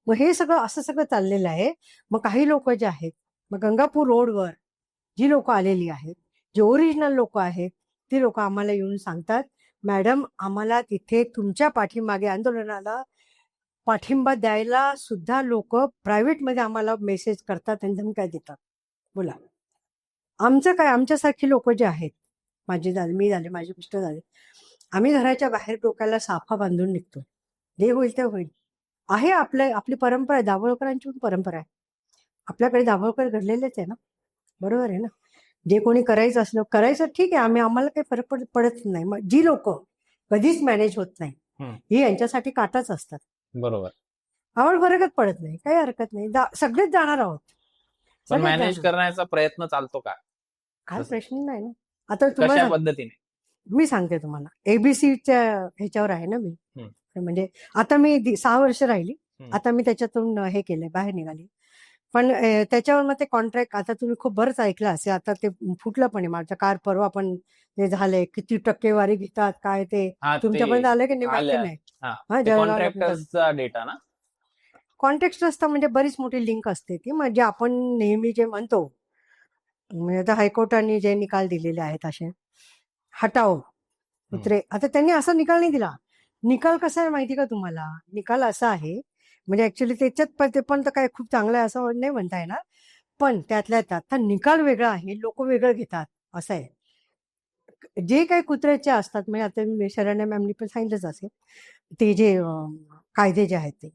Speaker 2: मग हे सगळं असं सगळं चाललेलं आहे. मग काही लोक जे आहेत, मग गंगापूर रोडवर जी लोक आलेली आहेत, जे ओरिजिनल लोक आहेत, ती लोक आम्हाला येऊन सांगतात मॅडम आम्हाला तिथे तुमच्या पाठीमागे आंदोलनाला पाठिंबा द्यायला सुद्धा लोक प्रायव्हेटमध्ये आम्हाला मेसेज करतात आणि धमक्या देतात. बोला, आमचं काय? आमच्यासारखी लोक जे आहेत, माझे झाले, मी झाले, माझे मिस्टर झाले, आम्ही घराच्या बाहेर डोक्याला साफा बांधून निघतो. जे होईल ते होईल. आहे आपली परंपरा आहे, दाभोळकरांची पण परंपरा आहे. आपल्याकडे दाभोळकर घडलेलेच आहे ना, बरोबर आहे ना. जे कोणी करायचं असलं करायचं, ठीक आहे, आम्हाला काही फरक पडत नाही. मग जी लोक कधीच मॅनेज होत नाही, ही यांच्यासाठी काटाच असतात.
Speaker 1: बरोबर.
Speaker 2: आवड फरकच पडत नाही, काही हरकत नाही, सगळेच जाणार आहोत.
Speaker 1: पण मॅनेज करण्याचा प्रयत्न चालतो का?
Speaker 2: काय प्रश्न नाही ना. आता तुम्हाला
Speaker 1: कशा पद्धतीने?
Speaker 2: मी सांगते तुम्हाला, एबीसीच्या ह्याच्यावर आहे ना मी. म्हणजे आता मी 6 वर्ष राहिली, आता मी त्याच्यातून हे केलंय, बाहेर निघाली. पण त्याच्यावर मग ते कॉन्ट्रॅक्ट, आता तुम्ही खूप बरंच ऐकलं असेल, आता ते फुटलं पण आहे. माझ्या कार परवा पण ते झालंय, किती टक्केवारी घेतात काय ते तुमच्यापर्यंत आलं की नाही माहिती नाही.
Speaker 1: कॉन्ट्रॅक्टर्सचा डेटा ना,
Speaker 2: कॉन्टेक्स्ट असतं म्हणजे बरीच मोठी लिंक असते ती. म्हणजे आपण नेहमी जे म्हणतो, म्हणजे आता हायकोर्टाने जे निकाल दिलेले आहेत असे हटाओ कुत्रे, आता त्यांनी असा निकाल नाही दिला. निकाल कसा आहे माहिती का तुम्हाला? निकाल असा आहे, म्हणजे ऍक्च्युली त्याच्यात ते पण तर काय खूप चांगलं आहे असं नाही म्हणता येणार, पण त्यातल्या त्यात निकाल वेगळा आहे, लोक वेगळं घेतात असं आहे. जे काही कुत्र्याचे असतात, म्हणजे आता शरण्या मॅमनी पण सांगितलंच असेल, ते जे कायदे जे आहेत ते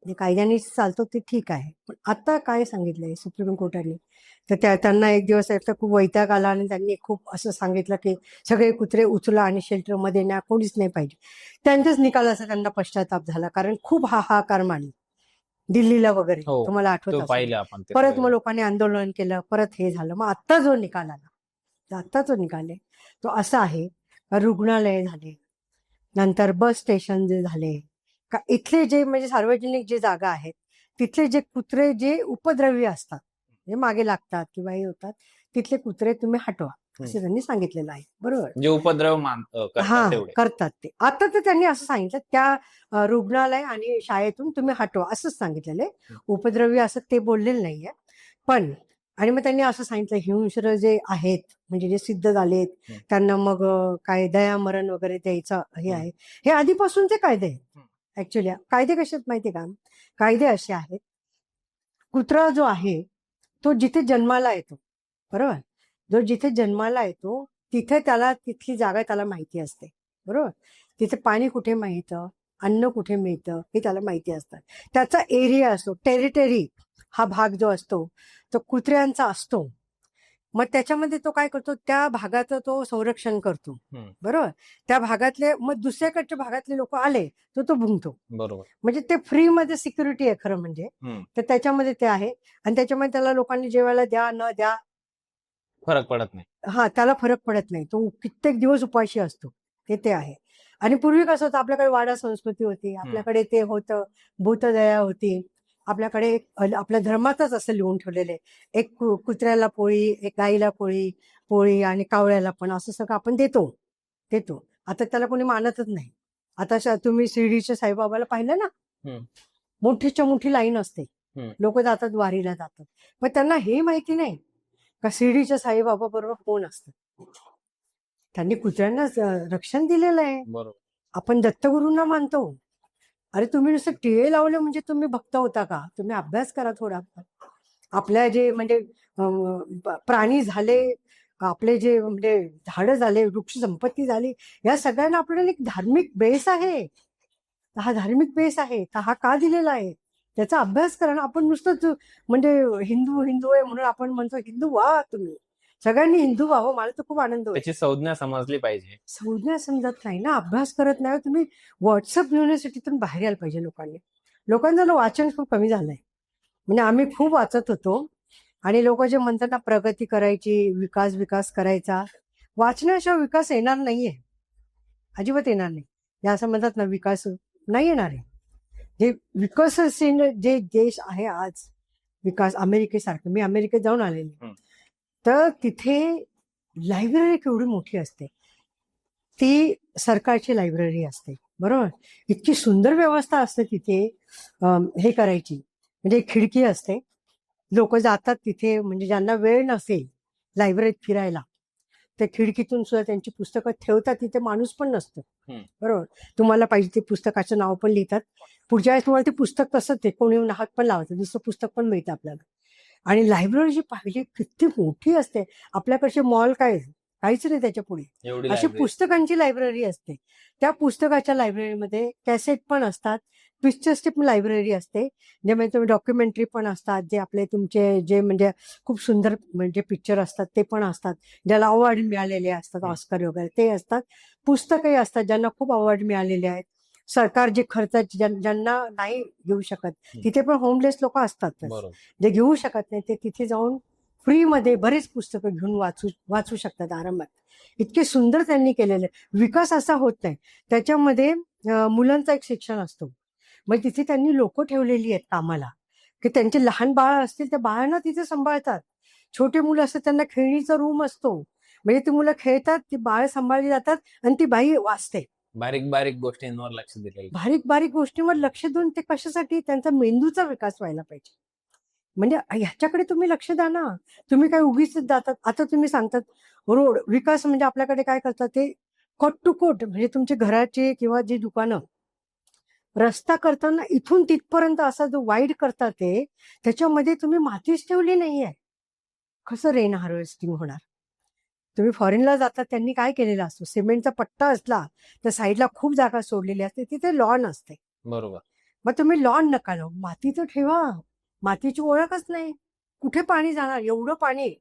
Speaker 2: जे कायद्याने चालतो ते ठीक आहे. पण आता काय सांगितलंय सुप्रीम कोर्टाने, तर त्यांना एक दिवस तर खूप वैताग आला आणि त्यांनी खूप असं सांगितलं की सगळे कुत्रे उचला आणि शेल्टरमध्ये न्या, कोणीच नाही पाहिजे. त्यांचाच निकाल असा त्यांना पश्चाताप झाला, कारण खूप हाहाकार मांडला दिल्लीला वगैरे,
Speaker 1: हो,
Speaker 2: तुम्हाला आठवत
Speaker 1: तो
Speaker 2: असेल.
Speaker 1: पाहिलं आपण ते
Speaker 2: परत
Speaker 1: सगळे.
Speaker 2: मग लोकांनी आंदोलन केलं, परत हे झालं. मग आत्ता जो निकाल आला, आत्ता जो निकाल आहे तो असा आहे, रुग्णालय झाले, नंतर बस स्टेशन जे झाले, का इथले जे म्हणजे सार्वजनिक जे जागा आहेत तिथले जे कुत्रे जे उपद्रवी असतात, जे मागे लागतात किंवा हे होतात, तिथले कुत्रे तुम्ही हटवा असं त्यांनी सांगितलेलं आहे. बरोबर.
Speaker 1: जे उपद्रव
Speaker 2: हा,
Speaker 1: करतात तेवढे.
Speaker 2: करतात ते. आता तर त्यांनी असं सांगितलं त्या रुग्णालय आणि शाळेतून तुम्ही हटवा असंच सांगितलेलं आहे. उपद्रवी असं ते बोललेलं नाहीये. पण आणि मग त्यांनी असं सांगितलं हिंस्र जे आहेत म्हणजे जे सिद्ध झालेत त्यांना मग काय दयामरण वगैरे द्यायचं हे आहे. हे आधीपासूनचे कायदे आहेत ऍक्च्युली. कायदे कसे आहेत माहितीये का? कायदे असे आहेत, कुत्रा जो आहे तो जिथे जन्माला येतो, बरोबर, जो जिथे जन्माला येतो तिथे त्याला तिथली जागा त्याला माहिती असते, बरोबर. तिथे पाणी कुठे मिळतं, अन्न कुठे मिळतं हे त्याला माहिती असतं. त्याचा एरिया असतो, टेरिटरी हा भाग जो असतो तो कुत्र्यांचा असतो. मग त्याच्यामध्ये तो काय करतो, त्या भागाचं तो संरक्षण करतो, बरोबर. त्या भागातले मग दुसऱ्याकडच्या भागातले लोक आले तर तो भुंकतो,
Speaker 1: बरोबर.
Speaker 2: म्हणजे ते फ्री मध्ये सिक्युरिटी आहे खरं म्हणजे. तर त्याच्यामध्ये ते आहे आणि त्याच्यामध्ये त्याला लोकांनी जेवायला द्या न द्या
Speaker 1: फरक पडत नाही.
Speaker 2: हा, त्याला फरक पडत नाही. तो कित्येक दिवस उपाशी असतो, ते आहे. आणि पूर्वी कसं होतं, आपल्याकडे वाडा संस्कृती होती, आपल्याकडे ते होतं, भूतदया होती, आपल्याकडे आपल्या धर्मातच असं लिहून ठेवलेलं आहे, एक कुत्र्याला पोळी, एक गाईला पोळी, पोळी आणि कावळ्याला पण असं सगळं आपण देतो. आता त्याला कोणी मानतच नाही. आता तुम्ही शिर्डीच्या साईबाबाला पाहिलं ना, मोठीच्या मोठी लाईन असते, लोक जातात, वारीला जातात. पण त्यांना हे माहिती नाही का शिर्डीच्या साईबाबा बरोबर कोण असतं. त्यांनी कुत्र्यांना रक्षण दिलेलं आहे.
Speaker 1: बरोबर.
Speaker 2: आपण दत्तगुरूंना मानतो. अरे तुम्ही नुसतं टिळे लावले म्हणजे तुम्ही भक्त होता का? तुम्ही अभ्यास करा थोडा. आपल्या जे म्हणजे प्राणी झाले, आपले जे म्हणजे झाडं झाले, वृक्ष संपत्ती झाली, या सगळ्यांना आपल्याला एक धार्मिक बेस आहे. हा धार्मिक बेस आहे, हा का दिलेला आहे त्याचा अभ्यास करा ना. आपण नुसतंच म्हणजे हिंदू हिंदू आहे म्हणून आपण म्हणतो हिंदू व्हा, तुम्ही सगळ्यांनी हिंदू व्हावं. मला तर खूप आनंद होतो.
Speaker 1: त्याची संज्ञा समजली पाहिजे.
Speaker 2: संज्ञा समजत नाही ना, अभ्यास करत नाही. तुम्ही व्हॉट्सअप युनिव्हर्सिटीतून बाहेर यायला पाहिजे लोकांनी. लोकांचं वाचन खूप कमी झालंय. म्हणजे आम्ही खूप वाचत होतो आणि लोक जे म्हणतात ना प्रगती करायची, विकास विकास करायचा, वाचण्याशिवाय विकास येणार नाहीये, अजिबात येणार नाही. जे असं म्हणतात ना विकास नाही येणार आहे. जे विकसनशील जे देश आहे आज, विकास अमेरिकेसारखं, मी अमेरिकेत जाऊन आलेली, तर तिथे लायब्ररी केवढी मोठी असते, ती सरकारची लायब्ररी असते, बरोबर. इतकी सुंदर व्यवस्था असते तिथे हे करायची. म्हणजे खिडकी असते, लोक जातात तिथे, म्हणजे ज्यांना वेळ नसेल लायब्ररीत फिरायला, त्या खिडकीतून सुद्धा त्यांची पुस्तकं ठेवतात. तिथे माणूस पण नसतो, बरोबर. तुम्हाला पाहिजे ते पुस्तकाचं नाव पण लिहितात. पुढच्या वेळेस तुम्हाला ते पुस्तक तसंच ते कोणी येऊन हात पण लावायचं, दुसरं पुस्तक पण मिळतं आपल्याला. आणि लायब्ररी जी पाहिजे किती मोठी असते. आपल्याकडचे मॉल काहीच नाही त्याच्या पुढे. अशी पुस्तकांची लायब्ररी असते. त्या पुस्तकाच्या लायब्ररीमध्ये कॅसेट पण असतात, पिक्चर्सची पण लायब्ररी असते, ज्यामध्ये तुम्ही डॉक्युमेंटरी पण असतात, जे आपले तुमचे जे म्हणजे खूप सुंदर म्हणजे पिक्चर असतात ते पण असतात, ज्याला अवॉर्ड मिळालेले असतात, ऑस्कर वगैरे ते असतात. पुस्तकही असतात ज्यांना खूप अवॉर्ड मिळालेले आहेत. सरकार जे खर्च ज्यांना नाही घेऊ शकत, तिथे पण होमलेस लोक असतात, जे घेऊ शकत नाही ते तिथे जाऊन फ्रीमध्ये बरेच पुस्तकं घेऊन वाचू शकतात आरामात. इतके सुंदर त्यांनी केलेले. विकास असा होत नाही त्याच्यामध्ये. मुलांचा एक शिक्षण असतो, मग तिथे त्यांनी लोक ठेवलेली आहेत कामाला, की त्यांचे लहान बाळ असतील त्या बाळांना तिथे सांभाळतात. छोटे मुलं असतात त्यांना खेळणीचा रूम असतो, म्हणजे ती मुलं खेळतात, ती बाळ सांभाळली जातात आणि ती बाई वाचते.
Speaker 1: बारीक बारीक गोष्टींवर लक्ष दिलेलं.
Speaker 2: बारीक बारीक गोष्टींवर लक्ष देऊन ते कशासाठी, त्यांचा मेंदूचा विकास व्हायला पाहिजे. म्हणजे ह्याच्याकडे तुम्ही लक्ष द्या ना. तुम्ही काय उगीच जातात. आता तुम्ही सांगतात रोड विकास, म्हणजे आपल्याकडे काय करतात ते कोट टू कोट, म्हणजे तुमच्या घराचे किंवा जे दुकानं रस्ता करताना इथून तिथपर्यंत असा जो वाईड करतात ते, त्याच्यामध्ये तुम्ही मातीच ठेवली नाहीये. कसं रेन हार्वेस्टिंग होणार? तुम्ही फॉरेनला जातात त्यांनी काय केलेला असतो, सिमेंटचा पट्टा असला तर साईडला खूप जागा सोडलेली असते, तिथे लॉन असते,
Speaker 1: बरोबर.
Speaker 2: मग तुम्ही लॉन नका लावू, माती तर ठेवा. मातीची ओळखच नाही, कुठे पाणी जाणार? एवढं पाणी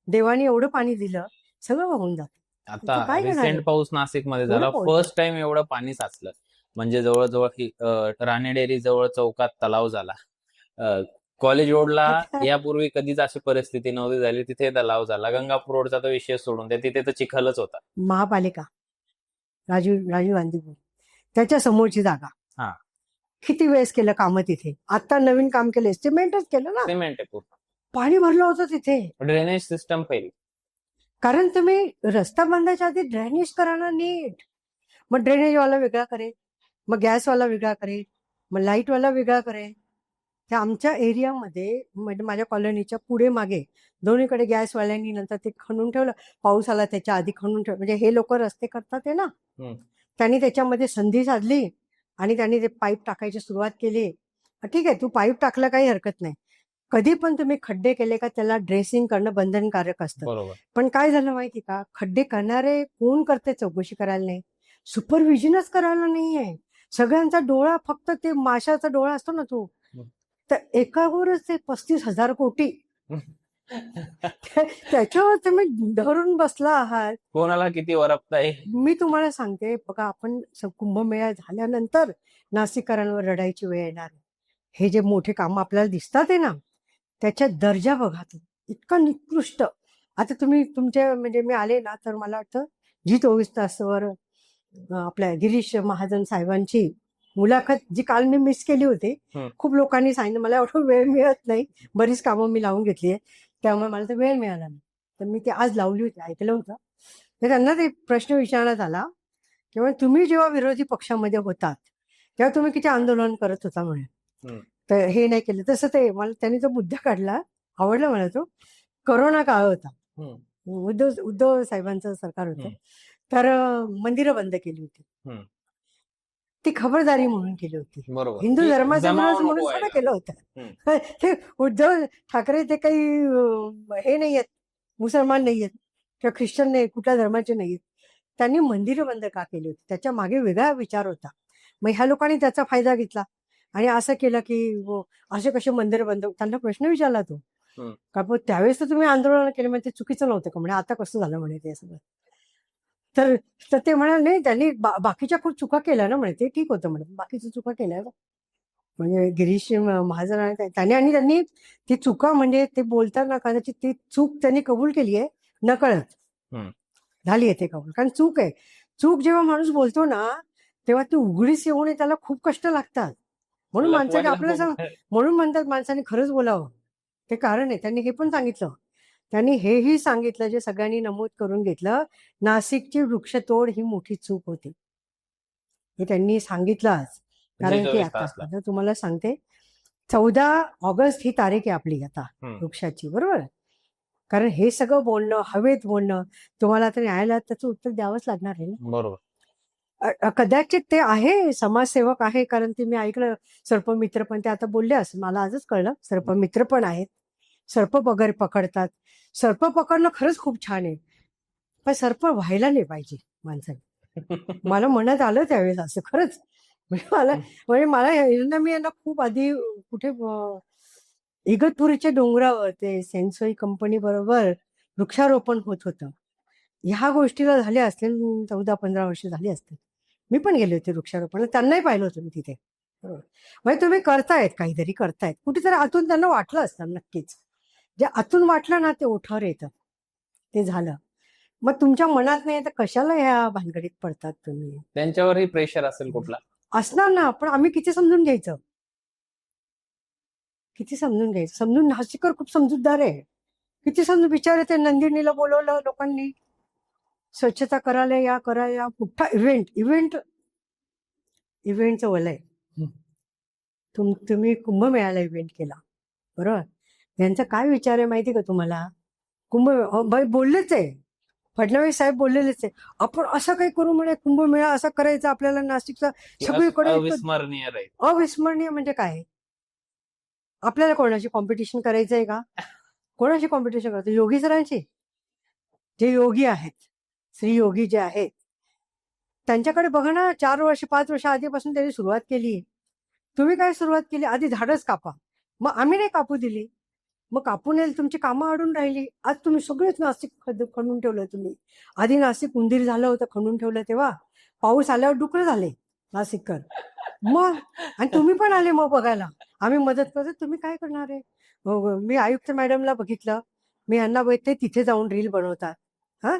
Speaker 2: देवाने एवढं पाणी दिलं, सगळं वाहून जातं.
Speaker 1: आता
Speaker 2: ते काय करणार
Speaker 1: रिसेंट
Speaker 2: आहे?
Speaker 1: पाऊस नाशिकमध्ये
Speaker 2: एवढं
Speaker 1: झाला,
Speaker 2: पाऊस झाला.
Speaker 1: फर्स्ट टाइम एवढं पाणी साचलं. म्हणजे जवळजवळ ही राणी डेअरी जवळ चौकात तलाव झाला. कॉलेज रोडला
Speaker 2: आता
Speaker 1: यापूर्वी कधीच अशी परिस्थिती नव्हती झाली, तिथे तलाव झाला. गंगापूर रोडचा तर विषय सोडून द्या, तिथे तर चिखलच होता.
Speaker 2: महापालिका, राजीव गांधी बोल, त्याच्या समोरची जागा,
Speaker 1: हा,
Speaker 2: किती वेळेस केलं कामं तिथे. आता नवीन काम केलं, सिमेंटच केलं ना.
Speaker 1: सिमेंट आहे पूर्ण.
Speaker 2: पाणी भरलं होतं तिथे.
Speaker 1: Drainage system fail.
Speaker 2: कारण तुम्ही रस्ता बांधायच्या आधी ड्रेनेज करा ना नीट. मग ड्रेनेजवाला वेगळा करेल, मग गॅसवाला वेगळा करेल, मग लाईटवाला वेगळा करेल. त्या आमच्या एरियामध्ये म्हणजे माझ्या कॉलनीच्या पुढे मागे दोन्हीकडे गॅसवाल्यांनी नंतर ते खणून ठेवलं. पाऊस आला त्याच्या आधी खणून ठेवलं. म्हणजे हे लोक रस्ते करतात आहे ना,
Speaker 1: हम्म.
Speaker 2: त्यांनी त्याच्यामध्ये संधी साधली आणि त्यांनी ते पाईप टाकायची सुरुवात केली. ठीक आहे, तू पाईप टाकलं काही हरकत नाही. कधी पण तुम्ही खड्डे केले का त्याला ड्रेसिंग करणं बंधनकारक असतं.
Speaker 1: बरोबर.
Speaker 2: पण काय झालं माहिती का, खड्डे करणारे कोण करते चौकशी करायला नाही, सुपरविजनच करायला नाहीये. सगळ्यांचा डोळा फक्त ते माशाचा डोळा असतो ना तो, तर एकावरच ते 35,000 कोटी त्याच्यावर तुम्ही धरून बसला आहात.
Speaker 1: कोणाला किती वरपताय.
Speaker 2: मी तुम्हाला सांगते बघा, आपण कुंभमेळा झाल्यानंतर नाशिककरांवर रडायची वेळ येणार. हे जे मोठे काम आपल्याला दिसतात आहे ना, त्याच्या दर्जा बघा तो इतका निकृष्ट. आता तुम्ही तुमच्या म्हणजे मी आले ना तर मला वाटतं जी 24 तासवर आपल्या गिरीश महाजन साहेबांची मुलाखत जी काल मी मिस केली होती. खूप लोकांनी सांगितलं मला एवढं वेळ मिळत नाही, बरीच कामं मी लावून घेतली आहे, त्यामुळे मला तर वेळ मिळाला नाही. तर मी ते आज लावली होती, ऐकलं होतं. तर त्यांना ते प्रश्न विचारण्यात आला किंवा तुम्ही जेव्हा विरोधी पक्षामध्ये होतात तेव्हा तुम्ही किती आंदोलन करत होता म्हणे. तर हे नाही केलं तसं. ते मला त्यांनी जो मुद्दा काढला आवडला मला तो. करोना काळ होता, उद्धव साहेबांचं सरकार होतं, तर मंदिरं बंद केली होती. ती खबरदारी म्हणून केली होती, हिंदू धर्माचा विरोध म्हणून थोडं केलं होतं. ते उद्धव ठाकरे ते काही हे नाही आहेत, मुसलमान नाही आहेत किंवा ख्रिश्चन नाही, कुठल्या धर्माचे नाही आहेत. त्यांनी मंदिरं बंद का केली होती, त्याच्या मागे वेगळा विचार होता. मग ह्या लोकांनी त्याचा फायदा घेतला आणि असं केलं की असे कसे मंदिरं बंद. त्यांना प्रश्न विचारला तो का त्यावेळेस तर तुम्ही आंदोलन केले म्हणजे ते चुकीचं नव्हतं का म्हणे, आता कसं झालं म्हणे ते सगळं. तर ते म्हणाले नाही त्यांनी बाकीच्या खूप चुका केल्या ना म्हणे, ते ठीक होतं म्हणे, बाकीच्या चुका केल्या म्हणजे गिरीश महाजन त्याने, आणि त्यांनी ती चुका म्हणजे ते बोलताना कदाचित ती चूक त्यांनी कबूल केली आहे, नकळत झाली आहे ते कबूल. कारण चूक आहे. चूक जेव्हा माणूस बोलतो ना तेव्हा ती उघडीस येऊ नये, त्याला खूप कष्ट लागतात. म्हणून माणसाने आपल्याला म्हणून म्हणतात माणसाने खरंच बोलावं, ते कारण आहे. त्यांनी हे पण सांगितलं, त्यांनी हेही सांगितलं जे सगळ्यांनी नमूद करून घेतलं, नाशिकची वृक्षतोड ही मोठी चूक होती, हे त्यांनी सांगितलं आज. कारण की आता तुम्हाला सांगते 14 ऑगस्ट ही तारीख आहे आपली आता वृक्षाची, बरोबर. कारण हे सगळं बोलणं, हवेत बोलणं, तुम्हाला आता न्यायालयात त्याचं उत्तर द्यावंच लागणार आहे ना, बरोबर. कदाचित ते आहे समाजसेवक आहे, कारण ते मी ऐकलं सर्पमित्र, पण ते आता बोलले असं मला आजच कळलं. सर्पमित्र पण आहेत, सर्प वगैरे पकडतात. सर्प पकडणं खरंच खूप छान आहे, पण सर्प व्हायला नाही पाहिजे माणसाने. मला म्हणत आलं त्यावेळेस असं खरंच. म्हणजे मला मी यांना खूप आधी कुठे इगतपुरीच्या डोंगरावर ते सेन्सोई कंपनी बरोबर वृक्षारोपण होत होतं. ह्या गोष्टीला झाले असतील 14-15 वर्ष झाली असतील. मी पण गेले होते वृक्षारोपण, त्यांनाही पाहिलं होतं मी तिथे. म्हणजे तुम्ही करतायत, काहीतरी करतायत, कुठेतरी आतून त्यांना वाटलं असतं नक्कीच. जे आतून वाटलं ना ते ओठावर येतं, ते झालं. मग तुमच्या मनात नाही तर कशाला ह्या भानगडीत पडतात तुम्ही.
Speaker 1: त्यांच्यावरही प्रेशर असेल कुठला
Speaker 2: असणार ना, पण आम्ही किती समजून घ्यायचं, किती समजून घ्यायचं. समजून नाशिककर खूप समजूतदार आहे, किती समजून. विचार ते नंदिनीला बोलवलं लोकांनी, स्वच्छता करायला या, करायला, मोठा इव्हेंटचं वलय. तुम्ही कुंभमेळ्याला इव्हेंट केला, बरोबर. यांचा काय विचार आहे माहिती का तुम्हाला. बोललेच आहे, फडणवीस साहेब बोललेलेच आहे, आपण असं काही करू म्हणे, कुंभमेळा असा करायचा आपल्याला नाशिकचा सगळीकडे.
Speaker 1: अविस्मरणीय राहील.
Speaker 2: अविस्मरणीय म्हणजे काय, आपल्याला कोणाशी कॉम्पिटिशन करायचंय का. कोणाशी कॉम्पिटिशन करायचं, योगी सरांशी. जे योगी आहेत, श्री योगी जे आहेत, त्यांच्याकडे बघा ना, 4 वर्ष 5 वर्ष आधीपासून त्यांनी सुरुवात केली. तुम्ही काय सुरुवात केली, आधी झाडच कापा. मग आम्ही नाही कापू दिली. मग कापून येईल, तुमची कामं अडून राहिली. आज तुम्ही सगळेच नाशिक खणून ठेवलं तुम्ही. आधी नाशिक उंदीर झालं होतं खणून ठेवलं तेव्हा. पाऊस आल्यावर डुकरं झाले नाशिककर. मग आणि तुम्ही पण आले मग बघायला. आम्ही मदत करतो, तुम्ही काय करणार आहे? मी आयुक्त मॅडमला बघितलं, मी यांना बघितले तिथे जाऊन रील बनवतात. हा,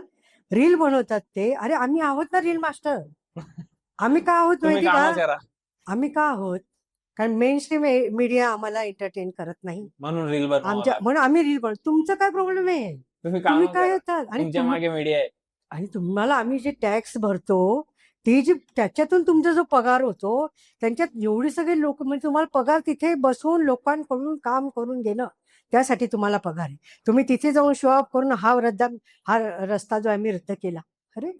Speaker 2: रील बनवतात ते. अरे आम्ही आहोत ना रील मास्टर. आम्ही का आहोत
Speaker 1: तुम्ही
Speaker 2: माहिती
Speaker 1: कामं
Speaker 2: का?
Speaker 1: करा
Speaker 2: आम्ही का आहोत? कारण मेन स्ट्रीम मीडिया आम्हाला एंटरटेन करत नाही.
Speaker 1: म्हणून रील बनवा.
Speaker 2: म्हणून आम्ही रील बनवतो. तुमचं काय प्रॉब्लेम आहे?
Speaker 1: तुम्ही
Speaker 2: तुम्ही
Speaker 1: कामं
Speaker 2: काय
Speaker 1: करा,
Speaker 2: येतात आणि
Speaker 1: तुमच्या मागे मीडिया आहे.
Speaker 2: आणि तुम्हाला आम्ही जे टॅक्स भरतो ते जे त्याच्यातून तुमचा जो पगार होतो, त्यांच्यात एवढी सगळे लोक, म्हणजे तुम्हाला पगार तिथे बसून लोकांकडून काम करून घेणं, त्यासाठी तुम्हाला पगार आहे. तुम्ही तिथे जाऊन शो ऑफ करून हा रस्ता जो आम्ही रद्द केला. अरे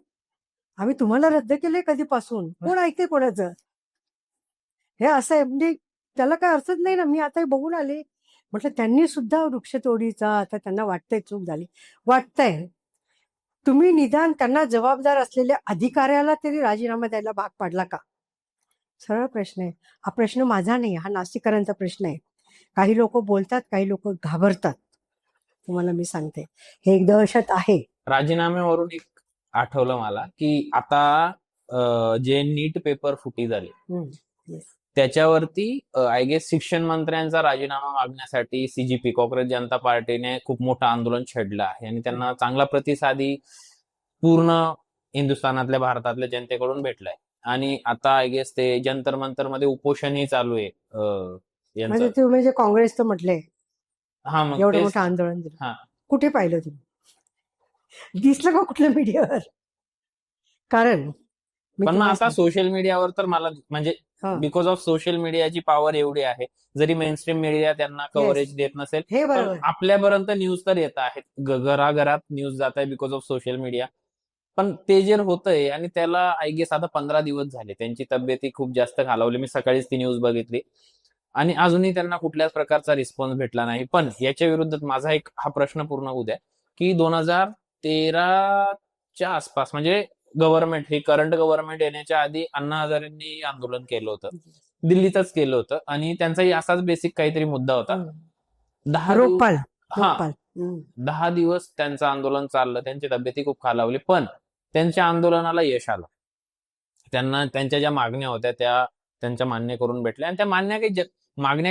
Speaker 2: आम्ही तुम्हाला रद्द केलंय कधीपासून? कोण ऐकते कोणाचं? हे असं आहे, म्हणजे त्याला काय अर्थच नाही ना. मी आता हे बघून आले, म्हटलं त्यांनी सुद्धा वृक्षतोडीचा आता त्यांना वाटतंय चूक झाली. वाटतंय, तुम्ही निदान त्यांना जबाबदार असलेल्या अधिकाऱ्याला तरी राजीनामा द्यायला भाग पाडला का? सरळ प्रश्न आहे. हा प्रश्न माझा नाही, हा नाशिककरांचा प्रश्न आहे. काही लोक बोलतात, काही लोक घाबरतात. तुम्हाला मी सांगते, हे एक दहशत आहे.
Speaker 1: राजीनाम्यावरून एक आठवलं मला की आता जे नीट पेपर फुटी झाले
Speaker 2: Yes.
Speaker 1: त्याच्यावरती आय गेस शिक्षण मंत्र्यांचा राजीनामा मागण्यासाठी सीजीपी काँग्रेस जनता पार्टीने खूप मोठं आंदोलन छेडलं आहे आणि त्यांना चांगला प्रतिसादी पूर्ण हिंदुस्थानातल्या भारतातल्या जनतेकडून भेटलाय. आणि आता आय गेस ते जंतर मंतर मध्ये उपोषणही चालू आहे यांचं.
Speaker 2: म्हणजे तुम्ही जे काँग्रेसचं म्हटलंय,
Speaker 1: हा मग
Speaker 2: एवढं
Speaker 1: तेच
Speaker 2: मोठं आंदोलन दिलं,
Speaker 1: हा
Speaker 2: कुठे पाहिलं तुम्ही? दिसलं का कुठल्या मीडियावर? कारण मी
Speaker 1: पण मग
Speaker 2: तुम्हाला
Speaker 1: आता सोशल मीडियावर तर मला म्हणजे
Speaker 2: हा,
Speaker 1: बिकॉज ऑफ सोशल मीडियाची पॉवर एवढी आहे, जरी मेनस्ट्रीम मीडिया त्यांना कव्हरेज देत नसेल
Speaker 2: हे
Speaker 1: पण
Speaker 2: बरोबर.
Speaker 1: आपल्यापर्यंत न्यूज तर येत आहेत, घराघरात न्यूज जात आहे बिकॉज ऑफ सोशल मीडिया. पण ते जे होतंय आणि त्याला आय गेस आता 15 दिवस झाले, त्यांची तब्येती खूप जास्त खालावली. मी सकाळीच ती न्यूज बघितली आणि अजूनही त्यांना कुठल्याच प्रकारचा रिस्पॉन्स भेटला नाही. पण याच्या विरुद्ध माझा एक हा प्रश्न पूर्ण होऊ द्या की 2013च्या आसपास, म्हणजे गव्हर्नमेंट, ही करंट गव्हर्नमेंट येण्याच्या आधी अण्णा हजारेंनी आंदोलन केलं होतं, दिल्लीतच केलं होतं आणि त्यांचाही असाच बेसिक काहीतरी मुद्दा होता.
Speaker 2: 10
Speaker 1: दिवस त्यांचं आंदोलन चाललं, त्यांची तब्येती खूप खालावली, पण त्यांच्या आंदोलनाला यश आलं. त्यांना त्यांच्या ज्या मागण्या होत्या त्या त्यांच्या मान्य करून भेटल्या आणि त्या मागण्या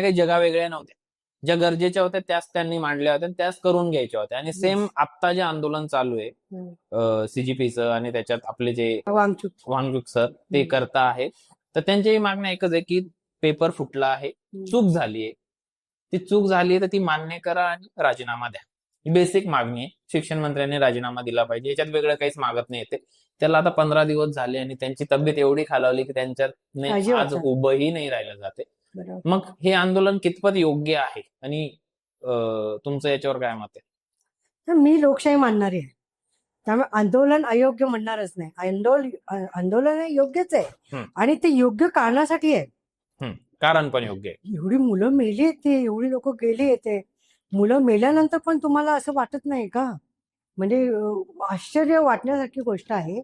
Speaker 1: काही जगावेगळ्या नव्हत्या. ज्या गरजेच्या होत्या त्याच त्यांनी मांडल्या होत्या आणि त्याच करून घ्यायच्या होत्या. आणि सेम आत्ता जे आंदोलन चालू आहे सीजीपीचं आणि त्याच्यात आपले जे वांगचूक सर ते करता आहेत, तर त्यांच्याही मागण्या एकच आहे की पेपर फुटला आहे, चूक झालीये, ती चूक झाली तर ती मान्य करा आणि राजीनामा द्या. ही बेसिक मागणी आहे. शिक्षण मंत्र्यांनी राजीनामा दिला पाहिजे, याच्यात वेगळं काहीच मागत नाही येते. त्याला आता 15 दिवस झाले आणि त्यांची तब्येत एवढी खालावली की त्यांच्यात आज उभंही नाही राहिलं जाते. मग हे आंदोलन कितपत योग्य आहे आणि तुमचं याच्यावर काय मत आहे?
Speaker 2: मी लोकशाही मानणारी आहे, त्यामुळे आंदोलन अयोग्य म्हणणारच नाही. आंदोलन हे योग्यच आहे आणि ते योग्य कारणासाठी आहे.
Speaker 1: कारण पण योग्य आहे.
Speaker 2: एवढी मुलं मेली येते, एवढी लोक गेली येते, मुलं मेल्यानंतर पण तुम्हाला असं वाटत नाही का? म्हणजे आश्चर्य वाटण्यासारखी गोष्ट आहे.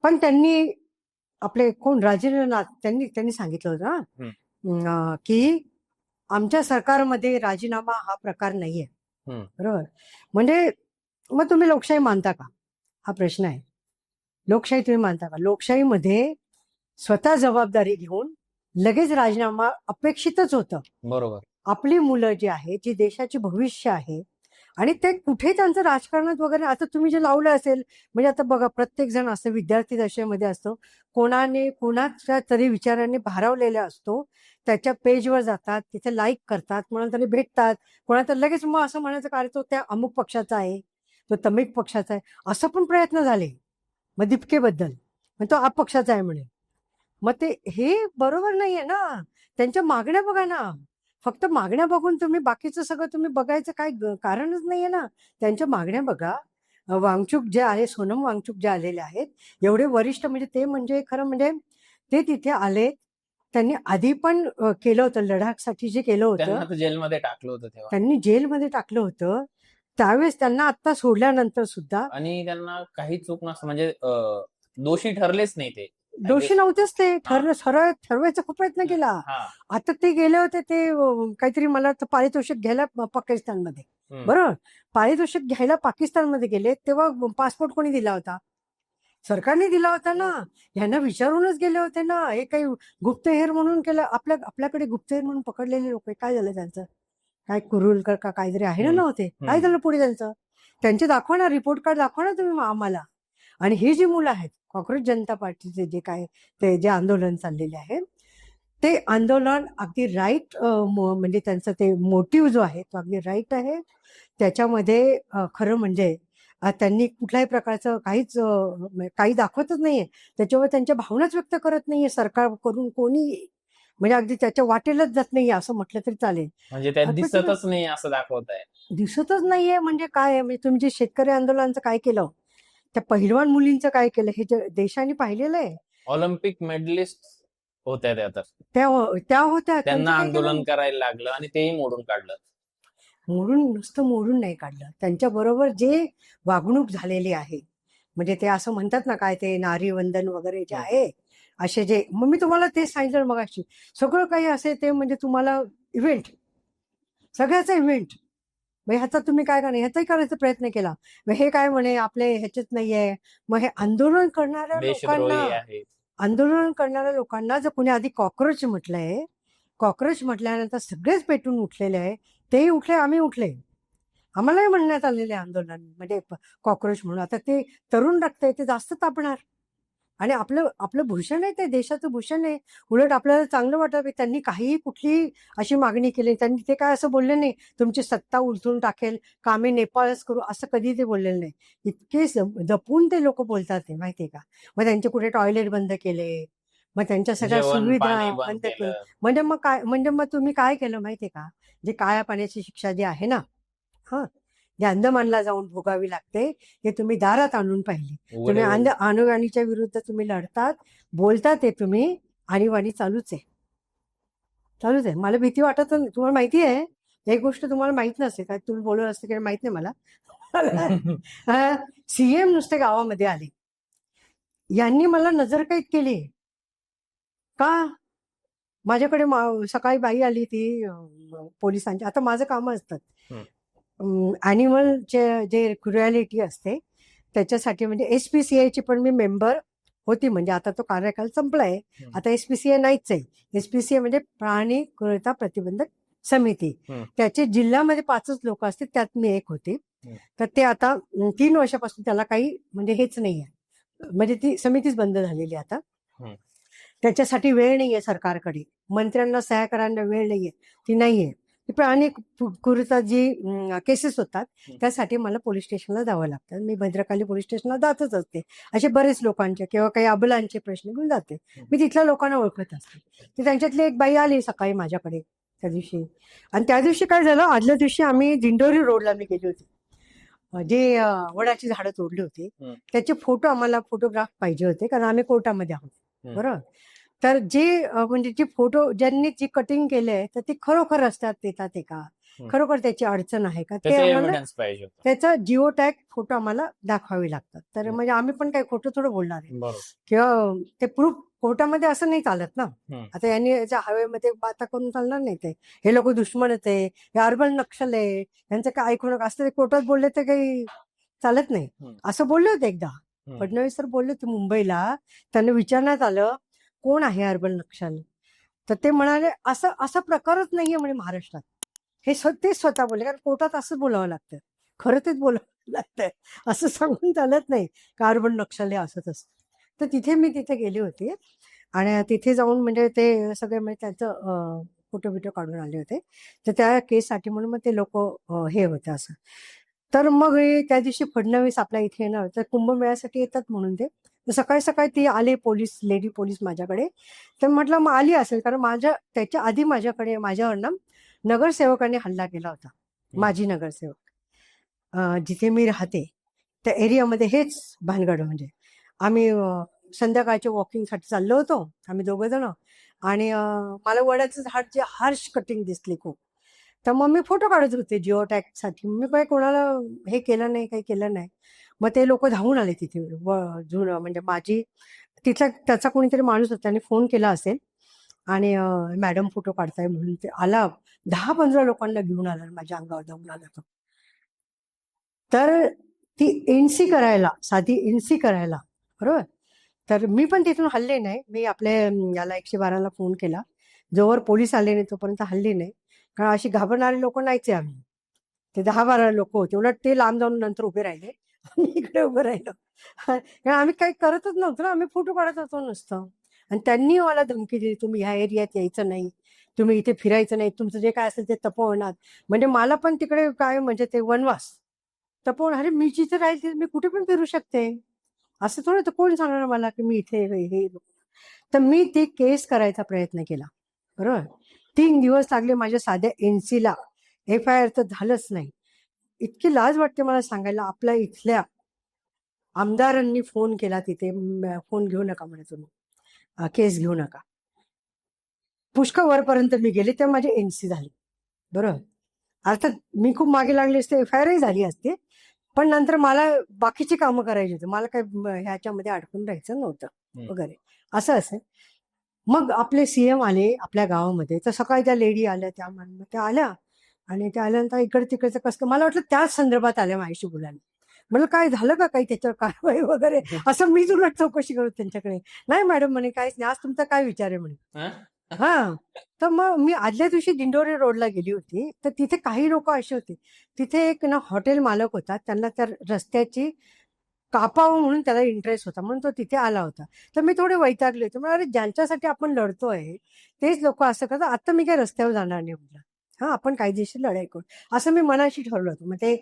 Speaker 2: पण त्यांनी आपले कोण राजेंद्रनाथ त्यांनी सांगितलं होतं ना की आमच्या सरकारमध्ये राजीनामा हा प्रकार नाहीये. बरोबर. म्हणजे मग तुम्ही लोकशाही मानता का? हा प्रश्न आहे. लोकशाही तुम्ही मानता का? लोकशाहीमध्ये स्वतः जबाबदारी घेऊन लगेच राजीनामा अपेक्षितच होतं.
Speaker 1: बरोबर.
Speaker 2: आपली मुलं जी आहेत, जी देशाचे भविष्य आहे आणि ते कुठे त्यांचं राजकारणात वगैरे, आता तुम्ही जे लावलं असेल, म्हणजे आता बघा प्रत्येक जण असं विद्यार्थी दशेमध्ये असतो, कोणाच्या तरी विचाराने भारावलेला असतो, त्याच्या पेजवर जातात, तिथे लाईक करतात, कोणाला तरी भेटतात, कोणाला तर लगेच मग असं म्हणायचं का तो त्या अमुक पक्षाचा आहे, तो तमिक पक्षाचा आहे, असं पण प्रयत्न झाले. मग दीपकेबद्दल तो अपक्षाचा आहे म्हणे. मग ते हे बरोबर नाहीये ना. त्यांच्या मागण्या बघा ना. फक्त मागण्या बघून तुम्ही बाकीचं सगळं तुम्ही बघायचं काय कारणच नाहीये ना. त्यांच्या मागण्या बघा. वांगचूक जे आहे, सोनम वांगचूक जे आलेले आहेत, एवढे वरिष्ठ, म्हणजे ते म्हणजे खरं म्हणजे ते तिथे आले. त्यांनी आधी पण केलं होतं, लडाखसाठी जे केलं होतं,
Speaker 1: जेलमध्ये टाकलं होतं तेव्हा.
Speaker 2: त्यांनी जेलमध्ये टाकलं होतं. त्यावेळेस त्यांना आता सोडल्यानंतर सुद्धा
Speaker 1: आणि त्यांना काही चूक नसतं, म्हणजे दोषी ठरलेच नाही ते.
Speaker 2: दोषी नव्हतेच ते, ठरवायचा खूप प्रयत्न केला.
Speaker 1: हा.
Speaker 2: आता ते गेले होते ते काहीतरी मला वाटतं पारितोषिक घ्यायला पाकिस्तानमध्ये.
Speaker 1: हम्म.
Speaker 2: बरोबर, पारितोषिक घ्यायला पाकिस्तानमध्ये गेले तेव्हा पासपोर्ट कोणी दिला होता? सरकारने दिला होता ना. ह्यांना विचारूनच गेले होते ना. हे काही गुप्तहेर म्हणून केलं. आपल्याकडे गुप्तहेर म्हणून पकडलेले लोक, काय झालं त्यांचं? काय कुरुलकर का काहीतरी आहे ना, नव्हते? काय झालं पुढे त्यांचं? त्यांचे दाखवा ना, रिपोर्ट कार्ड दाखवा ना तुम्ही आम्हाला. आणि ही जी मुलं आहेत कॉक्रोच जनता पार्टीचे जे काय ते जे आंदोलन चाललेले आहे, ते आंदोलन अगदी राईट, म्हणजे त्यांचं ते मोटिव्ह जो आहे तो अगदी राईट आहे. त्याच्यामध्ये खरं म्हणजे त्यांनी कुठल्याही प्रकारचं काही दाखवतच नाहीये. त्याच्यावर त्यांच्या भावनाच व्यक्त करत नाहीये सरकार करून कोणी, म्हणजे अगदी त्याच्या वाटेलाच जात नाहीये असं म्हटलं तरी चालेल.
Speaker 1: म्हणजे त्यात दिसतच नाही असं दाखवत आहे.
Speaker 2: दिसतच नाहीये म्हणजे काय आहे? म्हणजे तुम्ही जे शेतकरी आंदोलनाचं काय केलं, त्या पहिलवान मुलींचं काय केलं, हे जे देशाने पाहिलेलं आहे.
Speaker 1: ऑलिम्पिक मेडलिस्ट होत्या त्या, तर
Speaker 2: त्या होत्या,
Speaker 1: त्यांना
Speaker 2: त्यांचं काय केलं?
Speaker 1: आंदोलन करायला लागलं आणि तेही मोडून काढलं.
Speaker 2: नुसतं मोडून नाही काढलं, त्यांच्या बरोबर जे वागणूक झालेली आहे, म्हणजे ते असं म्हणतात ना, काय ते नारी वंदन वगैरे जे आहे, असे जे, मग मी तुम्हाला ते सांगितलं मगाशी, सगळं काही असे ते म्हणजे तुम्हाला इव्हेंट, सगळ्याचा इव्हेंट. मग ह्याचा तुम्ही काय करणार, ह्याचाही करायचा प्रयत्न केला. मग हे काय म्हणे आपले ह्याच्यात नाहीये. मग हे आंदोलन करणाऱ्या लोकांना जर कोणी आधी कॉक्रोच म्हटलंय, कॉक्रोच म्हटल्यानंतर सगळेच पेटून उठलेले आहे. तेही उठले, आम्ही उठले, आम्हालाही म्हणण्यात आलेले आंदोलन म्हणजे कॉक्रोच म्हणून. आता ते तरुण रक्त आहे, ते जास्त तापणार. आणि आपलं भूषण आहे, ते देशाचं भूषण आहे. उलट आपल्याला चांगलं वाटावं. त्यांनी काहीही कुठली अशी मागणी केली, त्यांनी ते काय असं बोलले नाही तुमची सत्ता उलथून टाकेल का, आम्ही नेपाळच करू, असं कधी ते बोललेलं नाही. इतके जपून ते लोक बोलतात ते, माहितीये का. मग त्यांचे कुठे टॉयलेट बंद केले, मग त्यांच्या सगळ्या सुविधा बंद केल्या. म्हणजे मग तुम्ही काय केलं माहितीये का, जे काळ्या पाण्याची शिक्षा जी आहे ना, हा, जे अंदमानला जाऊन भोगावी लागते, ते तुम्ही दारात आणून पाहिली. तुम्ही आणीबाणीच्या विरुद्ध तुम्ही लढतात, बोलतात, ते तुम्ही आणीबाणी चालूच आहे. मला भीती वाटत नाही. तुम्हाला माहिती आहे एक गोष्ट, तुम्हाला माहित नसते काय, तुम्ही बोलत असते की माहित नाही मला. सीएम नुसते गावामध्ये आले, यांनी मला नजरकैद केली का. माझ्याकडे सकाळी बाई आली ती पोलिसांची, आता माझं काम असतात ॲनिमलचे जे क्रुएलिटी असते त्याच्यासाठी, म्हणजे SPCA पण मी मेंबर होती, म्हणजे आता तो कार्यकाल संपलाय, आता SPCA नाहीच आहे. SPCA म्हणजे प्राणी क्रूरता प्रतिबंधक समिती, त्याचे जिल्ह्यामध्ये 5च लोक असते, त्यात मी एक होती. तर ते आता 3 वर्षापासून त्याला काही म्हणजे हेच नाही आहे, म्हणजे ती समितीच बंद झालेली आता. त्याच्यासाठी वेळ नाहीये सरकारकडे, मंत्र्यांना सह्या करायला वेळ नाहीये, ती नाहीये. प्राणी क्रूरता जी केसेस होतात त्यासाठी मला पोलीस स्टेशनला जावं लागतं. मी भद्रकाली पोलीस स्टेशनला जातच असते, असे बरेच लोकांचे किंवा काही अबलांचे प्रश्न घेऊन जाते. मी तिथल्या लोकांना ओळखत असते. तर त्यांच्यातली एक बाई आली सकाळी माझ्याकडे त्या दिवशी, आणि त्या दिवशी काय झालं, आदल्या दिवशी आम्ही दिंडोरी रोडला मी गेली होती, जे वडाची झाडं तोडली होती, त्याचे फोटो, आम्हाला फोटोग्राफ पाहिजे होते, कारण आम्ही कोर्टामध्ये आहोत. बरोबर, तर जे म्हणजे जे फोटो ज्यांनी जी कटिंग केले तर ते खरोखर असतात, देतात ते का, खरोखर त्याची अडचण आहे का, ते आम्हाला त्याचा जिओ टॅग फोटो आम्हाला दाखवावे लागतात. तर म्हणजे आम्ही पण काही खोटं थोडं बोलणार आहे किंवा ते प्रूफ कोर्टामध्ये असं नाही चालत ना. आता यांनी याच्या हवेमध्ये बाता करून चालणार नाही. ते हे लोक दुश्मनच आहे, हे अर्बन नक्षल आहे, यांचं काय ऐकू नका असं ते कोर्टात बोलले तर काही चालत नाही. असं बोलले होते एकदा फडणवीस सर, बोलले होते मुंबईला, त्यांना विचारण्यात आलं कोण आहे अर्बन नक्षल, तर ते म्हणाले असा प्रकारच नाहीये म्हणे महाराष्ट्रात. हे ते स्वतः बोलले, कारण कोर्टात असं बोलावं लागतं, खरं तेच बोलावं लागतं, असं सांगून चालत नाही का अर्बन नक्षल हे असंच असतं. तर तिथे गेली होती, आणि तिथे जाऊन म्हणजे ते सगळे म्हणजे त्यांचं फोटो बिटो काढून आले होते. तर त्या केससाठी म्हणून मग ते लोक हे होते असं. तर मग त्या दिवशी फडणवीस आपल्या इथे येणार, तर कुंभमेळ्यासाठी येतात म्हणून ते सकाळी सकाळी ती आले, लेडी पोलीस माझ्याकडे. तर म्हटलं मग आली असेल, कारण त्याच्या आधी माझ्यावर ना नगरसेवकाने हल्ला केला होता. माजी नगरसेवक, जिथे मी राहते त्या एरियामध्ये हेच भानगड. म्हणजे आम्ही संध्याकाळच्या वॉकिंगसाठी चाललो होतो आम्ही 2 जण, आणि मला वडाचं झाड जे हार्श कटिंग दिसली खूप, तर मग मी फोटो काढत होते जिओ टॅगसाठी. मी काही कोणाला हे केलं नाही, काही केलं नाही. मग ते लोक धावून आले तिथे, जुनं म्हणजे माझी तिथला त्याचा कोणीतरी माणूस होता, त्याने फोन केला असेल आणि मॅडम फोटो काढताय म्हणून ते आला. 10-15 लोकांना घेऊन आला आणि माझ्या अंगावर धावून आला तो. तर ती एनसी करायला, साधी एनसी करायला, बरोबर. तर मी पण तिथून हल्ले नाही. मी आपल्या याला 112ला फोन केला. जोवर पोलीस आले नाही तोपर्यंत हल्ली नाही, कारण अशी घाबरणारे लोक नाहीचे आम्ही. ते 10-12 लोक होते. उलट ते लांब जाऊन नंतर उभे राहिले. आम्ही इकडे उभं राहिलो. कारण आम्ही काही करतच नव्हतो ना, आम्ही फोटो काढत होतो नुसतं. आणि त्यांनी मला धमकी दिली, तुम्ही ह्या एरियात यायचं नाही, तुम्ही इथे फिरायचं नाही, तुमचं जे काय असेल ते तपोवनात. म्हणजे मला पण तिकडे काय म्हणजे ते वनवास तपोवन. अरे मी जिथे राहील तिथे मी कुठे पण फिरू शकते, असं थोडं. तर कोण सांगणार मला की मी इथे हे. तर मी ती केस करायचा प्रयत्न केला, बरोबर. 3 दिवस लागले माझ्या साध्या एनसीला. FIR तर झालंच नाही. इतकी लाज वाटते मला सांगायला. आपल्या इथल्या आमदारांनी फोन केला तिथे, फोन घेऊ नका म्हणे तुम्ही, केस घेऊ नका. पुष्कळ वरपर्यंत मी गेले तेव्हा माझी एनसी झाली, बरोबर. अर्थात मी खूप मागे लागले असते, FIR झाली असते, पण नंतर मला बाकीची कामं करायची होती. मला काही ह्याच्यामध्ये अडकून राहायचं नव्हतं वगैरे, असं असेल. मग आपले CM आले आपल्या गावामध्ये. तर सकाळी त्या लेडी आल्या, त्या आल्या आणि त्या आल्यानंतर इकडे तिकडचं कसं, मला वाटलं त्याच संदर्भात आल्या माझ्याशी बोलायला. म्हणलं काय झालं का काही त्याच्यावर कारवाई वगैरे, असं मी तुला चौकशी करत त्यांच्याकडे. नाही मॅडम म्हणे काहीच नाही, आज तुमचा काय विचार आहे म्हणे. हा. तर मग मी आदल्या दिवशी दिंडोरी रोडला गेली होती. तर तिथे काही लोक असे होते. तिथे एक ना हॉटेल मालक होता, त्यांना त्या रस्त्याची कापावं म्हणून त्याला इंटरेस्ट होता, म्हणून तो तिथे आला होता. तर मी थोडे वैतागले होते. अरे ज्यांच्यासाठी आपण लढतोय तेच लोक असं करतात. आता मी काय रस्त्यावर जाणार नाही म्हटलं. हा, आपण कायदेशीर लढाई करू, असं मी मनाशी ठरवलं होतं. मग ते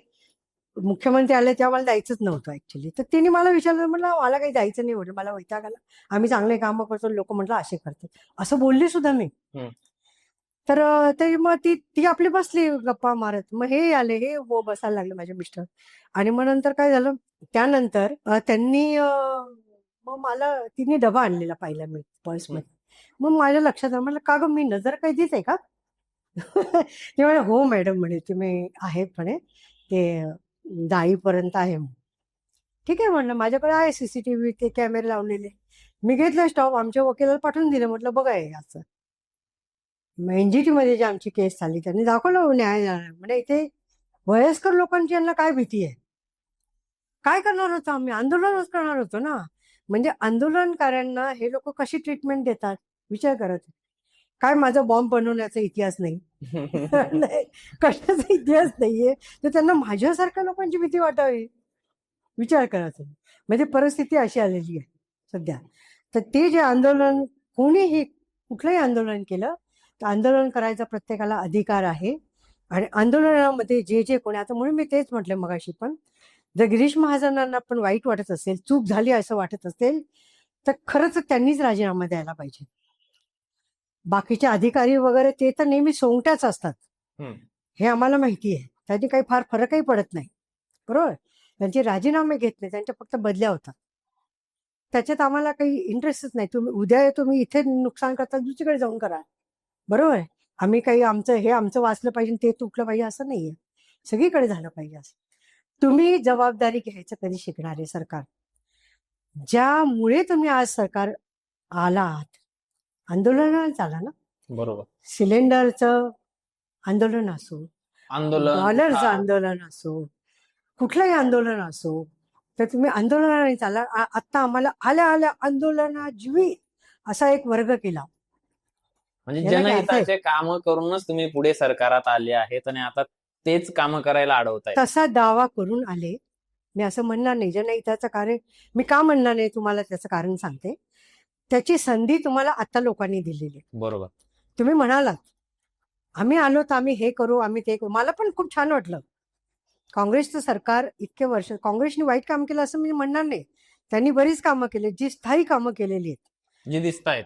Speaker 2: मुख्यमंत्री आले तेव्हा मला जायचंच नव्हतं ऍक्च्युली. तर तिने मला विचारलं, म्हटलं मला काही जायचं नाही, म्हटलं मला वैताग आला, आम्ही चांगले कामं करतो, लोक म्हटलं असे करतात, असं बोलले सुद्धा मी. तर ते मग ती आपली बसली गप्पा मारत. मग हे आले, हे हो बसायला लागले माझे मिस्टर. आणि मग नंतर काय झालं, त्यानंतर त्यांनी मग मला तिने डबा आणलेला पाहिला मी पर्समध्ये. मग माझ्या लक्षात आलं, म्हटलं का गं मी नजर कैदीच आहे का? ते म्हणे हो मॅडम म्हणे तुम्ही आहेत म्हणे, ते जाईपर्यंत आहे म्हणे. ठीक आहे म्हणलं, माझ्याकडे आहे CCTV, ते कॅमेरे लावलेले. मी घेतलं स्टॉप, आमच्या वकिलाला पाठवून दिलं. म्हटलं बघा हे असं. NGT मध्ये जी आमची केस झाली त्यांनी दाखवलं न्यायालयाला, म्हणजे इथे वयस्कर लोकांची यांना काय भीती आहे. काय करणार होतो आम्ही, आंदोलनच करणार होतो ना. म्हणजे आंदोलनकाऱ्यांना हे लोक कशी ट्रीटमेंट देतात विचार करत. काय माझा बॉम्ब बनवण्याचा इतिहास नाही, नाही, कशाचा इतिहास नाहीये, तर त्यांना माझ्यासारख्या लोकांची भीती वाटावी विचार करा तुम्ही. म्हणजे परिस्थिती अशी आलेली आहे सध्या. तर ते जे आंदोलन, कोणीही कुठलंही आंदोलन केलं तर आंदोलन करायचा प्रत्येकाला अधिकार आहे. आणि आंदोलनामध्ये जे कोणी, आता म्हणून मी तेच म्हटलं मगाशी पण, जर गिरीश महाजनांना पण वाईट वाटत असेल, चूक झाली असं वाटत असेल, तर खरंच त्यांनीच राजीनामा द्यायला पाहिजे. बाकीचे अधिकारी वगैरे ते तर नेहमी सोंगट्याच असतात, हे आम्हाला माहिती आहे. त्यांनी काही फार फरकही पडत नाही, बरोबर. त्यांचे राजीनामे घेत नाही, त्यांच्या फक्त बदल्या होतात. त्याच्यात आम्हाला काही इंटरेस्टच नाही. तुम्ही इथे नुकसान करता, दुसरीकडे जाऊन करा, बरोबर. आम्ही काही आमचं वाचलं पाहिजे, ते तुटलं पाहिजे असं नाहीये. सगळीकडे झालं पाहिजे असं. तुम्ही जबाबदारी घ्यायचं कधी शिकणार आहे सरकार, ज्यामुळे तुम्ही आज सरकार आला आहात. आंदोलनाला आला ना,
Speaker 1: बरोबर.
Speaker 2: सिलेंडरचं आंदोलन असो,
Speaker 1: आंदोलन,
Speaker 2: डॉलरचं आंदोलन असो, कुठलंही आंदोलन असो, तर तुम्ही आंदोलनाने चाला. आता आम्हाला आल्या आंदोलनाजीवी असा एक वर्ग केला.
Speaker 1: म्हणजे
Speaker 2: याला काय अर्थ आहे?
Speaker 1: जनहिताचे काम करूनच तुम्ही पुढे सरकारात आले आहेत आणि आता तेच काम करायला अडवतायत.
Speaker 2: तसा दावा करून आले. मी असं म्हणणार नाही जनहिताचं कार्य, मी का म्हणणार नाही तुम्हाला त्याचं कारण सांगते. त्याची संधी तुम्हाला आता लोकांनी दिलेली आहे.
Speaker 1: बरोबर.
Speaker 2: तुम्ही म्हणालात आम्ही आलो तर आम्ही हे करू, आम्ही ते करू. मला पण खूप छान वाटलं. काँग्रेसचं सरकार इतके वर्ष, काँग्रेसने वाईट काम केलं असं मी म्हणणार नाही. त्यांनी बरीच कामं केली, जी स्थायी कामं केलेली आहेत,
Speaker 1: जे दिसतायत,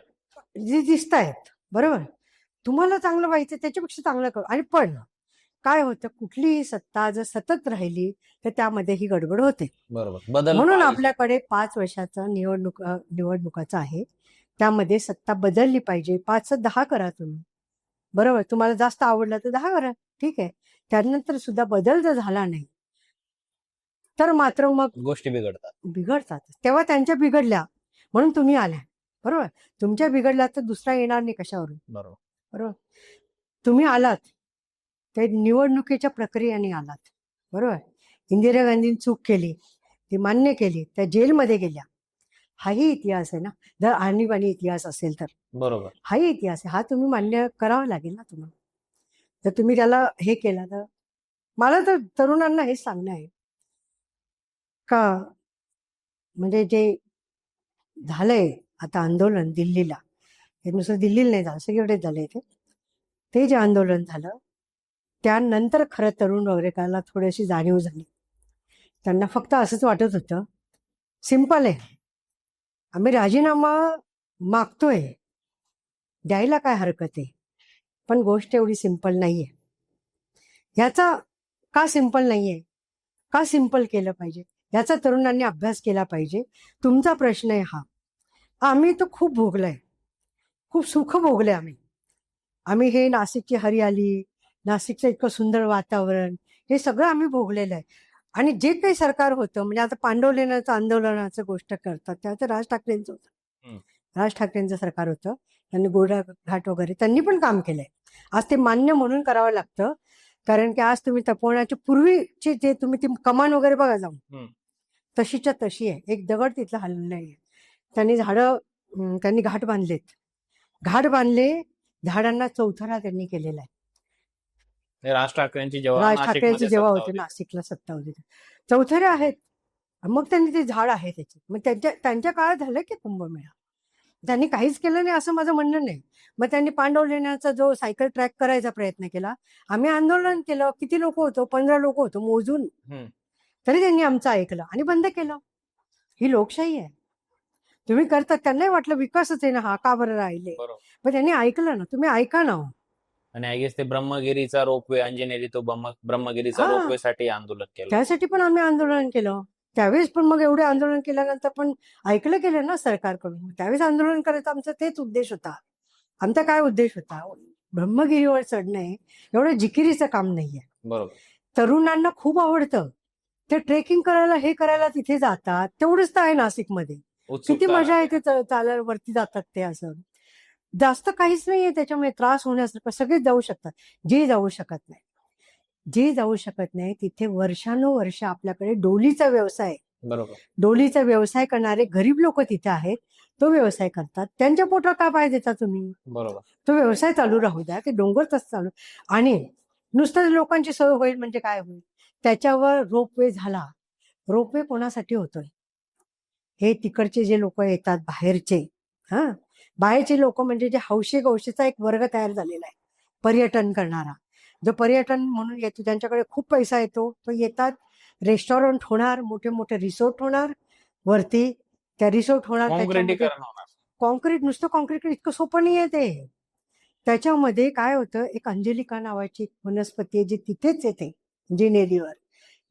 Speaker 2: जी दिसत आहेत, बरोबर. तुम्हाला चांगलं व्हायचं त्याच्यापेक्षा चांगलं करू. आणि पण काय होतं, कुठलीही सत्ता जर सतत राहिली तर त्यामध्ये ही गडबड होते.
Speaker 1: बरोबर. बदल
Speaker 2: म्हणून
Speaker 1: पाहिजे.
Speaker 2: आपल्याकडे 5 वर्षाचा निवडणुकाचा आहे, त्यामध्ये सत्ता बदलली पाहिजे. 5 10 करा तुम्ही, बरोबर. तुम्हाला जास्त आवडलं तर 10 करा, ठीक आहे. त्यानंतर सुद्धा बदल जर झाला नाही तर मात्र मग
Speaker 1: गोष्टी बिघडतात.
Speaker 2: बिघडतात. तेव्हा त्यांच्या बिघडल्या, म्हणून तुम्ही आल्या, बरोबर. तुमच्या बिघडला तर दुसरा येणार नाही कशावरून,
Speaker 1: बरोबर.
Speaker 2: बरोबर. तुम्ही आलात ते निवडणुकीच्या प्रक्रियेने आलात, बरोबर. इंदिरा गांधींनी चूक केली, ती मान्य केली, त्या जेलमध्ये गेल्या. हाही इतिहास आहे ना, जर आणीबाणी इतिहास असेल तर
Speaker 1: बरोबर.
Speaker 2: हाही इतिहास आहे. हा तुम्ही मान्य करावा लागेल ना तुम्हाला. तर तुम्ही त्याला हे केलं तर मला तर तरुणांना हेच सांगणं आहे का, म्हणजे जे झालंय आता आंदोलन दिल्लीला, हे नुसतं दिल्लीला नाही झालं, सगळीकडेच झालंय ते जे आंदोलन झालं त्यानंतर खरं तरुण नागरिकाला थोडीशी जाणीव झाली. त्यांना फक्त असंच वाटत होतं, सिंपल आहे, आम्ही राजीनामा मागतोय, द्यायला काय हरकत आहे, पण गोष्ट एवढी सिंपल नाहीये. ह्याचा का सिंपल नाहीये, का सिंपल केलं पाहिजे, याचा तरुणांनी अभ्यास केला पाहिजे. तुमचा प्रश्न आहे हा. आम्ही तर खूप भोगलंय, खूप सुख भोगलंय आम्ही हे नाशिकची हरियाली, नाशिकचं इतकं सुंदर वातावरण, हे सगळं आम्ही भोगलेलं आहे. आणि जे काही सरकार होतं, म्हणजे आता पांडवलेनाचं आंदोलनाचं गोष्ट करतात त्याचं राज ठाकरेंचं होतं. राज ठाकरेंचं सरकार होतं, त्यांनी घाट वगैरे त्यांनी पण काम केलंय. आज ते मान्य म्हणून करावं लागतं, कारण की आज तुम्ही तपोवनाच्या पूर्वीची जे तुम्ही ती कमान वगैरे बघा जाऊन, तशीच्या तशी आहे, एक दगड तिथलं हललं नाहीये. त्यांनी घाट बांधलेत, घाट बांधले, झाडांना चौथरा त्यांनी केलेला आहे.
Speaker 1: राज ठाकरेंची जेव्हा
Speaker 2: राज
Speaker 1: नाशिकमध्ये
Speaker 2: ठाकरेंची जेव्हा
Speaker 1: सत्ता
Speaker 2: होते
Speaker 1: होती.
Speaker 2: नाशिकला सत्ता होती चौथरे आहेत. मग त्यांनी ते झाड आहे त्याचे, मग त्यांच्या काळात झालं की कुंभमेळा, त्यांनी काहीच केलं नाही असं माझं म्हणणं नाही. मग त्यांनी पांडवलेण्याचा जो सायकल ट्रॅक करायचा प्रयत्न केला, आम्ही आंदोलन केलं, किती लोक होतो, 15 लोक होतो मोजून, तरी त्यांनी आमचं ऐकलं आणि बंद केलं. ही लोकशाही आहे. तुम्ही करतात, त्यांनाही वाटलं विकासच आहे ना हा, का बरं राहिले, पण त्यांनी ऐकलं ना. तुम्ही ऐका ना.
Speaker 1: आणि आय गेस ते ब्रह्मगिरीचा रोपवे, अंजनेरी तो ब्रह्मगिरीचा
Speaker 2: हा.
Speaker 1: रोपवे साठी आंदोलन केलं,
Speaker 2: त्यासाठी पण आम्ही आंदोलन केलं त्यावेळेस. पण मग एवढे आंदोलन केल्यानंतर पण ऐकलं गेलं ना सरकारकडून. त्यावेळेस आंदोलन करायचा आमचा तेच उद्देश होता. आमचा काय उद्देश होता, ब्रह्मगिरीवर चढणे एवढं जिकिरीचं काम नाहीये.
Speaker 1: बरोबर.
Speaker 2: तरुणांना खूप आवडतं, ते ट्रेकिंग करायला, हे करायला तिथे जातात. तेवढंच तर आहे नाशिकमध्ये, किती मजा येते चालायला वरती जातात ते. असं जास्त काहीच नाहीये त्याच्यामुळे त्रास होण्यासारखं. सगळेच जाऊ शकतात, जे जाऊ शकत नाही तिथे वर्षानुवर्ष आपल्याकडे डोलीचा व्यवसाय,
Speaker 1: बरोबर,
Speaker 2: डोलीचा व्यवसाय करणारे गरीब लोक तिथे आहेत, तो व्यवसाय करतात. त्यांच्या पोटावर का पाय देता तुम्ही,
Speaker 1: बरोबर.
Speaker 2: तो व्यवसाय चालू राहू द्या, ते डोंगर तसं चालू. आणि नुसतं लोकांची सोय होईल म्हणजे काय होईल, त्याच्यावर रोपवे झाला. रोपवे कोणासाठी होतोय, हे तिकडचे जे लोक येतात बाहेरचे, बाहेरचे लोक म्हणजे जे हौशी गौशीचा एक वर्ग तयार झालेला आहे, पर्यटन करणारा, जो पर्यटन म्हणून येतो, त्यांच्याकडे खूप पैसा येतो, तो येतात. रेस्टॉरंट होणार, मोठे मोठे रिसोर्ट होणार वरती, त्या रिसोर्ट होणार, त्याच्यामध्ये कॉन्क्रीट, नुसतं कॉन्क्रीट इतकं सोपं नाही आहे ते. त्याच्यामध्ये काय होतं, एक अंजलिका नावाची वनस्पती आहे जी तिथेच येते जिनेरीवर,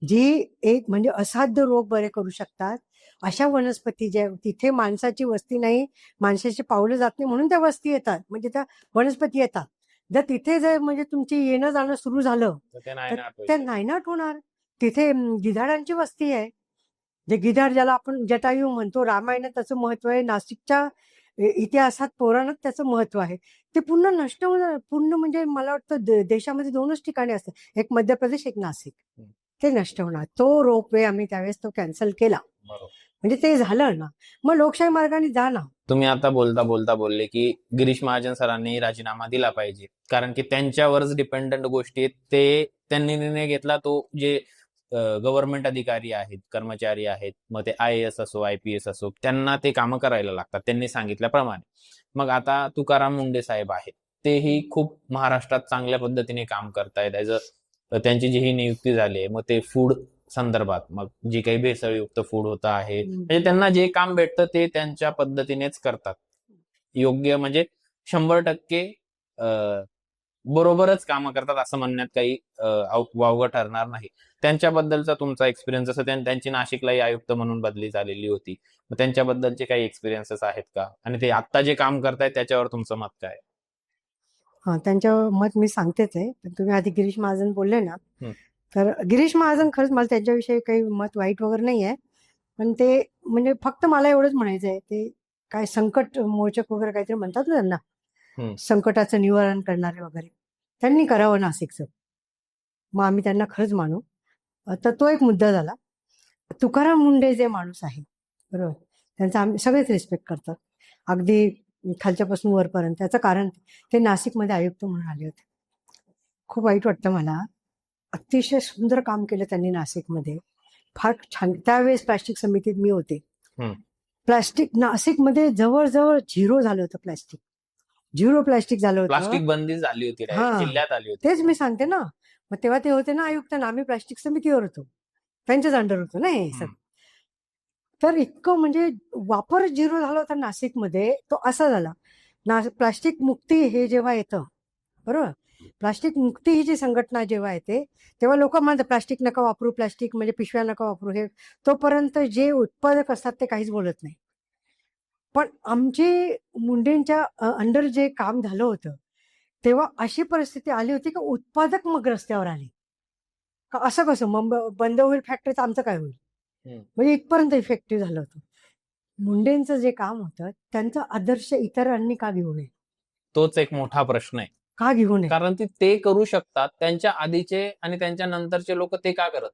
Speaker 2: जी एक म्हणजे असाध्य रोग बरे करू शकतात. अशा वनस्पती ज्या तिथे माणसाची वस्ती नाही, माणसाची पावलं जात नाही म्हणून त्या वस्ती येतात, म्हणजे त्या वनस्पती येतात. जर तिथे जर म्हणजे तुमची येणं जाणं सुरू झालं तर ते नायनाट होणार. तिथे गिधाडांची वस्ती आहे, जे गिधाड ज्याला आपण जटायू म्हणतो, रामायणात त्याचं महत्व आहे, नाशिकच्या इतिहासात पुराणात त्याचं महत्व आहे. ते पूर्ण नष्ट होणार. पूर्ण म्हणजे मला वाटतं देशामध्ये 2च ठिकाणी असतात, एक मध्य प्रदेश, एक नाशिक, ते नष्ट होणार. तो रोपवे आम्ही त्यावेळेस तो कॅन्सल केला, म्हणजे ते झालं ना. मग लोकशाही मार्गाने जा ना.
Speaker 1: तुम्ही आता बोलता बोलले की गिरीश महाजन सरांनी राजीनामा दिला पाहिजे, कारण की त्यांच्यावरच डिपेंडंट गोष्टी आहेत. ते त्यांनी निर्णय घेतला, तो जे गव्हर्नमेंट अधिकारी आहेत, कर्मचारी आहेत, मग ते IAS असो, IPS असो, त्यांना ते कामं करायला लागतात त्यांनी सांगितल्याप्रमाणे. मग आता तुकाराम मुंडे साहेब आहेत, तेही खूप महाराष्ट्रात चांगल्या पद्धतीने काम करतायत. त्यांची जी ही नियुक्ती झाली, मग ते फूड संदर्भात, मग जी काही भेसळयुक्त फूड होत आहे, म्हणजे त्यांना जे काम भेटतं ते त्यांच्या पद्धतीनेच करतात. योग्य म्हणजे 100% बरोबरच कामं करतात असं म्हणण्यात काही वावगं ठरणार नाही. त्यांच्याबद्दलचा तुमचा एक्सपिरियन्स, जसं त्यांची नाशिकलाही आयुक्त म्हणून बदली झालेली होती, मग त्यांच्याबद्दलचे काही एक्सपिरियन्सेस आहेत का, आणि ते आता जे काम करतायत त्याच्यावर तुमचं मत काय?
Speaker 2: त्यांच्यावर मत मी सांगतेच आहे, पण तुम्ही आधी गिरीश महाजन बोलले ना, तर गिरीश महाजन खरंच मला त्यांच्याविषयी काही मत वाईट वगैरे नाही आहे, पण ते म्हणजे फक्त मला एवढंच म्हणायचं आहे, ते काय संकट मोचक वगैरे काहीतरी म्हणतात ना त्यांना,
Speaker 1: हम्म.
Speaker 2: संकटाचं निवारण करणारे वगैरे, त्यांनी करावं नाशिकचं. मग आम्ही त्यांना खरंच मानू. तर तो एक मुद्दा झाला. तुकाराम मुंडे जे माणूस आहे, बरोबर, त्यांचा आम्ही सगळेच रिस्पेक्ट करतात, अगदी खालच्यापासून वरपर्यंत. त्याचं कारण ते नाशिकमध्ये आयुक्त म्हणून आले होते. खूप वाईट वाटतं मला. अतिशय सुंदर काम केलं त्यांनी नाशिकमध्ये, फार छान. त्यावेळेस प्लास्टिक समितीत मी होते.
Speaker 1: हम्म.
Speaker 2: प्लास्टिक नाशिकमध्ये जवळजवळ झिरो झालं होतं. झिरो प्लास्टिक झालं होतं.
Speaker 1: प्लास्टिक बंदी झाली होती, direct
Speaker 2: हा.
Speaker 1: जिल्ह्यात आली होती.
Speaker 2: तेच मी सांगते ना. मग तेव्हा ते होते ना आयुक्त, ना आम्ही प्लास्टिक समितीवर होतो, त्यांच्याच अंडर होतो ना हे सगळं. तर इतकं म्हणजे वापर झिरो झाला होता नाशिकमध्ये. तो असा झाला प्लास्टिक मुक्ती हे जेव्हा येतं, बरोबर, प्लास्टिक मुक्ती ही जी संघटना जेव्हा येते तेव्हा लोक म्हणतात प्लास्टिक नका वापरू, प्लास्टिक म्हणजे पिशव्या नका वापरू. हे तोपर्यंत जे उत्पादक असतात ते काहीच बोलत नाही. पण आमचे मुंडेंच्या अंडर जे काम झालं होतं तेव्हा अशी परिस्थिती आली होती की उत्पादक मग रस्त्यावर आले. का असं कसं मग बंद होईल फॅक्टरी, तर आमचं काय होईल? म्हणजे इथपर्यंत इफेक्टिव्ह झालं होतं. मुंडेंचं जे काम होतं त्यांचा आदर्श इतरांनी का घेऊ नये?
Speaker 1: तोच एक मोठा प्रश्न आहे.
Speaker 2: का घेऊ नये?
Speaker 1: कारण ते करू शकतात, त्यांच्या आधीचे आणि त्यांच्या नंतरचे लोक ते का करत?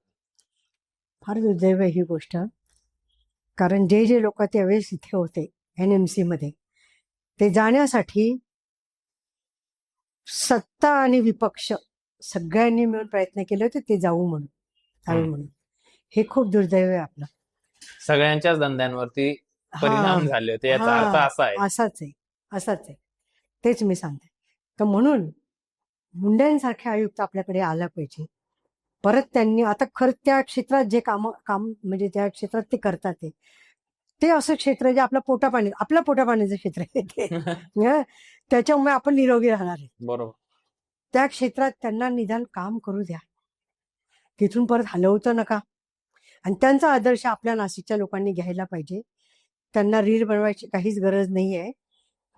Speaker 2: फार दुर्दैव आहे ही गोष्ट. कारण जे जे लोक त्यावेळेस इथे होते NMC मध्ये, ते जाण्यासाठी सत्ता आणि विपक्ष सगळ्यांनी मिळून प्रयत्न केले होते ते जाऊ म्हणून. हे खूप दुर्दैव आहे आपलं.
Speaker 1: सगळ्यांच्याच धंद्यांवरती परिणाम झाले होते, याचा अर्थ असा आहे.
Speaker 2: असाच आहे. तेच मी सांगते. तर म्हणून मुंड्यांसारखे आयुक्त आपल्याकडे आला पाहिजे. परत त्यांनी आता खरं त्या क्षेत्रात जे काम म्हणजे त्या क्षेत्रात ते करतात ते असं क्षेत्र जे आपल्या पोटापाण्याचं क्षेत्र आहे ते. त्याच्यामुळे आपण निरोगी राहणार आहे.
Speaker 1: बरोबर.
Speaker 2: त्या क्षेत्रात त्यांना निदान काम करू द्या, तिथून परत हलवतं नका. आणि त्यांचा आदर्श आपल्या नाशिकच्या लोकांनी घ्यायला पाहिजे. त्यांना रील बनवायची काहीच गरज नाहीये.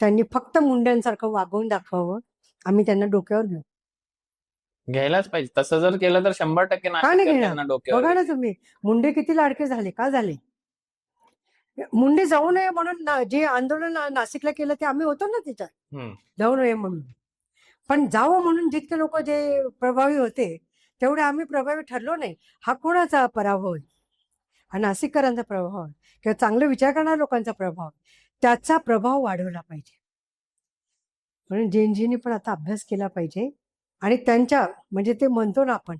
Speaker 2: त्यांनी फक्त मुंड्यांसारखं वागवून दाखवावं. आम्ही त्यांना डोक्यावर घेऊ.
Speaker 1: घ्यायलाच पाहिजे. तसं जर केलं तर 100%
Speaker 2: का नाही घेणार?
Speaker 1: त्यांना डोक्यावर
Speaker 2: बघा ना तुम्ही, मुंडे किती लाडके झाले. का झाले? मुंडे जाऊ नये म्हणून जे आंदोलन नाशिकला केलं ते आम्ही होतो ना त्याच्यात, जाऊ नये म्हणून. पण जावं म्हणून जितके लोक जे प्रभावी होते तेवढे आम्ही प्रभावी ठरलो नाही. हा कोणाचा पराभव आहे? हा नाशिककरांचा प्रभाव आहे किंवा चांगले विचार करणाऱ्या लोकांचा प्रभाव. त्याचा प्रभाव वाढवला पाहिजे. म्हणून जेनजीनी पण आता अभ्यास केला पाहिजे. आणि त्यांच्या म्हणजे ते म्हणतो ना आपण,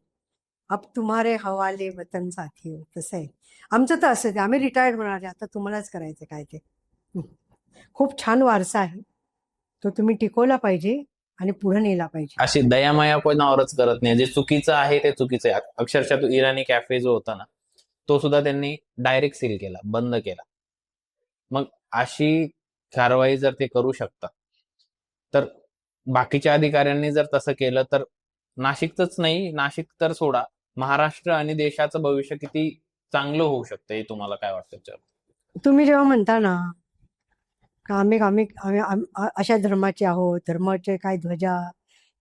Speaker 2: अब तुम्हारे हवाले वतन साथी हो, तसं आहे. आमचं तर असं आहे, आम्ही रिटायर्ड होणार आहे, आता तुम्हालाच करायचं काय ते. खूप छान वारसा आहे तो, तुम्ही टिकवला पाहिजे आणि पुढे नेला पाहिजे.
Speaker 1: अशी दयामाया कोणावरच करत नाही. जे चुकीचं आहे ते चुकीचं आहे. अक्षरशः तो इराणी कॅफे जो होता ना, तो सुद्धा त्यांनी डायरेक्ट सील केला, बंद केला. मग अशी कारवाई जर ते करू शकतात, तर बाकीच्या अधिकाऱ्यांनी जर तसं केलं तर नाशिकच नाही, नाशिक तर सोडा, महाराष्ट्र आणि देशाचं भविष्य किती चांगलं होऊ शकतं, हे तुम्हाला काय वाटतं?
Speaker 2: तुम्ही जेव्हा म्हणता ना का आम्ही अशा धर्माचे आहोत, धर्माचे काय ध्वजा,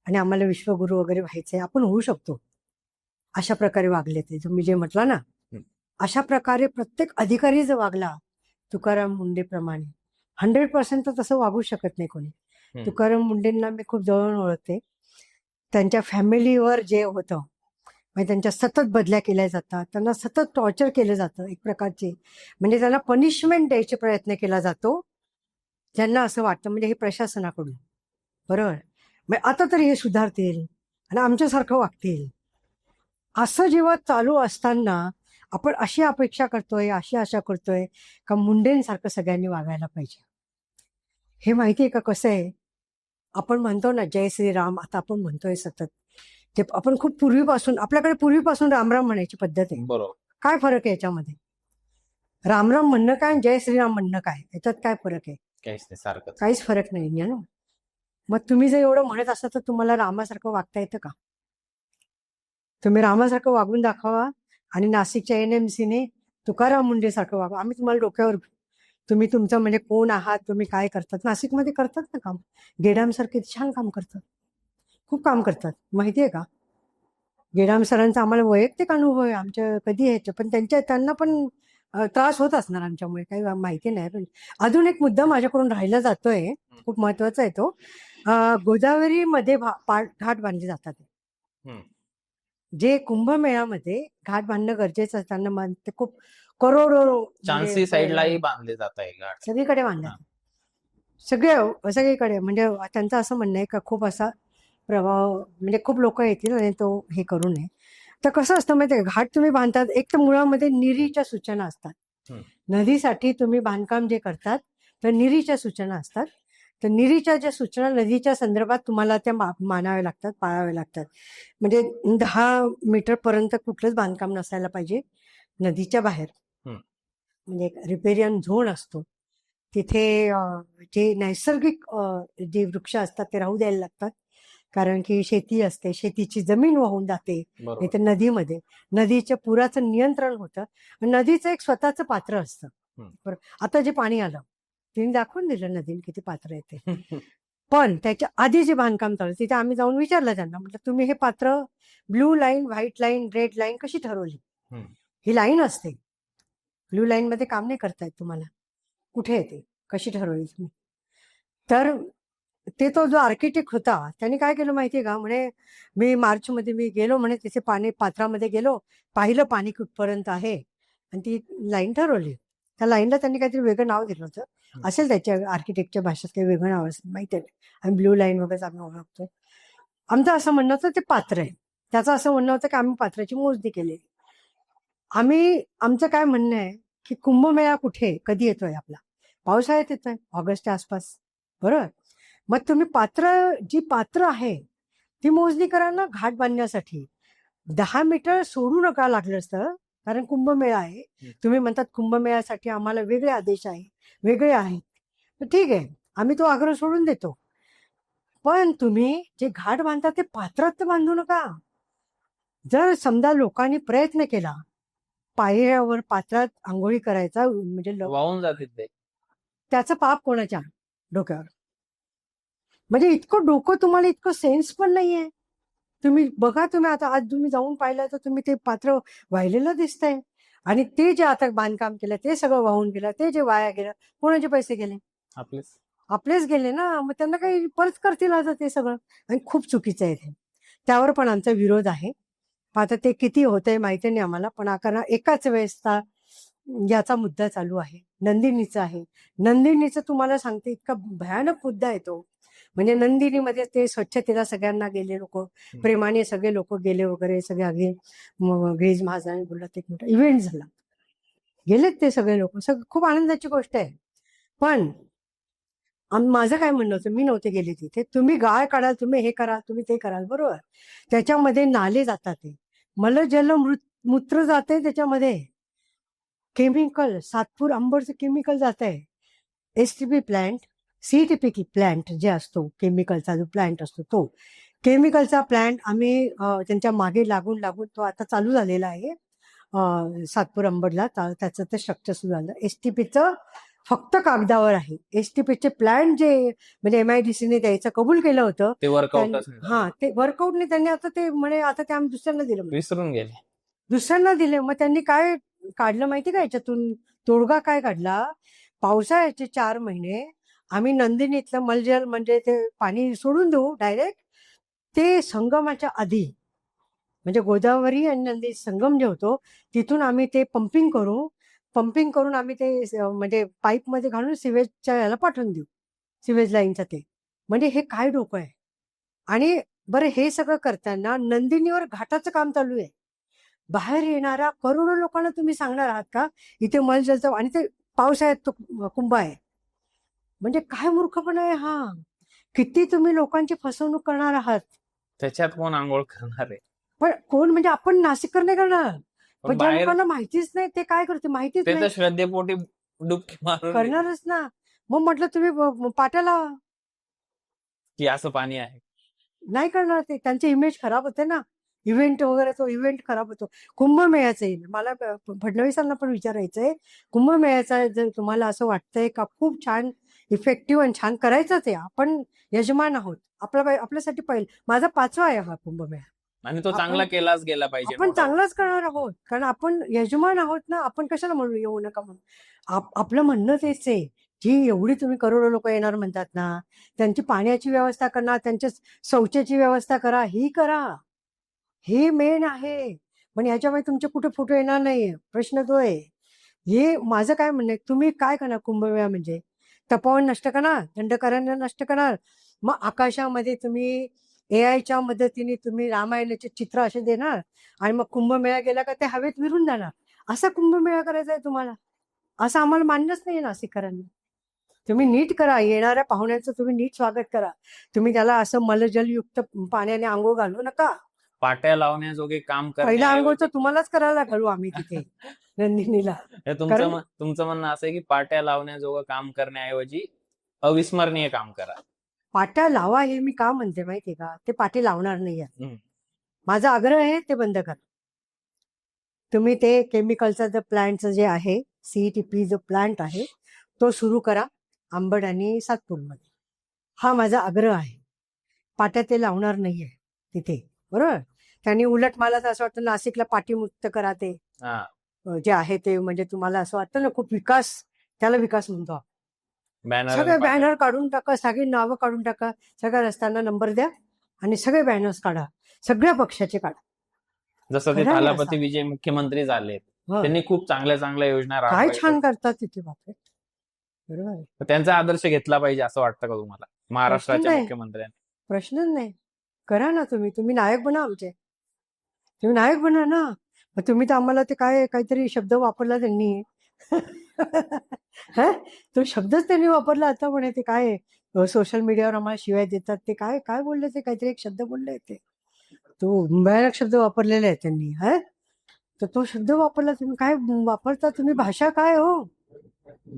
Speaker 2: आणि आम्हाला विश्वगुरु वगैरे व्हायचंय, आपण होऊ शकतो. अशा प्रकारे वागले ते तुम्ही जे म्हटलं ना, अशा प्रकारे प्रत्येक अधिकारी जर वागला तुकाराम मुंडे प्रमाणे, 100% तर तसं वागू शकत नाही कोणी. तुकाराम मुंडेंना मी खूप जवळून ओळखते. त्यांच्या फॅमिलीवर जे होतं, म्हणजे त्यांच्या सतत बदल्या केल्या जातात, त्यांना सतत टॉर्चर केलं जातं एक प्रकारचे, म्हणजे त्यांना पनिशमेंट द्यायचे प्रयत्न केला जातो, ज्यांना असं वाटतं म्हणजे हे प्रशासनाकडून, बरोबर, मग आता तरी हे सुधारतील आणि आमच्यासारखं वागतील. असं जेव्हा चालू असताना आपण अशी अपेक्षा करतोय, अशी आशा करतोय का मुंडेंसारखं सगळ्यांनी वागायला पाहिजे. हे माहिती आहे का कसं आहे? आपण म्हणतो ना जय श्रीराम, आता आपण म्हणतोय सतत, ते आपण खूप पूर्वीपासून, आपल्याकडे पूर्वीपासून रामराम म्हणायची पद्धत आहे.
Speaker 1: बरोबर.
Speaker 2: काय फरक आहे याच्यामध्ये? रामराम म्हणणं काय आणि जय श्रीराम म्हणणं काय, याच्यात काय फरक आहे? काहीच फरक नाही ना. मग तुम्ही जर एवढं म्हणत असाल तर तुम्हाला रामासारखं वागता येतं का? तुम्ही रामासारखं वागून दाखवा आणि नाशिकच्या NMCने तुकाराम मुंडे सारखं वागा, आम्ही तुम्हाला डोक्यावर घेऊ. तुम्ही तुमचं म्हणजे कोण आहात, तुम्ही काय करतात. नाशिकमध्ये करतात ना काम, गेडाम सारखे छान काम करतात, खूप काम करतात, माहिती आहे का? गेडाम सरांचा आम्हाला वैयक्तिक अनुभव आहे, आमच्या कधी यायचं, पण त्यांना पण त्रास होत असणार आमच्यामुळे, काही माहिती नाही. पण अजून एक मुद्दा माझ्याकडून राहिला जातोय, खूप महत्वाचा आहे तो. गोदावरीमध्ये घाट बांधले जातात.
Speaker 1: हम्म.
Speaker 2: जे कुंभमेळ्यामध्ये घाट बांधणं गरजेचं असताना ते खूप करोडो म्हणजे
Speaker 1: झांसी साईडलाही बांधले जात आहे घाट.
Speaker 2: सगळीकडे बांधले,
Speaker 1: हा.
Speaker 2: सगळीकडे. म्हणजे त्यांचं असं म्हणणं आहे का खूप असा प्रभाव, म्हणजे खूप लोक येतील आणि तो हे करू नये. तर कसं असतं माहिती आहे, घाट तुम्ही बांधतात, एक तर मुळामध्ये निरीच्या सूचना असतात. नदीसाठी तुम्ही बांधकाम जे करतात तर निरीच्या सूचना असतात. तर निरीच्या ज्या सूचना नदीच्या संदर्भात तुम्हाला त्या मानाव्या लागतात, पाळाव्या लागतात. म्हणजे 10 मीटर पर्यंत कुठलंच बांधकाम नसायला पाहिजे नदीच्या बाहेर. म्हणजे रिपेरियन झोन असतो तिथे. जे नैसर्गिक जे वृक्ष असतात ते राहू द्यायला लागतात, कारण की शेती असते, शेतीची जमीन वाहून जाते इथे नदीमध्ये. नदीच्या पुराचं नियंत्रण होतं. नदीचं एक स्वतःचं पात्र असतं. बरं, आता जे पाणी आलं तिने दाखवून दिलं नदीने किती पात्र येते. पण त्याच्या आधी जे बांधकाम चालू तिथे आम्ही जाऊन विचारलं त्यांना, म्हटलं तुम्ही हे पात्र blue line, white line, red line कशी ठरवली? ही लाईन असते, ब्लू लाईन मध्ये काम नाही करतायत तुम्हाला, कुठे येते, कशी ठरवली तुम्ही? तर ते तो जो आर्किटेक्ट होता त्यांनी काय केलं माहितीये का, म्हणे मी मार्चमध्ये मी गेलो, म्हणे तिथे पाणी पात्रामध्ये गेलो, पाहिलं पाणी कुठपर्यंत आहे आणि ती लाईन ठरवली. त्या लाईनला त्यांनी काहीतरी वेगळं नाव दिलं होतं, असेल त्याच्या आर्किटेक्टच्या भाषेत काही वेगळं नाव असेल, माहिती नाही. आम्ही ब्लू लाईन वगैरे आम्ही ओळखतो. आमचं असं म्हणणं होतं ते पात्र आहे, त्याचं असं म्हणणं होतं की आम्ही पात्राची मोजणी केली. आमचं काय म्हणणं आहे की कुंभमेळा कुठे कधी येतोय आपला? पावसाळ्यात येतोय, ऑगस्टच्या आसपास, बरोबर? मग तुम्ही जी पात्र आहे ती मोजणी करा ना घाट बांधण्यासाठी. 10 मीटर सोडू नका लागलं असतं, कारण कुंभमेळा आहे. तुम्ही म्हणतात कुंभमेळ्यासाठी आम्हाला वेगळे आदेश आहे, वेगळे आहेत, तर ठीक आहे, आम्ही तो आग्रह सोडून देतो. पण तुम्ही जे घाट बांधता ते पात्रात बांधू नका. जर समजा लोकांनी प्रयत्न केला पायऱ्यावर पात्रात आंघोळी करायचा, म्हणजे
Speaker 1: वाहून जाते ते,
Speaker 2: त्याचं पाप कोणाच्या डोक्यावर? म्हणजे इतकं डोकं तुम्हाला, इतकं सेन्स पण नाहीये. तुम्ही बघा, तुम्ही आता आज तुम्ही जाऊन पाहिलं तर तुम्ही ते पात्र वाहिलेलं दिसतंय. आणि ते जे आता बांधकाम केलं ते सगळं वाहून गेलं, ते जे वाया गेलं, कोणाचे पैसे गेले? आपलेच गेले ना. मग त्यांना काही परत करतील आता ते सगळं, आणि खूप चुकीचं आहे ते. त्यावर पण आमचा विरोध आहे. आता ते किती होतंय माहिती नाही आम्हाला, पण कारण एकाच वेळेस याचा मुद्दा चालू आहे, नंदिनीचा आहे. नंदिनीचं तुम्हाला सांगते, इतका भयानक मुद्दा आहे तो. म्हणजे नंदिनीमध्ये ते स्वच्छतेला सगळ्यांना गेले लोक, प्रेमाने सगळे लोक गेले वगैरे, सगळे अगदी ग्रीज महाजनाने बोलत एक मोठा इव्हेंट झाला, गेलेत ते सगळे लोक, खूप आनंदाची गोष्ट आहे. पण माझं काय म्हणणं होतं, मी नव्हते गेले तिथे. तुम्ही गाळ काढाल, तुम्ही हे कराल, तुम्ही ते कराल, बरोबर. त्याच्यामध्ये नाले जातात, ते मल जल मूत्र जाते, त्याच्यामध्ये केमिकल, सातपूर अंबरचं केमिकल जात आहे. STP प्लांट, CTP प्लांट जे असतो, केमिकलचा जो प्लांट असतो, तो केमिकलचा प्लांट आम्ही त्यांच्या मागे लागून तो आता चालू झालेला आहे सातपूर अंबडला. त्याचं ते स्ट्रक्चर सुरू झालं. STPचं फक्त कागदावर आहे. STPचे प्लांट जे म्हणजे MIDCने द्यायचं कबूल केलं होतं, ते वर्कआउटने त्यांनी आता ते म्हणे आता ते आम्ही दुसऱ्यांना दिलं,
Speaker 1: विसरून गेले,
Speaker 2: दुसऱ्यांना दिले. मग त्यांनी काय काढलं माहिती का याच्यातून तोडगा काय काढला? पावसाळ्याचे 4 महिने आम्ही नंदिनीतलं मलजल म्हणजे ते पाणी सोडून देऊ डायरेक्ट, ते संगमाच्या आधी, म्हणजे गोदावरी आणि नंदी संगम जे होतो तिथून आम्ही ते पंपिंग करून आम्ही ते म्हणजे पाईपमध्ये घालून सिवेजच्या याला पाठवून देऊ, सिवेज लाईनचं ते. म्हणजे हे काय डोकं आहे? आणि बरं, हे सगळं करताना नंदिनीवर घाटाचं काम चालू आहे. बाहेर येणाऱ्या करोडो लोकांना तुम्ही सांगणार आहात का इथे मलजलचं, आणि ते पावसाळ्यात तो कुंभ आहे? म्हणजे काय मूर्खपणा आहे हा? किती तुम्ही लोकांची फसवणूक करणार आहात?
Speaker 1: त्याच्यात कोण आंघोळ करणार आहे?
Speaker 2: पण कोण म्हणजे आपण नाशिककर नाही करणार, पण ज्या लोकांना माहितीच नाही ते काय करते माहितीच नाही,
Speaker 1: श्रद्धेपोटी डुबकी मारून
Speaker 2: करणारच ना. मग म्हटलं तुम्ही पाट्या लावा
Speaker 1: की असं पाणी आहे, नाही
Speaker 2: करणार. ते त्यांचे इमेज खराब होते ना, इव्हेंट वगैरे, तो इव्हेंट खराब होतो. कुंभमेळ्याचं मला फडणवीसांना पण विचारायचंय, कुंभमेळ्याचा जर तुम्हाला असं वाटतंय का खूप छान इफेक्टिव्ह आणि छान करायचंच आहे, आपण यजमान आहोत, आपल्यासाठी पहिलं, माझा 5वा आहे हा कुंभमेळा.
Speaker 1: आणि तो
Speaker 2: आपण
Speaker 1: चांगला केलाच गेला पाहिजे,
Speaker 2: आपण
Speaker 1: नो डाऊट.
Speaker 2: चांगलाच करणार आहोत, कारण आपण यजमान आहोत ना. आपण कशाला म्हणू येऊ नका म्हणून. आपलं म्हणणं तेच आहे, जी एवढी तुम्ही करोडो लोक येणार म्हणतात ना, त्यांची पाण्याची व्यवस्था करणार, त्यांच्या शौचाची व्यवस्था करा, ही करा. हे मेन आहे. पण ह्याच्यामुळे तुमचे कुठे फोटो येणार नाहीये, प्रश्न तो आहे. हे माझं काय म्हणणं आहे, तुम्ही काय करणार कुंभमेळा म्हणजे? तपोवन नष्ट करणार, दंडकारण्य नष्ट करणार, मग आकाशामध्ये तुम्ही एआयच्या मदतीने तुम्ही रामायणाचे चित्र असे देणार आणि मग कुंभमेळा गेला का ते हवेत विरून जाणार. असा कुंभमेळा करायचा आहे तुम्हाला? असं आम्हाला मान्यच नाही नाशिककरांना. तुम्ही नीट करा, येणाऱ्या पाहुण्यांचं तुम्ही नीट स्वागत करा. तुम्ही त्याला असं मलजलयुक्त पाण्याने आंघोळ घालू नका.
Speaker 1: पाट्या लावण्याजोगे काम
Speaker 2: पहिला आंघोळ तर
Speaker 1: करण्याऐवजी
Speaker 2: तुम्हालाच करायला घालू आम्ही तिथे नंदिनीला.
Speaker 1: हे
Speaker 2: कारण
Speaker 1: तुमचं म्हणणं असं आहे की पाट्या लावण्याजोगं काम करण्याऐवजी अविस्मरणीय काम करा.
Speaker 2: पाट्या लावा हे मी का म्हणते माहितीये का, ते पाटी लावणार नाही आहे.
Speaker 1: हम्म.
Speaker 2: माझा आग्रह आहे ते बंद करा. तुम्ही ते केमिकलचं जे प्लांटचं जे आहे, CETP जो प्लांट आहे तो सुरू करा अंबड आणि सातपूरमध्ये. हा माझा आग्रह आहे. पाट्या ते लावणार नाहीये तिथे, बरोबर. त्यांनी उलट मला तर असं वाटतं नाशिकला पाटीमुक्त करा ते
Speaker 1: हा,
Speaker 2: जे आहे ते. म्हणजे तुम्हाला असं वाटतं ना खूप विकास, त्याला विकास म्हणतो आपण.
Speaker 1: बॅनर
Speaker 2: सगळे बॅनर काढून टाका, सगळी नावं काढून टाका, सगळ्या रस्त्यांना नंबर द्या आणि सगळे बॅनर्स काढा, सगळ्या पक्षाचे काढा.
Speaker 1: जसं ते
Speaker 2: खरं आहे
Speaker 1: थालापती
Speaker 2: असं.
Speaker 1: विजय मुख्यमंत्री झाले,
Speaker 2: हं.
Speaker 1: त्यांनी खूप चांगल्या चांगल्या योजना
Speaker 2: काय
Speaker 1: राबवायच्या.
Speaker 2: छान करतात तिथे, बापरे. बरोबर आहे.
Speaker 1: तर त्यांचा आदर्श घेतला पाहिजे असं वाटतं का तुम्हाला महाराष्ट्राच्या
Speaker 2: नाही.
Speaker 1: मुख्यमंत्र्यांनी?
Speaker 2: प्रश्नच नाही. करा ना तुम्ही नायक बना आमचे. तुम्ही नायक बना ना. मग तुम्ही तर आम्हाला ते काहीतरी शब्द वापरला त्यांनी. हा, तो शब्दच त्यांनी वापरला आता म्हणे ते काय सोशल मीडियावर आम्हाला शिवाय देतात, ते काय काय बोलले, ते काहीतरी एक शब्द बोलले ते, तो भयानक शब्द वापरलेला आहे त्यांनी. हा, तर तो शब्द वापरला तुम्ही. काय वापरता तुम्ही, भाषा काय हो?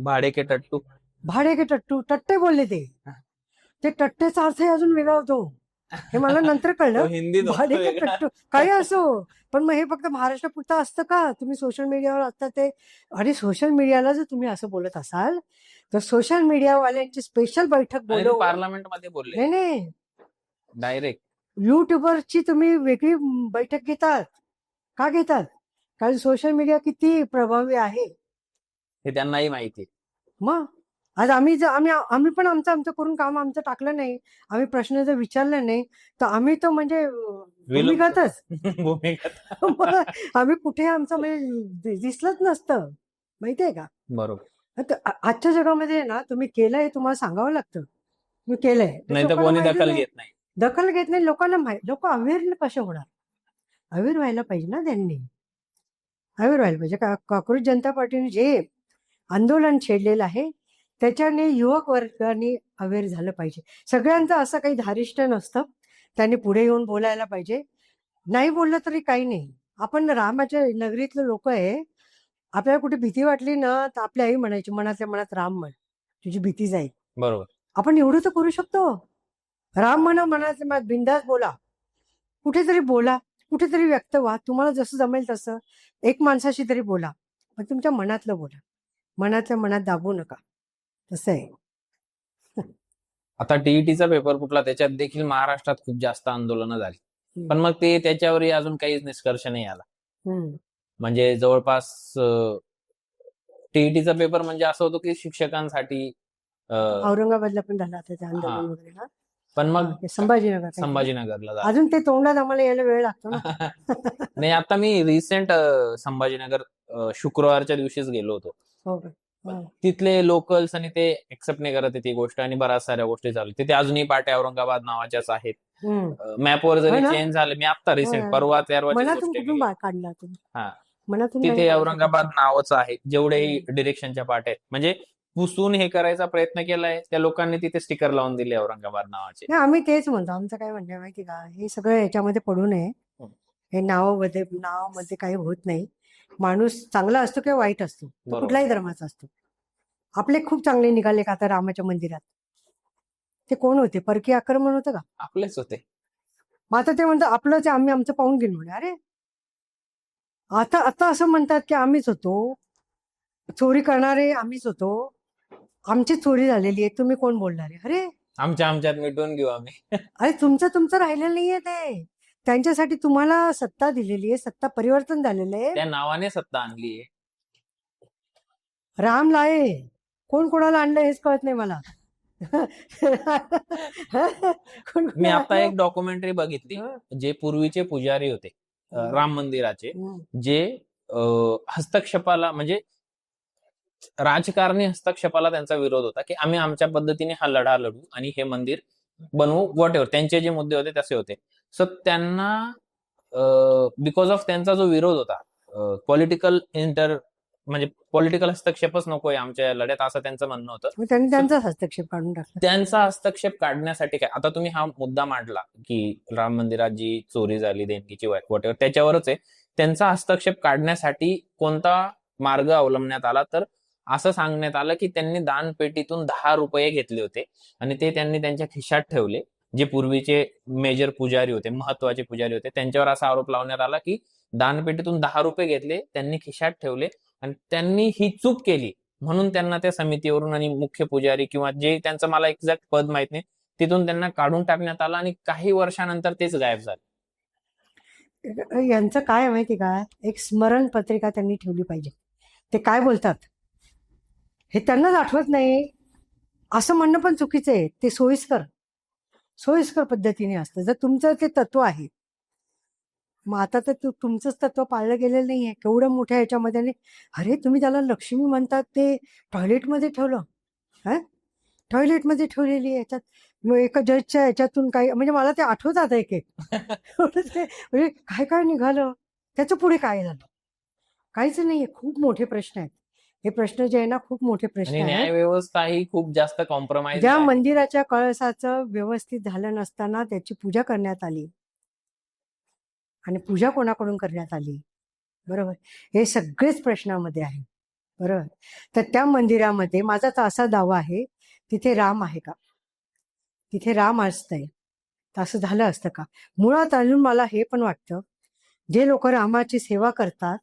Speaker 1: भाडे के टट्टू.
Speaker 2: भाडे के टट्टू, टट्टे बोलले ते. ते टट्टेचा अर्थ अजून वेगळा होतो, हे मला नंतर
Speaker 1: तो
Speaker 2: कळलं.
Speaker 1: हिंदीत होतो
Speaker 2: भाडे के
Speaker 1: वेगळा.
Speaker 2: टट्टू काही असो, पण मग हे फक्त महाराष्ट्रापुरतं असतं का? तुम्ही सोशल मीडियावर असता ते. आणि सोशल मीडियाला जर तुम्ही असं बोलत असाल तर सोशल मीडियावाल्यांची स्पेशल बैठक
Speaker 1: आणि ते
Speaker 2: बोलवून.
Speaker 1: पार्लमेंट मध्ये बोलले
Speaker 2: नाही नाही,
Speaker 1: डायरेक्ट.
Speaker 2: युट्यूबरची तुम्ही वेगळी बैठक घेतात. का घेतात? कारण सोशल मीडिया किती प्रभावी आहे.
Speaker 1: हे त्यांनाही माहिती.
Speaker 2: मग आज आम्ही पण आमचं करून काम आमचं टाकलं नाही, आम्ही प्रश्न जर विचारले नाही तर आम्ही तर म्हणजे भूमिगतच.
Speaker 1: भूमिगत.
Speaker 2: मग आम्ही कुठे आमचं म्हणजे दिसलंच नसतं, माहितीये का.
Speaker 1: बरोबर.
Speaker 2: तर आजच्या जगामध्ये ना तुम्ही केलंय हे तुम्हाला सांगावं लागतं. तुम्ही केलंय तर
Speaker 1: नाही तर
Speaker 2: लोकांना
Speaker 1: कोणी
Speaker 2: माहिती
Speaker 1: दखल
Speaker 2: नाही.
Speaker 1: घेत नाही.
Speaker 2: दखल घेत नाही लोकांना. लोक अवेअर कसे होणार? अवेअर व्हायला पाहिजे ना त्यांनी. अवेअर व्हायला पाहिजे. काँग्रेस जनता पार्टीने जे आंदोलन छेडलेलं आहे त्याच्याने युवक वर्गाने अवेअर झालं पाहिजे. सगळ्यांचं असं काही धारिष्ट नसतं, त्यांनी पुढे येऊन बोलायला पाहिजे. नाही बोललं तरी काही नाही. आपण रामाच्या नगरीतले लोक आहे. आपल्याला कुठे भीती वाटली ना तर आपली आई म्हणायची मनातल्या मनात राम म्हण, तुझी भीती जाईल.
Speaker 1: बरोबर.
Speaker 2: आपण एवढं तर करू शकतो. राम म्हणा, मनातल्या मनात बिंदास बोला, कुठेतरी बोला, कुठेतरी व्यक्त व्हा, तुम्हाला जसं जमेल तसं. एक माणसाशी तरी बोला, पण तुमच्या मनातलं बोला, मनातल्या मनात दाबू नका. तसं आहे.
Speaker 1: आता टीईटीचा पेपर फुटला, त्याच्यात देखील महाराष्ट्रात खूप जास्त आंदोलनं झाली, पण मग ते त्याच्यावरही अजून काहीच निष्कर्ष नाही आला. म्हणजे जवळपास टीईटीचा पेपर म्हणजे असं होतं की शिक्षकांसाठी
Speaker 2: औरंगाबादला पण झाला आता ते
Speaker 1: हा.
Speaker 2: आंदोलन वगैरे ना.
Speaker 1: पण मग
Speaker 2: ते संभाजीनगर काहीतरी.
Speaker 1: संभाजीनगरला झालं.
Speaker 2: अजून ते तोंडात आम्हाला यायला वेळ लागतो ना.
Speaker 1: नाही, आता मी रिसेंट संभाजीनगर शुक्रवारच्या दिवशीच गेलो होतो.
Speaker 2: हो का? हो.
Speaker 1: तिथले लोकल्स आणि ते एक्सेप्ट नाही करत ती गोष्ट, आणि बऱ्याच साऱ्या गोष्टी चालू. तिथे अजूनही पाट्या औरंगाबाद नावाच्याच आहेत. मॅपवर
Speaker 2: हो
Speaker 1: जरी
Speaker 2: ना?
Speaker 1: चेंज झाले, मी आता रिसेंट
Speaker 2: हो.
Speaker 1: परवा तेरवाची
Speaker 2: मनातून
Speaker 1: गोष्ट
Speaker 2: कुठून
Speaker 1: केली.
Speaker 2: काढला तुम्ही?
Speaker 1: हा,
Speaker 2: मनातून नाही
Speaker 1: तिथे
Speaker 2: काढू
Speaker 1: औरंगाबाद
Speaker 2: शकत.
Speaker 1: नावाचं आहे. जेवढेही डिरेक्शनच्या पाट्या आहेत, म्हणजे पुसून हे करायचा प्रयत्न केलाय, त्या लोकांनी तिथे स्टिकर लावून दिले औरंगाबाद नावाचे.
Speaker 2: नाही, आम्ही तेच म्हणतो. आमचं काय म्हणणं आहे माहिती का, हे सगळं याच्यामध्ये पडू नये. हे नावामध्ये काही होत नाही. माणूस चांगला असतो किंवा वाईट असतो, तो
Speaker 1: बरोबर.
Speaker 2: कुठल्याही धर्माचा असतो. आपले खूप चांगले निघाले का आता रामाच्या मंदिरात? ते कोण होते? परकीय आक्रमण होतं का?
Speaker 1: आपलेच होते.
Speaker 2: मग आता ते म्हणतात आपलंच आहे, आम्ही आमचं पाहून घेऊन म्हणे. अरे आता आता असं म्हणतात की आम्हीच होतो, चोरी करणारे आम्हीच होतो, आमची चोरी झालेली आहे, तुम्ही कोण बोलणारे? अरे
Speaker 1: आमच्यात मिटवून घेऊ आम्ही.
Speaker 2: अरे तुमचं राहिलेलं नाहीये ते. त्यांच्यासाठी तुम्हाला सत्ता दिलेली आहे, सत्ता परिवर्तन झालेलं आहे.
Speaker 1: त्या नावाने सत्ता आणली आहे.
Speaker 2: राम लाये कोण कोणाला आणलं हेच कळत नाही मला. कोण
Speaker 1: मी
Speaker 2: कोणाला
Speaker 1: आता
Speaker 2: आणलं?
Speaker 1: एक डॉक्युमेंटरी बघितली, जे पूर्वीचे पुजारी होते राम मंदिराचे, जे हस्तक्षेपाला म्हणजे राजकारणी हस्तक्षेपाला त्यांचा विरोध होता, की आम्ही आमच्या पद्धतीने हा लढा लढू आणि हे मंदिर बनवू, वॉट एव्हर त्यांचे जे मुद्दे होते तसे होते. सो त्यांना बिकॉज ऑफ त्यांचा जो विरोध होता, पॉलिटिकल म्हणजे पॉलिटिकल हस्तक्षेपच नकोय आमच्या या लढ्यात, असं त्यांचं म्हणणं होतं.
Speaker 2: मग त्यांनी त्यांचा हस्तक्षेप काढून टाकला.
Speaker 1: त्यांचा हस्तक्षेप काढण्यासाठी काय, आता तुम्ही हा मुद्दा मांडला की राम मंदिरात जी चोरी झाली देणगीची वॉटेवर, त्याच्यावरच आहे. त्यांचा हस्तक्षेप काढण्यासाठी कोणता मार्ग अवलंबण्यात आला, तर असं सांगण्यात आलं की त्यांनी दानपेटीतून 10 रुपये घेतले होते आणि ते त्यांनी त्यांच्या खिशात ठेवले. जे पूर्वीचे मेजर पुजारी होते, महत्वाचे पुजारी होते, त्यांच्यावर असा आरोप लावण्यात आला की दानपेटीतून 10 रुपये घेतले, त्यांनी खिशात ठेवले आणि त्यांनी ही चूक केली म्हणून त्यांना त्या समितीवरून आणि मुख्य पुजारी किंवा जे त्यांचं मला एक्झॅक्ट पद माहित नाही, तिथून त्यांना काढून टाकण्यात आलं आणि काही वर्षानंतर तेच गायब झाले.
Speaker 2: यांचं काय आहे माहिती का, एक स्मरण पत्रिका त्यांनी ठेवली पाहिजे. ते काय बोलतात हे त्यांनाच आठवत नाही असं म्हणणं पण चुकीचं आहे. ते सोयीस्कर पद्धतीने असतं. जर तुमचं ते तत्व आहे, मग आता तर तुमचंच तत्व पाळलं गेलेलं नाहीये. केवढं मोठ्या ह्याच्यामध्ये आणि अरे तुम्ही त्याला लक्ष्मी म्हणतात, ते टॉयलेटमध्ये ठेवलं. टॉयलेटमध्ये ठेवलेली आहे याच्यात. मग एका जजच्या याच्यातून काही म्हणजे मला ते आठवतात एक म्हणजे काय काय निघालं, त्याचं पुढे काय झालं, काहीच नाहीये. खूप मोठे प्रश्न आहेत हे. प्रश्न जे आहे ना, खूप मोठे प्रश्न
Speaker 1: आणि
Speaker 2: आहेत.
Speaker 1: न्याय व्यवस्था ही खूप जास्त कॉम्प्रोमाइज
Speaker 2: ज्या
Speaker 1: आहे.
Speaker 2: मंदिराच्या कळसाचं व्यवस्थित झालं नसताना त्याची पूजा करण्यात आली आणि पूजा कोणाकडून करण्यात आली, बरोबर, हे सगळेच प्रश्नामध्ये आहे, बरोबर. तर त्या मंदिरामध्ये माझा तर असा दावा आहे, तिथे राम आहे का, तिथे राम असतंय तर असं झालं असतं का. मुळात अजून मला हे पण वाटतं, जे लोक रामाची सेवा करतात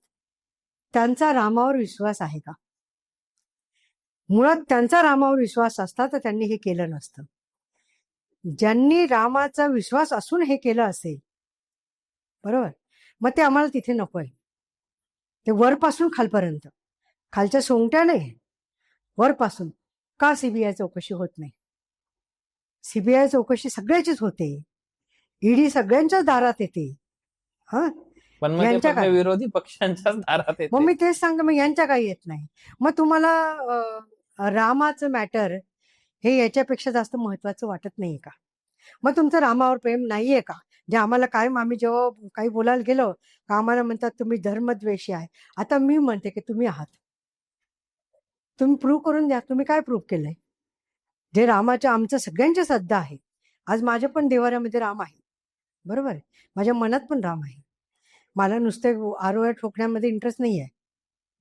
Speaker 2: त्यांचा रामावर विश्वास आहे का. मुळात त्यांचा रामावर विश्वास असता तर त्यांनी हे केलं नसतं. ज्यांनी रामाचा विश्वास असून हे केलं असेल, बरोबर, मग ते आम्हाला तिथे नकोय. ते वरपासून खालपर्यंत, खालच्या सोंगट्या नाही, वरपासून. का सीबीआय चौकशी होत नाही. सीबीआय चौकशी सगळ्याचीच होते, ईडी सगळ्यांच्याच दारात येते.
Speaker 1: पण मग ते
Speaker 2: यांच्या
Speaker 1: फक्त
Speaker 2: काय,
Speaker 1: विरोधी पक्षांच्याच दारात
Speaker 2: मग
Speaker 1: येते.
Speaker 2: मी तेच सांगते, मग यांच्या काही येत नाही. मग तुम्हाला रामाचं मॅटर हे याच्यापेक्षा जास्त महत्वाचं वाटत नाहीये का. मग तुमचं रामावर प्रेम नाहीये का. जे आम्हाला कायम, आम्ही जेव्हा काही बोलायला गेलो का आम्हाला म्हणतात तुम्ही धर्मद्वेषी आहे. आता मी म्हणते की तुम्ही आहात. तुम्ही प्रूव्ह करून द्या, तुम्ही काय प्रूव्ह केलंय. जे रामाच्या, आमचं सगळ्यांची श्रद्धा आहे. आज माझ्या पण देवाऱ्यामध्ये राम आहे, बरोबर आहे, माझ्या मनात पण राम आहे. मला नुसते आरोळ्या ठोकण्यामध्ये इंटरेस्ट नाही आहे,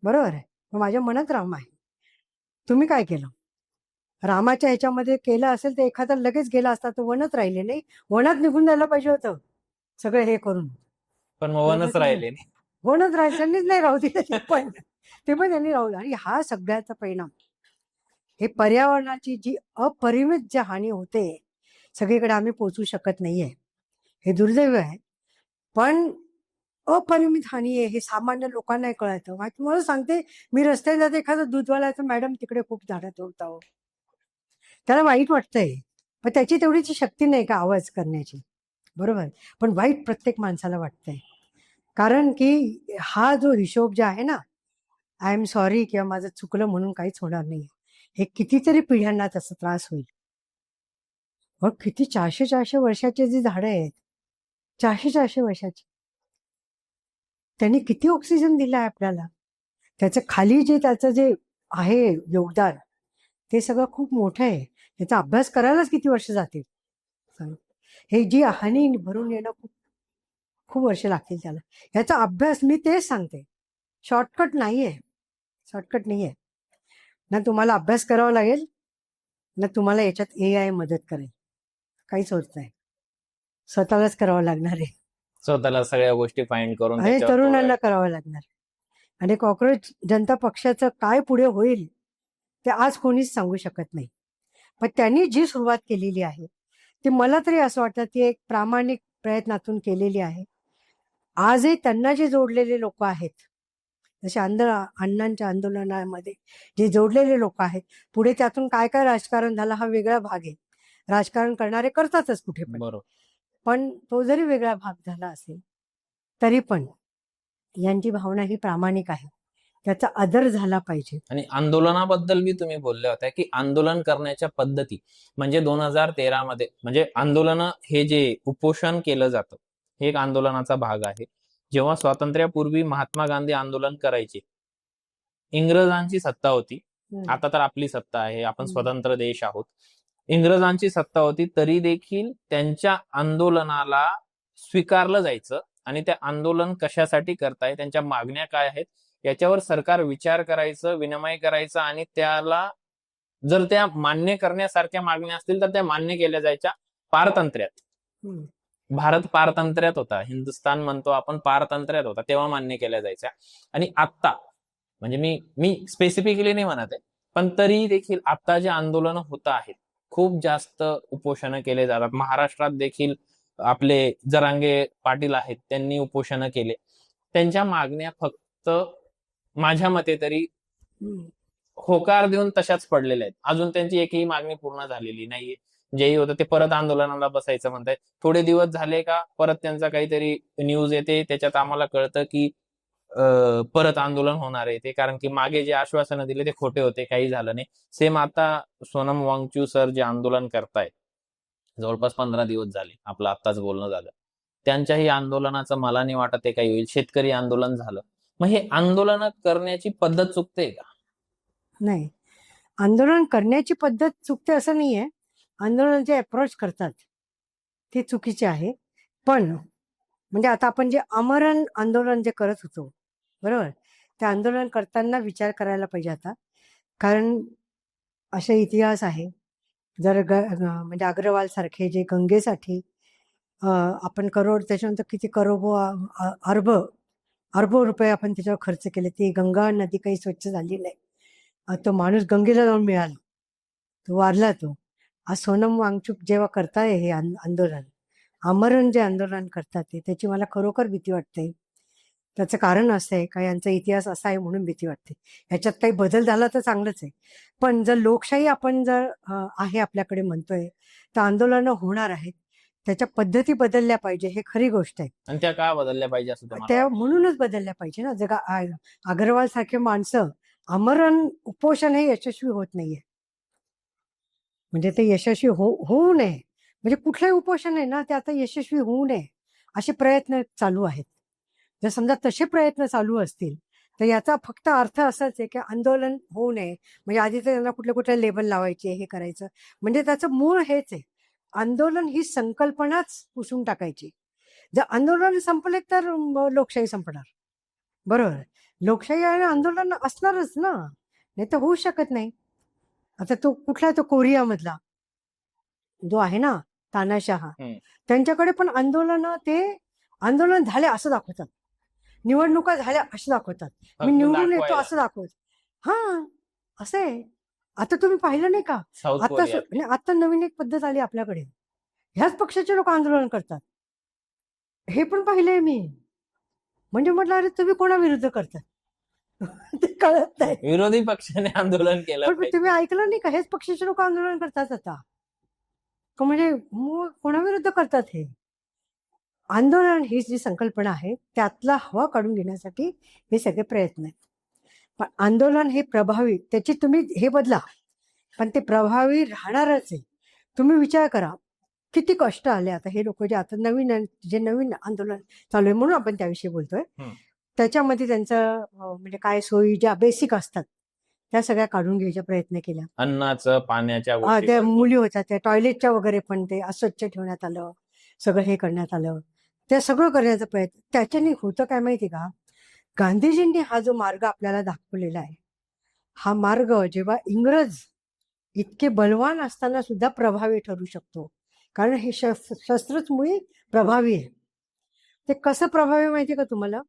Speaker 2: बरोबर आहे, मग माझ्या मनात राम आहे. तुम्ही काय केलं, रामाच्या ह्याच्यामध्ये केलं असेल तर एखादा लगेच गेला असता, तर वनच राहिले नाही. वनात निघून जायला पाहिजे होतं सगळं हे करून,
Speaker 1: पण मग वनच राहिले नाही.
Speaker 2: वनच राहिले, त्यांनीच नाही राहू दिलं ते पण त्यांनी राहू दिलं. आणि हा सगळ्याचा परिणाम, हे पर्यावरणाची जी अपरिमित जी हानी होते सगळीकडे आम्ही पोचू शकत नाहीये, हे दुर्दैव आहे. पण अपरिमित हानी आहे हे सामान्य लोकांना कळतं. तुम्हाला सांगते, मी रस्त्याने जाते, एखादा दूधवाला आहे, मॅडम तिकडे खूप झाडात होता हो, त्याला वाईट वाटतंय, पण त्याची तेवढीची शक्ती नाही का आवाज करण्याची, बरोबर. पण वाईट प्रत्येक माणसाला वाटतंय, कारण की हा जो हिशोब जे आहे ना, आय एम सॉरी किंवा माझं चुकलं म्हणून काहीच होणार नाही. हे कितीतरी पिढ्यांना त्याचा त्रास होईल. मग किती 400 वर्षाचे जी झाडं आहेत, 400 वर्षाची, त्यांनी किती ऑक्सिजन दिला आहे आपल्याला. त्याचं खाली जे त्याचं जे आहे योगदान, ते सगळं खूप मोठं आहे. त्याचा अभ्यास करायलाच किती वर्ष जातील. हे जी हानी भरून येणं खूप खूप वर्ष लागतील त्याला. ह्याचा अभ्यास, मी तेच सांगते, शॉर्टकट नाहीये, शॉर्टकट नाहीये. ना तुम्हाला अभ्यास करावा लागेल, ना तुम्हाला याच्यात AI मदत करेल, काहीच होत नाही. स्वतःलाच करावं लागणार आहे.
Speaker 1: स्वतःला सगळ्या गोष्टी फाइंड करून
Speaker 2: आणि
Speaker 1: त्याच्यावर
Speaker 2: तरुणांना करावं लागणार. आणि कॉक्रोच जनता पक्षाचं काय पुढे होईल ते आज कोणीच सांगू शकत नाही. पण त्यांनी जी सुरुवात केलेली आहे ती मला तरी असं वाटतं ती एक प्रामाणिक प्रयत्नातून केलेली आहे. आजही त्यांना जे जोडलेले लोक आहेत, जसे अण्णांच्या आंदोलनामध्ये जे जोडलेले लोक आहेत, पुढे त्यातून काय काय राजकारण झालं हा वेगळा भाग आहे. राजकारण करणारे करतातच कुठे पण.
Speaker 1: बरोबर.
Speaker 2: पण तो जरी वेगळा भाग झाला असेल तरी पण यांची भावना ही प्रामाणिक आहे, त्याचा आदर झाला पाहिजे.
Speaker 1: आणि आंदोलनाबद्दल बी तुम्ही बोलले होते की आंदोलन करण्याच्या पद्धती म्हणजे 2013 मध्ये म्हणजे आंदोलन हे जे उपोषण केलं जातं हे एक आंदोलनाचा भाग आहे. जेव्हा स्वातंत्र्यापूर्वी महात्मा गांधी आंदोलन करायचे, इंग्रजांची सत्ता होती. आता तर आपली सत्ता आहे, आपण स्वतंत्र देश आहोत. इंग्रजांची सत्ता होती तरी देखील त्यांच्या आंदोलनाला स्वीकारलं जायचं आणि ते आंदोलन कशासाठी करताय, त्यांच्या मागण्या काय आहेत याच्यावर सरकार विचार करायचं, विनिमय करायचं आणि त्याला जर त्या मान्य करण्यासारख्या मागण्या असतील तर त्या मान्य केल्या जायच्या. पारतंत्र्यात भारत पारतंत्र्यात होता, हिंदुस्थान म्हणतो आपण पारतंत्र्यात होता, तेव्हा मान्य केल्या जायच्या. आणि आत्ता म्हणजे मी स्पेसिफिकली नाही म्हणत आहे, पण तरी देखील आता जे आंदोलन होत आहेत खूप जास्त उपोषणं केले जातात. महाराष्ट्रात देखील आपले जरांगे पाटील आहेत, त्यांनी उपोषणं केले. त्यांच्या मागण्या फक्त माझ्या मते तरी होकार देऊन तशाच पडलेल्या आहेत. अजून त्यांची एकही मागणी पूर्ण झालेली नाहीये. जेही होतं ते परत आंदोलनाला बसायचं म्हणतायत. थोडे दिवस झाले का परत त्यांचा काहीतरी न्यूज येते, त्याच्यात आम्हाला कळतं की परत आंदोलन होणार आहे ते, कारण की मागे जे आश्वासनं दिले ते खोटे होते, काही झालं नाही. सेम आता सोनम वांगचू सर जे आंदोलन करतायत, जवळपास 15 दिवस झाले, आपलं आत्ताच बोलणं झालं, त्यांच्याही आंदोलनाचं मला नाही वाटत ते काही होईल. शेतकरी आंदोलन झालं, मग हे आंदोलन करण्याची पद्धत चुकते का?
Speaker 2: नाही, आंदोलन करण्याची पद्धत चुकते असं नाहीये. आंदोलन जे अप्रोच करतात ते चुकीचे आहे. पण म्हणजे आता आपण जे आमरण आंदोलन जे करत होतो, बरोबर, ते आंदोलन करताना विचार करायला पाहिजे आता. कारण असे इतिहास आहे, जर म्हणजे अग्रवाल सारखे जे गंगेसाठी आपण करोड, त्याच्यानंतर किती अरबो रुपये आपण त्याच्यावर खर्च केले, ती गंगा नदी काही स्वच्छ झाली नाही. तो माणूस गंगेला जाऊन मिळाला, तो वारला. तो आज सोनम वांगचूक जेव्हा करताय हे आंदोलन, आमरण जे आंदोलन करतात ते, त्याची मला खरोखर भीती वाटते. त्याचं कारण असं आहे का, यांचा इतिहास असा आहे म्हणून भीती वाटते. ह्याच्यात काही बदल झाला तर चांगलंच आहे, पण जर लोकशाही आपण जर आहे आपल्याकडे म्हणतोय, तर आंदोलनं होणार आहेत, त्याच्या पद्धती बदलल्या पाहिजे, हे खरी गोष्ट आहे.
Speaker 1: आणि त्या का बदलल्या पाहिजे असं तुम्हाला
Speaker 2: त्या
Speaker 1: वाटतं?
Speaker 2: म्हणूनच बदलल्या पाहिजे ना. जगा अग्रवाल सारखे माणसं आमरण उपोषण हे यशस्वी होत नाहीये, म्हणजे ते यशस्वी होऊ नये, म्हणजे कुठलंही उपोषण आहे ना ते आता यशस्वी होऊ नये असे प्रयत्न चालू आहेत. जर समजा तसे प्रयत्न चालू असतील तर याचा फक्त अर्थ असाच आहे की आंदोलन होऊ नये, म्हणजे आधी तर त्यांना कुठल्या कुठल्या लेबल लावायचे, हे करायचं, म्हणजे त्याचं मूळ हेच आहे, आंदोलन ही संकल्पनाच पुसून टाकायची. जर आंदोलन संपले तर लोकशाही संपणार, बरोबर. लोकशाही आणि आंदोलन असणारच ना, नाही तर होऊ शकत नाही. आता तो कुठला, तो कोरियामधला जो आहे ना तानाशाह, त्यांच्याकडे पण ते आंदोलन झाले असं दाखवतात, निवडणुका झाल्या असं दाखवतात, मी निवडून येतो असं दाखवत. हा, असं आहे. आता तुम्ही पाहिलं नाही का, आता नवीन एक पद्धत आली आपल्याकडे, ह्याच पक्षाचे लोक आंदोलन करतात, हे पण पाहिलंय मी. म्हणजे म्हटलं अरे तुम्ही कोणाविरुद्ध करतात ते कळत नाही.
Speaker 1: विरोधी पक्षाने आंदोलन केलं,
Speaker 2: पण तुम्ही ऐकलं नाही का, हेच पक्षाचे लोक आंदोलन करतात आता, म्हणजे कोणाविरुद्ध करतात? हे आंदोलन ही जी संकल्पना आहे त्यातला हवा काढून घेण्यासाठी हे सगळे प्रयत्न आहेत. पण आंदोलन हे प्रभावी, त्याची तुम्ही हे बदला, पण ते प्रभावी राहणारच आहे. तुम्ही विचार करा किती कष्ट आले. आता हे लोक जे आता नवीन आंदोलन चालू आहे म्हणून आपण त्याविषयी बोलतोय, त्याच्यामध्ये त्यांचं म्हणजे काय सोयी ज्या बेसिक असतात त्या सगळ्या काढून घ्यायचा प्रयत्न केला.
Speaker 1: अन्नाचं, पाण्याच्या,
Speaker 2: त्या मुली होत्या त्या टॉयलेटच्या वगैरे पण ते अस्वच्छ ठेवण्यात आलं, सगळं हे करण्यात आलं, ते सगळं करण्याचा प्रयत्न. त्याच्याने होतं काय माहिती का, गांधीजींनी हा जो मार्ग आपल्याला दाखवलेला आहे, हा मार्ग जेव्हा इंग्रज इतके बलवान असताना सुद्धा प्रभावी ठरू शकतो, कारण हे शस्त्रच मुळी प्रभावी आहे. ते कसं प्रभावी माहिती का तुम्हाला,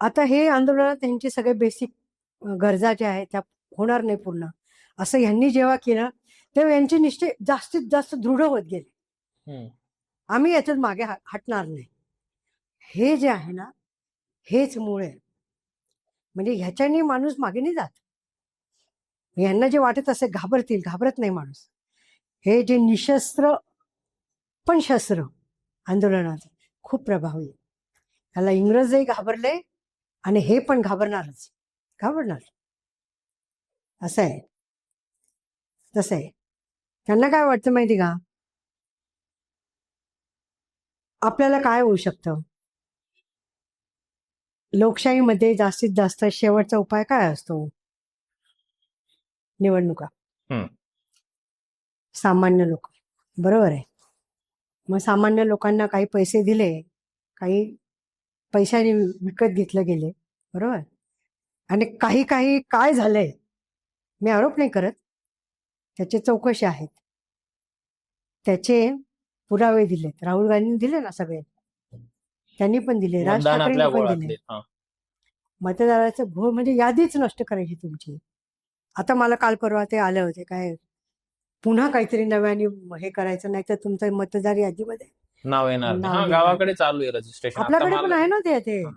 Speaker 2: आता हे आंदोलनात त्यांचे सगळे बेसिक गरजा ज्या आहेत त्या होणार नाही पूर्ण, असं यांनी जेव्हा केलं तेव्हा यांचे निश्चय जास्तीत जास्त दृढ होत गेले. आम्ही याच्यात मागे हटणार नाही. हे जे आहे ना, हेच मूळ आहे. म्हणजे ह्याच्याने माणूस मागे नाही जात. यांना जे वाटत असे घाबरतील, घाबरत नाही माणूस. हे जे निशस्त्र पण शस्त्र आंदोलनाचे खूप प्रभावी आहे. त्याला इंग्रजही घाबरले आणि हे पण घाबरणारच, घाबरणार. असं आहे, तसं आहे. त्यांना काय वाटतं माहिती का, आपल्याला काय होऊ शकतं. लोकशाहीमध्ये जास्तीत जास्त शेवटचा उपाय काय असतो? निवडणुका.
Speaker 1: हम्म.
Speaker 2: सामान्य लोक, बरोबर आहे. मग सामान्य लोकांना काही पैसे दिले, काही पैशाने विकत घेतलं गेले, बरोबर. आणि काही काही काय झालंय, मी आरोप नाही करत, त्याचे चौकशी आहेत, त्याचे पुरावे दिलेत. राहुल गांधींनी दिले ना सगळे, त्यांनी पण दिले, राज
Speaker 1: मतदानातल्या
Speaker 2: ठाकरेंनी पण दिले.
Speaker 1: गोळातले. हा.
Speaker 2: मतदाराचं घोळ म्हणजे यादीच नष्ट करायची तुमची. आता मला काल परवा ते आले होते, काय पुन्हा काहीतरी नव्याने हे करायचं, नाही तर तुमचं मतदार यादीमध्ये
Speaker 1: नाव येणार नाही.
Speaker 2: नाव
Speaker 1: हा,
Speaker 2: येणार.
Speaker 1: गावाकडे चालू आहे रजिस्ट्रेशन. आता
Speaker 2: आपल्याकडे पण
Speaker 1: मला
Speaker 2: आहे ना ते
Speaker 1: हा.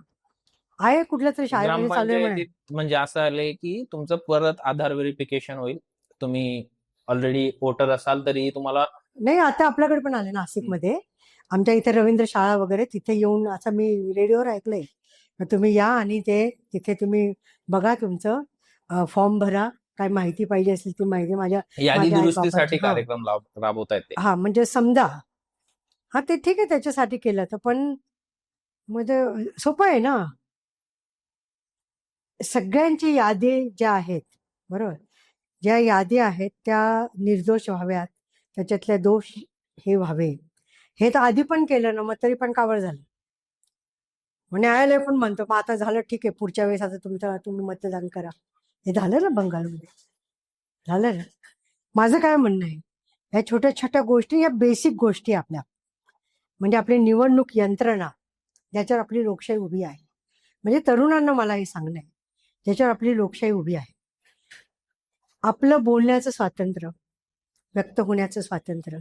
Speaker 2: आहे कुठल्या तरी शाळेमध्ये चालू आहे म्हणे.
Speaker 1: ग्रामपंचायतीत म्हणजे असं आलंय की तुमचं परत आधार व्हेरिफिकेशन होईल. तुम्ही ऑलरेडी वोटर असाल तरी तुम्हाला
Speaker 2: नाही, आता आपल्याकडे पण आले नाशिकमध्ये. आमच्या इथे रवींद्र शाळा वगैरे, तिथे येऊन असं मी रेडिओवर ऐकलंय, मग तुम्ही या आणि ते तिथे तुम्ही बघा, तुमचं फॉर्म भरा, काय माहिती पाहिजे असेल ती माहिती माझ्या
Speaker 1: यादी
Speaker 2: माझ्या
Speaker 1: दुरुस्तीसाठी
Speaker 2: आईबापाची. हा
Speaker 1: कार्यक्रम राबवतायत ते.
Speaker 2: हा, म्हणजे समजा, हा ते ठीक आहे त्याच्यासाठी केलं तर, पण म्हणजे सोपं आहे ना. सगळ्यांची यादी ज्या आहेत, बरोबर, ज्या यादी आहेत त्या निर्दोष व्हाव्यात, त्याच्यातले दोष हे व्हावे, हे तर आधी पण केलं ना, मग तरी पण कावळ झालं. मग न्यायालय पण म्हणतो मग आता झालं, ठीक आहे, पुढच्या वेळेस आता तुम्ही मतदान करा. हे झालं ना बंगालमध्ये, झालं ना. माझं काय म्हणणं आहे, ह्या छोट्या छोट्या गोष्टी, या बेसिक गोष्टी आपल्या, म्हणजे आपली निवडणूक यंत्रणा, ज्याच्यावर आपली लोकशाही उभी आहे. म्हणजे तरुणांना मला हे सांगणं आहे, ज्याच्यावर आपली लोकशाही उभी आहे. आपलं बोलण्याचं स्वातंत्र्य, व्यक्त होण्याचं स्वातंत्र्य,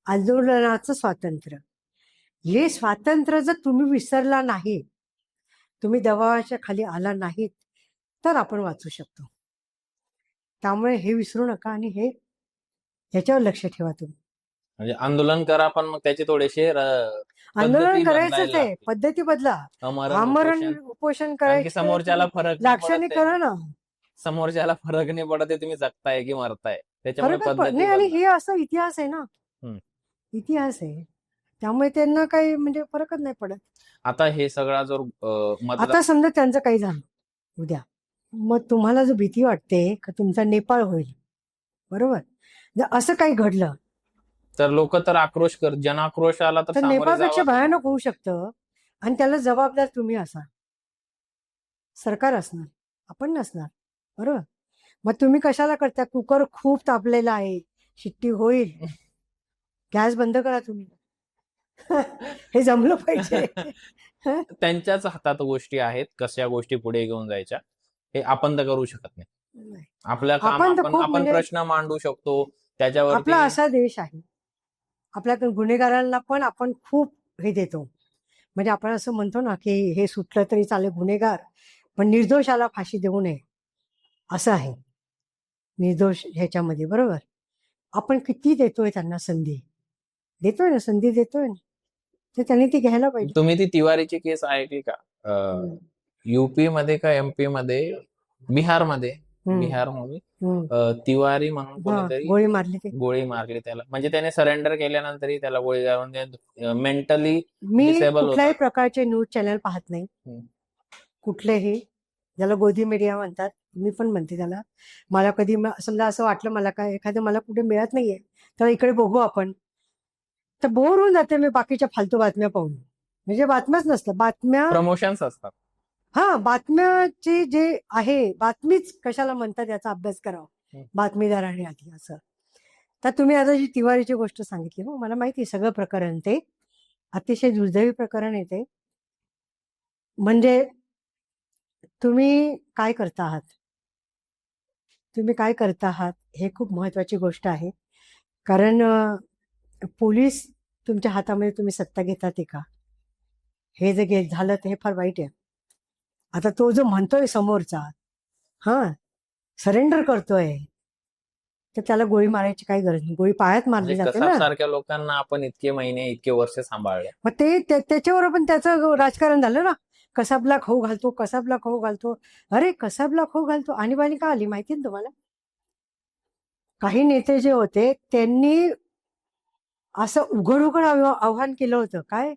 Speaker 2: आंदोलनाचं स्वातंत्र्य, हे स्वातंत्र्य जर तुम्ही विसरला नाही, तुम्ही दबावाच्या खाली आला नाहीत, तर आपण वाचू शकतो. त्यामुळे हे विसरू नका आणि हे ह्याच्यावर लक्ष ठेवा तुम्ही.
Speaker 1: म्हणजे आंदोलन करा, पण मग त्याचे थोडेसे
Speaker 2: आंदोलन
Speaker 1: पद्धती
Speaker 2: करायचंच
Speaker 1: बदलायला
Speaker 2: आहे,
Speaker 1: लागतील.
Speaker 2: पद्धती बदला.
Speaker 1: आमरण
Speaker 2: आमरण
Speaker 1: उपोषण.
Speaker 2: उपोषण
Speaker 1: कारण की
Speaker 2: करायचं,
Speaker 1: समोरच्याला फरक नाही
Speaker 2: लाक्षणिक
Speaker 1: पडत आहे.
Speaker 2: करा ना.
Speaker 1: समोरच्याला फरक नाही पडत आहे, तुम्ही जगताय की मरताय. त्याच्यामुळे
Speaker 2: फरकच
Speaker 1: पद्धती
Speaker 2: नाही, आणि
Speaker 1: बदला.
Speaker 2: हे असं इतिहास आहे ना,
Speaker 1: हम्म.
Speaker 2: इतिहास आहे, त्यामुळे त्यांना काही म्हणजे फरकच नाही पडत.
Speaker 1: आता हे सगळा जो मतदान,
Speaker 2: आता समजा त्यांचं काही झालं उद्या, मग तुम्हाला जो भीती वाटते का तुमचा नेपाळ होईल, बरोबर, जर असं काही घडलं
Speaker 1: तर लोक तर आक्रोश जनाक्रोश आला तर
Speaker 2: तर
Speaker 1: सामोरे
Speaker 2: नेपाळपेक्षा
Speaker 1: जावंच.
Speaker 2: भयानक होऊ शकतं. आणि त्याला जबाबदार तुम्ही असाल, सरकार असणार, आपण नसणार, बरोबर. मग तुम्ही कशाला करता, कुकर खूप तापलेला आहे, शिट्टी होईल, गॅस बंद करा तुम्ही. हे जमलं पाहिजे.
Speaker 1: त्यांच्याच हातात गोष्टी आहेत, कशा गोष्टी पुढे घेऊन जायच्या हे आपण तर करू शकत नाही. आपल्या काम
Speaker 2: आपण तर खूप
Speaker 1: आपण
Speaker 2: म्हणजे
Speaker 1: प्रश्न मांडू शकतो त्याच्यावरती.
Speaker 2: आपला असा देश आहे, आपल्या गुन्हेगारांना पण आपण खूप हे देतो. म्हणजे आपण असं म्हणतो ना की हे सुटलं तरी चालेल गुन्हेगार, पण निर्दोषाला फाशी देऊ नये, असं आहे निर्दोष ह्याच्यामध्ये, बरोबर. आपण किती देतोय त्यांना संधी, देतोय ना, संधी देतोय ना, तर त्यांनी ती घ्यायला पाहिजे.
Speaker 1: तुम्ही ती तिवारीची केस ऐकली का? युपी मध्ये का एमपी मध्ये, बिहार मध्ये तिवारी म्हणून कोणीतरी
Speaker 2: गोळी मारली ते.
Speaker 1: गोळी मारली त्याला. म्हणजे त्याने सरेंडर केल्यानंतरही त्याला गोळी मारून मेंटली
Speaker 2: मी
Speaker 1: डिसेबल
Speaker 2: कुठल्याही
Speaker 1: होता.
Speaker 2: प्रकारचे न्यूज चॅनल पाहत नाही, कुठलेही, ज्याला गोदी मीडिया म्हणतात, मी पण म्हणते त्याला. मला कधी समजा असं वाटलं मला काय एखादं मला कुठे मिळत नाहीये तर इकडे बघू आपण, तर बोर होऊन जाते मी बाकीच्या फालतू बातम्या पाहून. म्हणजे बातम्याच नसतं, बातम्या
Speaker 1: प्रमोशन्स असतात.
Speaker 2: हा, बातम्याची जे आहे, बातमीच कशाला म्हणतात याचा अभ्यास करावा बातमीदारांनी आधी, असं. तर तुम्ही आता जी तिवारीची गोष्ट सांगितली, हो मला माहिती सगळं प्रकरण, ते अतिशय दुर्दैवी प्रकरण आहे ते. म्हणजे तुम्ही काय करता आहात, तुम्ही काय करता आहात हे खूप महत्वाची गोष्ट आहे. कारण पोलीस तुमच्या हातामध्ये तुम्ही सत्ता घेतात आहे का? हे जे झालं ते हे फार वाईट आहे. आता तो जो म्हणतोय समोरचा, हा, सरेंडर करतोय, तर त्याला गोळी मारायची काही गरज नाही. गोळी पायात मारली
Speaker 1: म्हणजे
Speaker 2: जाते
Speaker 1: कसाब
Speaker 2: ना.
Speaker 1: सारख्या लोकांना आपण इतके महिने इतके वर्ष सांभाळले.
Speaker 2: मग त्याच्यावर पण त्याचं राजकारण झालं ना. कसाबला खाऊ घालतो, कसाबला खाऊ घालतो. अरे कसाबला खाऊ घालतो, आणीबाणी का आली माहिती ना तुम्हाला? काही नेते जे होते त्यांनी असं उघड उघड आव्हान केलं होतं, काय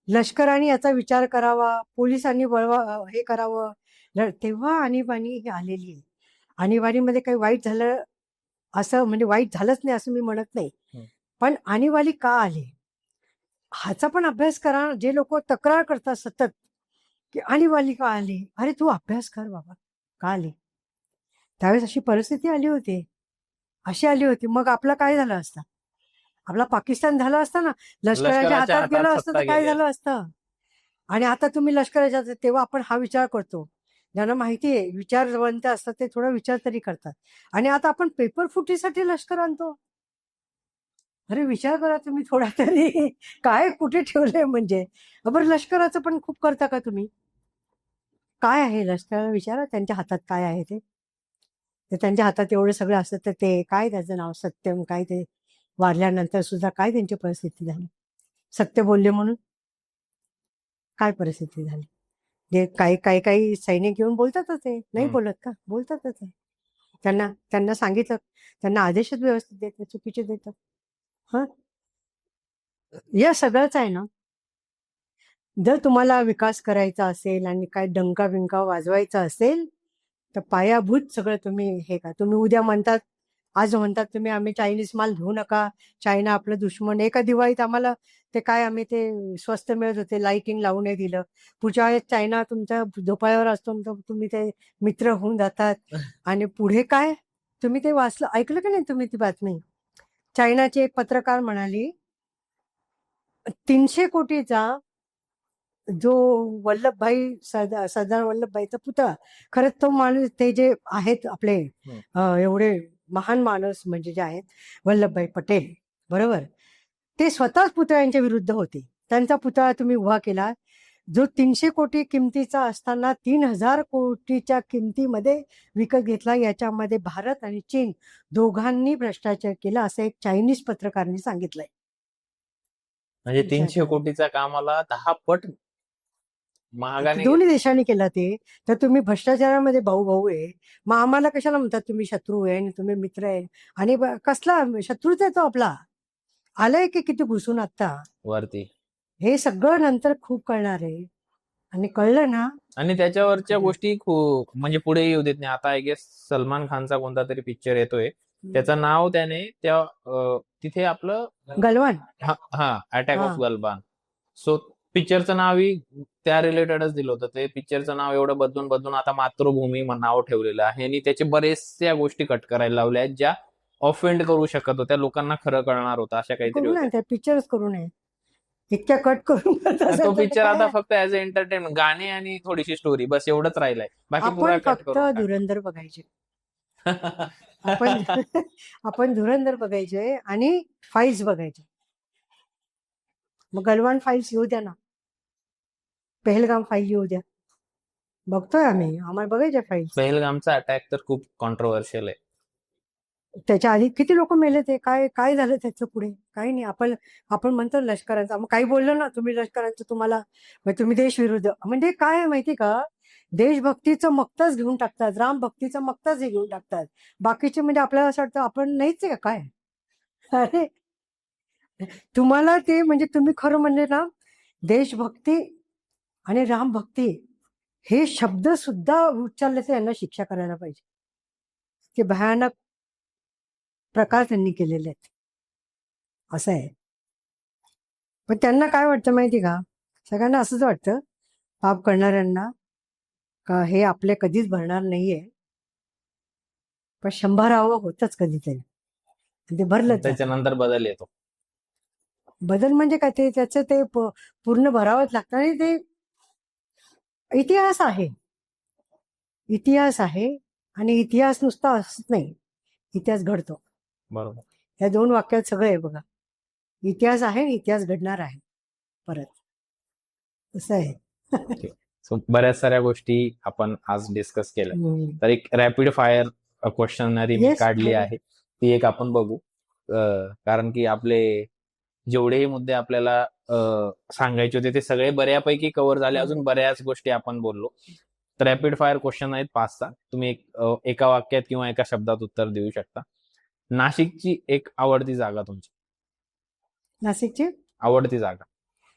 Speaker 2: लष्कराने याचा विचार करावा, पोलिसांनी हे करावं. तेव्हा आणीबाणी ही आलेली आहे. आणीबाणीमध्ये काही वाईट झालं असं म्हणजे वाईट झालंच नाही असं मी म्हणत नाही, पण आणीबाणी का आली ह्याचा पण अभ्यास करा. जे लोक तक्रार करतात सतत की आणीबाणी का आली, अरे तू अभ्यास कर बाबा, का आली? त्यावेळेस अशी परिस्थिती आली होती, अशी आली होती. मग आपला काय झालं असतं? आपला पाकिस्तान झाला असता ना. लष्कराच्या हातात गेलं असतं तर काय झालं असतं? आणि आता तुम्ही लष्कराच्या तेव्हा आपण हा विचार करतो. ज्यांना माहिती आहे विचारवंत असतात ते थोडा विचार तरी करतात. आणि आता आपण पेपर फुटीसाठी लष्कर आणतो. अरे विचार करा तुम्ही थोडा तरी, काय कुठे ठेवलंय म्हणजे. बरं लष्कराचं पण खूप करता का तुम्ही? काय आहे लष्कराला विचारा, त्यांच्या हातात काय आहे ते. त्यांच्या हातात एवढं सगळं असतं तर ते काय त्याचं नाव सत्यम काय, ते वारल्यानंतर सुद्धा काय त्यांची परिस्थिती झाली? सत्य बोलले म्हणून काय परिस्थिती झाली? जे काही काही काही सैनिक येऊन बोलतातच आहे, नाही बोलत का? बोलतातच आहे. त्यांना सांगितलं, त्यांना आदेशच व्यवस्थित देत नाही, चुकीचे देतात. हा, या सगळंच आहे ना. जर तुम्हाला विकास करायचा असेल आणि काय डंका बिंका वाजवायचा असेल तर पायाभूत सगळं तुम्ही हे का. तुम्ही उद्या म्हणतात, आज म्हणतात तुम्ही आम्ही चायनीज माल घेऊ नका, चायना आपलं दुश्मन. एका दिवाळीत आम्हाला ते काय आम्ही ते स्वस्त मिळत होते, लाईटिंग लावू नाही दिलं. पुढच्या वेळेस चायना तुमच्या झोपाळ्यावर असतो, तुम्ही ते मित्र होऊन जातात. आणि पुढे काय तुम्ही ते वाचलं, ऐकलं का नाही तुम्ही ती बातमी? चायनाची एक पत्रकार म्हणाली 300 कोटीचा जो वल्लभभाई सरदार वल्लभभाईचा पुतळा, खरंच तो माणूस, ते जे आहेत आपले एवढे महान माणूस म्हणजे जे आहेत वल्लभभाई पटेल, बरोबर, ते स्वतःच पुतळ्यांच्या विरुद्ध होते. त्यांचा पुतळा तुम्ही उभा केला जो 300 कोटी किमतीचा असताना 3000 कोटीच्या किमतीमध्ये विकत घेतला. याच्यामध्ये भारत आणि चीन दोघांनी भ्रष्टाचार केला असं एक चायनीज पत्रकारांनी सांगितलंय.
Speaker 1: म्हणजे 300 कोटीच्या कामाला 10 पट महागाने
Speaker 2: दोन्ही देशांनी केला ते. तर तुम्ही भ्रष्टाचारामध्ये भाऊ भाऊ आहे, मग आम्हाला कशाला म्हणतात तुम्ही शत्रू आहे आणि तुम्ही मित्र आहे? आणि कसला शत्रूच आहे तो आपला, आलाय की किती घुसून आता
Speaker 1: वरती.
Speaker 2: हे सगळं नंतर खूप कळणार आहे. आणि कळलं ना.
Speaker 1: आणि त्याच्यावरच्या गोष्टी खूप म्हणजे पुढे येऊ देत नाही. आता आय गेस सलमान खानचा कोणता तरी पिक्चर येतोय, त्याचं नाव त्याने त्या तिथे आपलं
Speaker 2: गलवान,
Speaker 1: हा अटॅक ऑफ गलवान, सो पिक्चरचं नावही त्या रिलेटेडच दिलं होतं. ते पिक्चरचं नाव एवढं बदलून बदलून आता मातृभूमी नाव ठेवलेलं आहे. आणि त्याचे बरेचशा गोष्टी कट करायला लावल्या आहेत ज्या ऑफेंड करू शकत होत्या, लोकांना खरं कळणार होतं, अशा काहीतरी
Speaker 2: करू
Speaker 1: होत्या.
Speaker 2: नये त्या पिक्चरच करू नये, इतक्या कट करून
Speaker 1: तो पिक्चर आता फक्त ऍज अ एंटरटेनमेंट, गाणे आणि थोडीशी स्टोरी, बस एवढंच राहिलंय. बाकी पुरा
Speaker 2: आपण
Speaker 1: कट
Speaker 2: फक्त
Speaker 1: करून टाक.
Speaker 2: धुरंधर बघायचे. आपण आपण धुरंधर बघायचे आणि फाईल्स बघायचे. मग गलवान फाईल्स येऊ द्या ना, पहलगाम फाईल येऊ द्या, बघतोय आम्ही, आम्हाला बघायच्या फाईल्स.
Speaker 1: पहलगामचा अटॅक तर खूप कॉन्ट्रोवर्शियल आहे.
Speaker 2: त्याच्या आधी किती लोक मेले, ते काय काय झालं त्याचं पुढे? काही नाही. आपण म्हणतो लष्कराचं, मग काही बोललो ना तुम्ही लष्कराचं, तुम्हाला तुम्ही देशविरुद्ध म्हणजे काय आहे माहिती का? देशभक्तीचं मक्तच घेऊन टाकतात, राम भक्तीचं मक्तच हे घेऊन टाकतात. बाकीचे म्हणजे आपल्याला असं वाटतं आपण नाहीच आहे का काय? अरे तुम्हाला ते म्हणजे तुम्ही खरं म्हणजे ना, देशभक्ती आणि रामभक्ती हे शब्द सुद्धा उच्चारले तर यांना शिक्षा करायला पाहिजे. ते भयानक प्रकार त्यांनी केलेले आहेत, असं आहे. पण त्यांना काय वाटतं माहिती का? सगळ्यांना असंच वाटतं पाप करणाऱ्यांना का हे आपले कधीच भरणार नाहीये, पण 100 होतच कधीतरी, ते भरलं.
Speaker 1: त्याच्यानंतर बदल येतो.
Speaker 2: बदल म्हणजे काय, ते त्याचं ते पूर्ण भरावंच लागतं. आणि ते इतिहास आहे, इतिहास आहे. आणि इतिहास नुसता असत नाही, इतिहास घडतो.
Speaker 1: बरोबर.
Speaker 2: या 2 वाक्यात सगळं आहे बघा. इतिहास आहे, इतिहास घडणार आहे परत, असं आहे.
Speaker 1: सो बऱ्याच साऱ्या गोष्टी आपण आज डिस्कस केल्या.
Speaker 2: हम्म.
Speaker 1: तर एक रॅपिड फायर क्वेश्चनरी मी
Speaker 2: Yes,
Speaker 1: काढली
Speaker 2: हो.
Speaker 1: आहे, ती एक आपण बघू. कारण की आपले जेवढेही मुद्दे आपल्याला सांगायचे होते ते सगळे बऱ्यापैकी कव्हर झाले.
Speaker 2: हो.
Speaker 1: अजून बऱ्याच गोष्टी आपण बोललो. तर रॅपिड फायर क्वेश्चन आहेत 5-6. तुम्ही एका वाक्यात किंवा एका शब्दात उत्तर देऊ शकता. नाशिकची एक आवडती जागा तुमची,
Speaker 2: नाशिकची
Speaker 1: आवडती जागा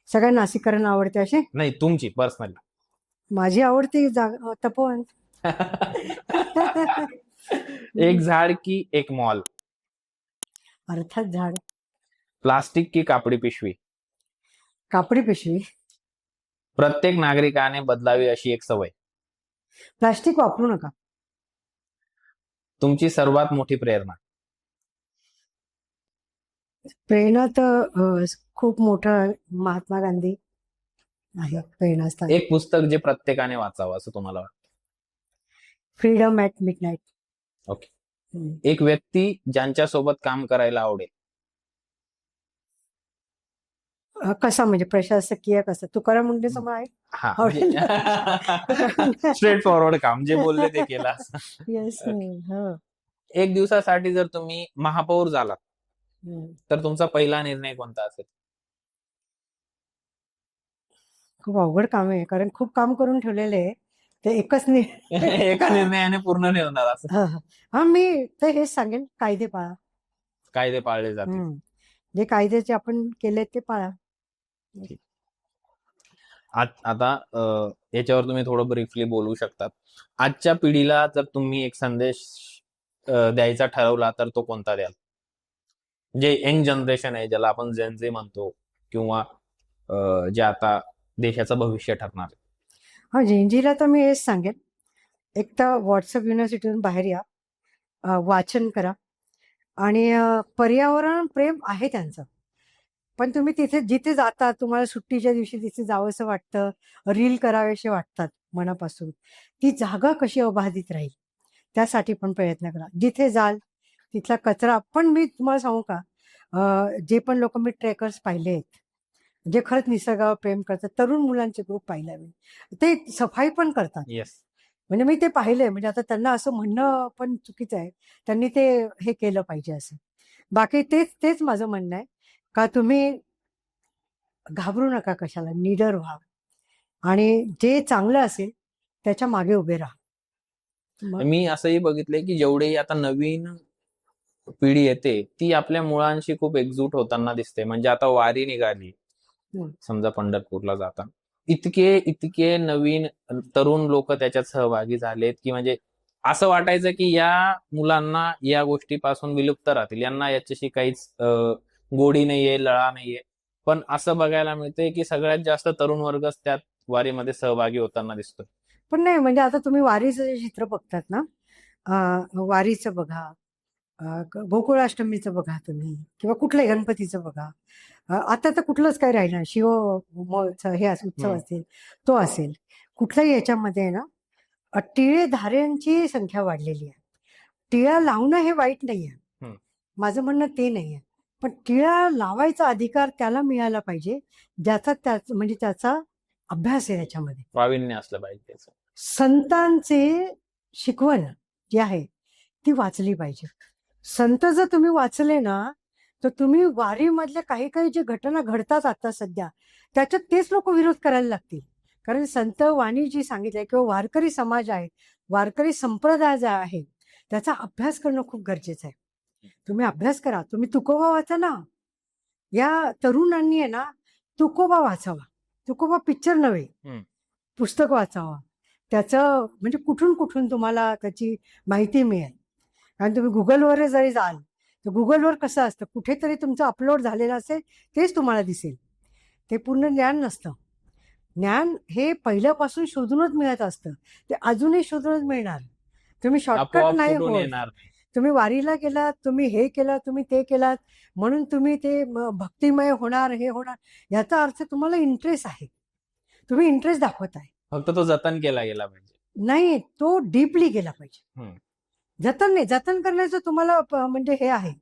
Speaker 2: सगळ्या नाशिककरांना आवडते अशी
Speaker 1: नाही, तुमची पर्सनली.
Speaker 2: माझी आवडती जागा तपोवन.
Speaker 1: एक झाड की एक मॉल,
Speaker 2: अर्थात झाड.
Speaker 1: प्लास्टिक की कापडी पिशवी,
Speaker 2: कापडी पिशवी.
Speaker 1: प्रत्येक नागरिकाने बदलावी अशी एक सवय,
Speaker 2: प्लास्टिक वापरू नका.
Speaker 1: तुमची सर्वात मोठी प्रेरणा,
Speaker 2: प्रेरणा तर खूप मोठं महात्मा गांधी आहे प्रेरणास्थान.
Speaker 1: एक पुस्तक जे प्रत्येकाने वाचावं असं तुम्हाला वाटतं.
Speaker 2: Freedom at midnight.
Speaker 1: ओके. एक व्यक्ती ज्यांच्या सोबत काम करायला आवडेल,
Speaker 2: कसा म्हणजे प्रशासकीय कसं तुकाराम मुंडे समोर आहे.
Speaker 1: हा
Speaker 2: आवडेल.
Speaker 1: स्ट्रेट फॉरवर्ड काम, जे बोलले ते केलं असं.
Speaker 2: येस. हो.
Speaker 1: एक दिवसासाठी जर तुम्ही महापौर झालात तर तुमचा पहिला निर्णय कोणता असेल?
Speaker 2: खूप अवघड काम आहे कारण खूप काम करून ठेवलेले आहे ते एकच
Speaker 1: एका निर्णयाने पूर्ण नाही होणार असं.
Speaker 2: हा मी तर हेच सांगेन, कायदे पाळा.
Speaker 1: कायदे पाळले जातील.
Speaker 2: जे कायद्याचे आपण केले ते पाळा.
Speaker 1: आता याच्यावर तुम्ही थोडं ब्रीफली बोलू शकतात. आजच्या पिढीला जर तुम्ही एक संदेश द्यायचा ठरवला तर तो कोणता द्याल? जे यंग जनरेशन आहे, ज्याला आपण जेन झी म्हणतो, किंवा जे आता देशाचं भविष्य ठरणार.
Speaker 2: हा, जेनजीला तर मी हेच सांगेन, एक तर व्हॉट्सअप युनिव्हर्सिटीतून बाहेर या, वाचन करा आणि पर्यावरण प्रेम आहे त्यांचं, पण तुम्ही तिथे जिथे जाता तुम्हाला सुट्टीच्या दिवशी तिथे जावंसं वाटतं, रील करावेसे वाटतात मनापासून, ती जागा कशी अबाधित राहील त्यासाठी पण प्रयत्न करा. जिथे जाल तिथला कचरा पण, मी तुम्हाला सांगू का, जे पण लोक मी ट्रेकर्स पाहिले आहेत जे खरंच निसर्गावर प्रेम करतात, तरुण मुलांचे ग्रुप पाहिले मी, ते सफाई पण करतात.
Speaker 1: येस.
Speaker 2: म्हणजे मी ते पाहिलंय. म्हणजे आता त्यांना असं म्हणणं पण चुकीचं आहे, त्यांनी ते हे केलं पाहिजे असं. बाकी तेच माझं म्हणणं आहे का तुम्ही घाबरू नका कशाला, निडर व्हा आणि जे चांगलं असेल त्याच्या मागे उभे राहा.
Speaker 1: मी असंही बघितलंय की जेवढेही आता नवीन पिढी येते ती आपल्या मुळांशी खूप एकजूट होताना दिसते. म्हणजे आता वारी निघाली, समजा पंढरपूरला जाता, इतके नवीन तरुण लोक त्याच्यात सहभागी झालेत की म्हणजे असं वाटायचं की या मुलांना या गोष्टीपासून विलुप्त राहतील, यांना याच्याशी काहीच गोडी नाहीये, लळा नाहीये. पण असं बघायला मिळतंय की सगळ्यात जास्त तरुण वर्गच त्यात वारीमध्ये सहभागी होताना दिसतोय.
Speaker 2: पण नाही, म्हणजे आता तुम्ही वारीचं जे चित्र बघतात ना, वारीचं बघा, गोकुळाष्टमीचं बघा तुम्ही, किंवा कुठल्याही गणपतीचं बघा. आता तर कुठलंच काही राहिलं नाही. शिव हे उत्सव असेल तो असेल, कुठल्याही याच्यामध्ये ना टिळे धाऱ्यांची संख्या वाढलेली आहे. टिळा लावणं हे वाईट नाही आहे, माझं म्हणणं ते नाही आहे, पण टिळा लावायचा अधिकार त्याला मिळाला पाहिजे म्हणजे त्याचा अभ्यास आहे, त्याच्यामध्ये
Speaker 1: प्रावीण्य असलं पाहिजे.
Speaker 2: संतांचे शिकवण जी आहे ती वाचली पाहिजे. संत जर तुम्ही वाचले ना तर तुम्ही वारीमधल्या काही जे घटना घडतात आता सध्या त्याच्यात तेच लोक विरोध करायला लागतील. कारण संत वाणी जी सांगितलंय किंवा वारकरी समाज आहे, वारकरी संप्रदाय जो आहे त्याचा अभ्यास करणं खूप गरजेचं आहे. तुम्ही अभ्यास करा. तुम्ही तुकोबा वाचा ना. या तरुणांनी आहे ना तुकोबा वाचावा. तुकोबा पिक्चर नव्हे, पुस्तक वाचावा. त्याचं म्हणजे कुठून तुम्हाला त्याची माहिती मिळेल. कारण तुम्ही गुगलवर जरी जाल तर गुगलवर कसं असतं, कुठेतरी तुमचं अपलोड झालेलं असेल तेच तुम्हाला दिसेल, ते पूर्ण ज्ञान नसतं. ज्ञान हे पहिल्यापासून शोधूनच मिळत असतं, ते अजूनही शोधूनच मिळणार. तुम्ही शॉर्टकट नाही होणार. तुम्ही वारीला गेलात, तुम्ही हे केलं, तुम्ही ते केलात म्हणून तुम्ही ते भक्तिमय होणार, हे होणार, याचा अर्थ तुम्हाला इंटरेस्ट आहे, तुम्ही इंटरेस्ट दाखवत आहे.
Speaker 1: फक्त तो जतन केला गेला पाहिजे,
Speaker 2: नाही तो डीपली गेला पाहिजे. जतन नाही, जतन करण्याचं तुम्हाला म्हणजे हे आहे.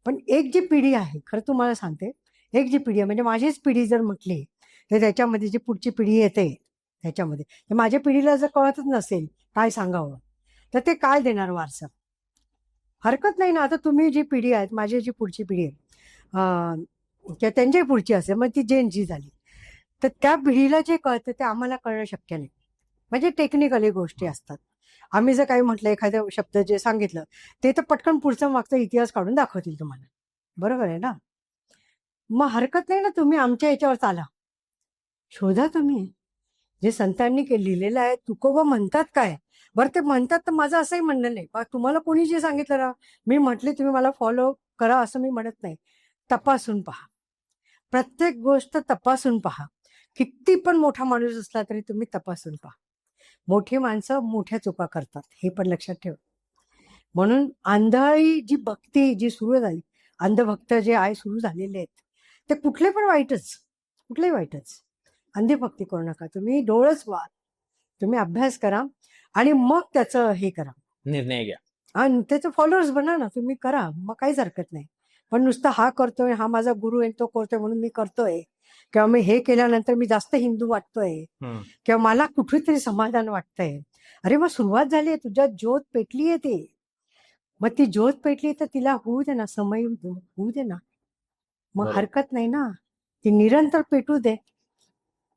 Speaker 2: पण एक जी पिढी आहे, खरं तुम्हाला सांगते, एक जी पिढी आहे म्हणजे माझीच पिढी जर म्हटली तर त्याच्यामध्ये जी पुढची पिढी येते त्याच्यामध्ये हे माझ्या पिढीला जर कळतच नसेल काय सांगावं तर ते काय देणार वारसा. हरकत नाही ना. आता तुम्ही जी पिढी आहेत माझी जी पुढची पिढी आहे किंवा त्यांच्याही पुढची असेल मग ती जेन जी झाली तर त्या पिढीला जे कळतं ते आम्हाला कळणं शक्य नाही. म्हणजे टेक्निकली गोष्टी असतात. आम्ही जर काही म्हटलं एखादा शब्द जे सांगितलं ते तर पटकन पुढचा मागचा इतिहास काढून दाखवतील तुम्हाला. बरोबर आहे ना. मग हरकत नाही ना तुम्ही आमच्या याच्यावर चाला. शोधा तुम्ही जे संतांनी लिहिलेलं आहे. तुकोबा म्हणतात काय बरं ते म्हणतात तर माझं असंही म्हणणं नाही तुम्हाला कोणी जे सांगितलं ना मी म्हटले तुम्ही मला फॉलो करा असं मी म्हणत नाही. तपासून पहा. प्रत्येक गोष्ट तपासून पहा. किती पण मोठा माणूस असला तरी तुम्ही तपासून पहा. मोठी माणसं मोठ्या चुका करतात हे पण लक्षात ठेवा. म्हणून आंधळी जी भक्ती जी सुरू झाली अंधभक्त जे आहे सुरू झालेले आहेत ते कुठले पण वाईटच कुठलेही वाईटच. अंधभक्ती करू नका. तुम्ही डोळस व्हा. तुम्ही अभ्यास करा आणि मग त्याचं हे करा
Speaker 1: निर्णय घ्या.
Speaker 2: आणि त्याचं फॉलोअर्स बना ना तुम्ही करा मग काहीच हरकत नाही. पण नुसतं हा करतोय हा माझा गुरु आहे तो करतोय म्हणून मी करतोय किंवा मी हे केल्यानंतर मी जास्त हिंदू वाटतोय किंवा मला कुठेतरी समाधान वाटतंय. अरे मग सुरुवात झाली आहे तुझ्यात ज्योत पेटली आहे ते मग ती ज्योत पेटली तर तिला होऊ दे ना समय होऊ दे ना. मग
Speaker 1: बरोबर.
Speaker 2: हरकत नाही ना. ती निरंतर पेटू दे.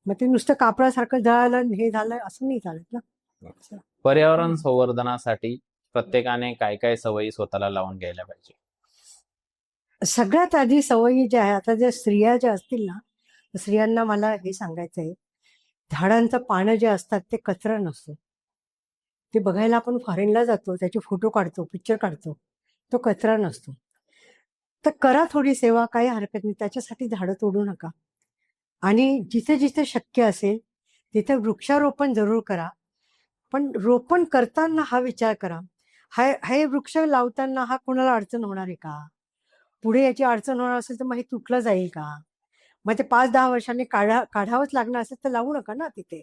Speaker 2: मग ते नुसतं कापडासारखं जळालं हे झालं असं नाही चालत ना.
Speaker 1: पर्यावरण संवर्धनासाठी प्रत्येकाने काय काय सवयी स्वतःला लावून घ्यायला पाहिजे.
Speaker 2: सगळ्यात आधी सवयी ज्या आहे आता ज्या स्त्रिया ज्या असतील ना स्त्रियांना मला हे सांगायचं आहे. झाडांचं पानं जे असतात ते कचरा नसतो. ते बघायला आपण फॉरेनला जातो त्याचे फोटो काढतो पिक्चर काढतो तो कचरा नसतो. तर करा थोडी सेवा काही हरकत नाही. त्याच्यासाठी झाडं तोडू नका. आणि जिथे जिथे शक्य असेल तिथे वृक्षारोपण जरूर करा. पण रोपण करताना हा विचार करा हे वृक्ष लावताना हा कोणाला अडचण होणार आहे का. पुढे याची अडचण होणार असेल तर मग हे तुटलं जाईल का. मग ते 5-10 वर्षांनी काढावंच लागणार असेल तर लावू नका ना. तिथे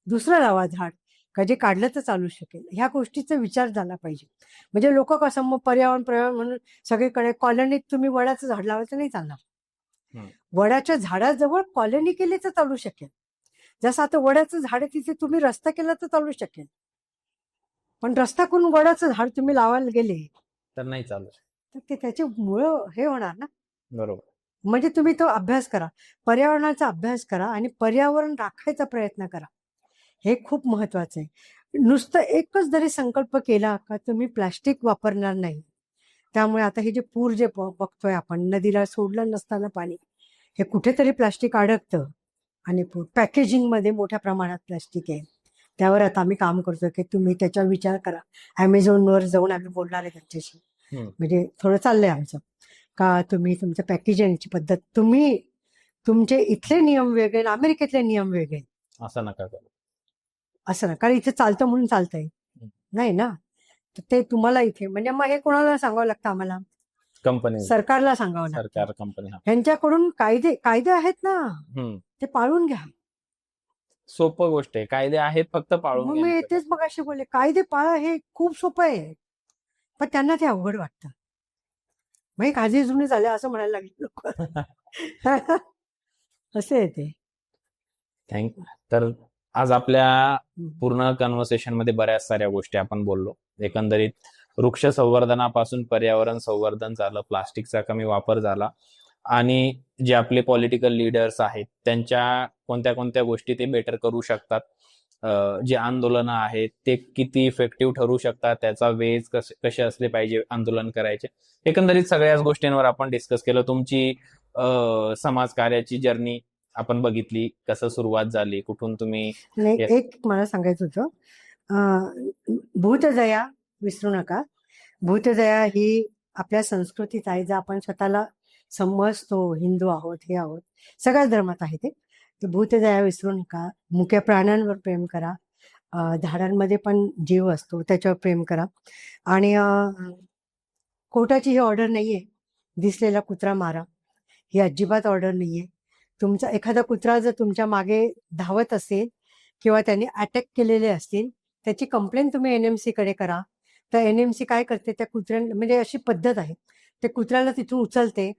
Speaker 2: दुसरं लावा झाड का जे काढलं तर चालू शकेल. ह्या गोष्टीचा विचार झाला पाहिजे. म्हणजे लोक कसं मग पर्यावरण म्हणून सगळीकडे कॉलनीत तुम्ही वडाचं झाड लावायचं नाही चालणार. वडाच्या झाडाजवळ कॉलनी केली तर चालू शकेल. जसं आता वडाचं झाड आहे तिथे तुम्ही रस्ता केला तर चालू शकेल. पण रस्ता करून वडाचं झाड तुम्ही लावायला गेले
Speaker 1: तर नाही चालू.
Speaker 2: तर ते त्याचे मुळं हे होणार ना.
Speaker 1: बरोबर.
Speaker 2: म्हणजे तुम्ही तो अभ्यास करा. पर्यावरणाचा अभ्यास करा आणि पर्यावरण राखायचा प्रयत्न करा. हे खूप महत्वाचं आहे. नुसतं एकच जरी संकल्प केला का तुम्ही प्लास्टिक वापरणार नाही. त्यामुळे आता हे जे पूर जे बघतोय आपण नदीला सोडलं नसताना पाणी हे कुठेतरी प्लास्टिक अडकतं आणि पॅकेजिंगमध्ये मोठ्या प्रमाणात प्लास्टिक आहे. त्यावर आता आम्ही काम करतो की तुम्ही त्याच्यावर विचार करा. ॲमेझॉनवर जाऊन आम्ही बोलणार आहे त्यांच्याशी. म्हणजे थोडं चाललंय आमचं का तुम्ही तुमचं पॅकेजिंगची पद्धत तुम्ही तुमचे इथले नियम वेगळे आणि अमेरिकेतले नियम वेगळे
Speaker 1: असं नका करू.
Speaker 2: असं ना. कारण इथे चालतं म्हणून चालतंय नाही ना. तर ते तुम्हाला इथे म्हणजे मग हे कोणाला सांगावं लागतं आम्हाला
Speaker 1: कंपनी
Speaker 2: सरकारला सांगावं लागतं.
Speaker 1: सरकार कंपनी
Speaker 2: ह्यांच्याकडून कायदे आहेत ना ते पाळून घ्या.
Speaker 1: सोपं गोष्ट आहे. कायदे आहेत फक्त पाळून
Speaker 2: मग मी
Speaker 1: घ्यायचं.
Speaker 2: तेच मगाशी बोलले कायदे पाळा हे खूप सोपं आहे. पण त्यांना ते अवघड वाटतं. मग काळजी जुने झाले असं म्हणायला लागले लोक. असे आहे ते.
Speaker 1: थँक्यू. तर आज आपल्या पूर्ण कन्व्हर्सेशन मध्ये बऱ्याच साऱ्या गोष्टी आपण बोललो. एकंदरीत वृक्ष संवर्धनापासून पर्यावरण संवर्धन झालं, प्लास्टिकचा कमी वापर झाला आणि जे आपले पॉलिटिकल लीडर्स आहेत त्यांच्या कोणत्या कोणत्या गोष्टी ते बेटर करू शकतात. जे आंदोलनं आहेत ते किती इफेक्टिव्ह ठरू शकतात, त्याचा वेज कसे असले पाहिजे आंदोलन करायचे. एकंदरीत सगळ्याच गोष्टींवर आपण डिस्कस केलं. तुमची समाजकार्याची जर्नी आपण बघितली, कसं सुरुवात झाली, कुठून तुम्ही.
Speaker 2: नाही एक मला सांगायचं होतं भूतदया विसरू नका. भूतदया ही आपल्या संस्कृतीत आहे. जर आपण स्वतःला समजतो हिंदू आहोत हे आहोत सगळ्याच धर्मात आहे ते. तर भूतदया विसरू नका. मुक्या प्राण्यांवर प्रेम करा. झाडांमध्ये पण जीव असतो त्याच्यावर प्रेम करा. आणि कोर्टाची ही ऑर्डर नाहीये दिसलेला कुत्रा मारा. ही अजिबात ऑर्डर नाहीये. तुमचा एखादा कुत्रा जर तुमच्या मागे धावत असेल किंवा त्यांनी अटॅक केलेले असतील त्याची कंप्लेंट तुम्ही NMC कडे करा. तर NMC काय करते त्या कुत्र्या म्हणजे अशी पद्धत आहे ते कुत्र्याला तिथून उचलते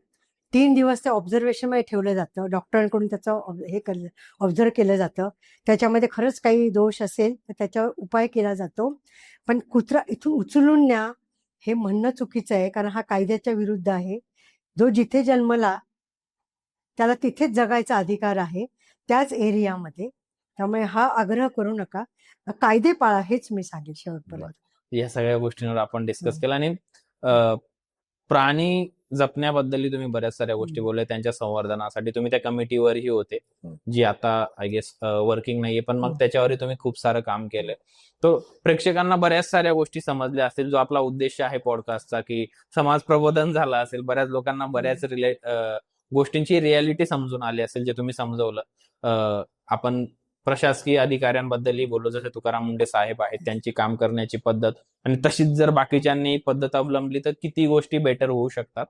Speaker 2: 3 दिवस ते ऑब्झर्वेशनमध्ये ठेवलं जातं. डॉक्टरांकडून त्याचं ऑब्झर्व केलं जातं. त्याच्यामध्ये खरंच काही दोष असेल तर त्याच्यावर उपाय केला जातो. पण कुत्रा इथून उचलून न्या हे म्हणणं चुकीचं आहे, कारण हा कायद्याच्या विरुद्ध आहे. जो जिथे जन्मला त्याला तिथेच जगायचा अधिकार आहे, त्याच एरियामध्ये. त्यामुळे हा आग्रह करू नका. कायदे पाळा हेच मी सांगेन शेवटपर्यंत.
Speaker 1: या सगळ्या गोष्टींवर आपण डिस्कस केलं आणि प्राणी जपण्याबद्दलही तुम्ही बऱ्याच साऱ्या गोष्टी बोलल्या. त्यांच्या संवर्धनासाठी तुम्ही त्या कमिटीवरही होते, जी आता आय गेस वर्किंग नाहीये, पण मग त्याच्यावरही तुम्ही खूप सारं काम केलंय. तो प्रेक्षकांना बऱ्याच साऱ्या गोष्टी समजल्या असतील. जो आपला उद्देश आहे पॉडकास्टचा, की समाज प्रबोधन झालं असेल, बऱ्याच लोकांना बऱ्याच गोष्टींची रियालिटी समजून आली असेल, जे तुम्ही समजवलं. आपण प्रशासकीय अधिकाऱ्यांबद्दलही बोललो, जसे तुकाराम मुंडे साहेब आहेत, त्यांची काम करण्याची पद्धत, आणि तशीच जर बाकीच्यांनी पद्धत अवलंबली तर किती गोष्टी बेटर होऊ शकतात.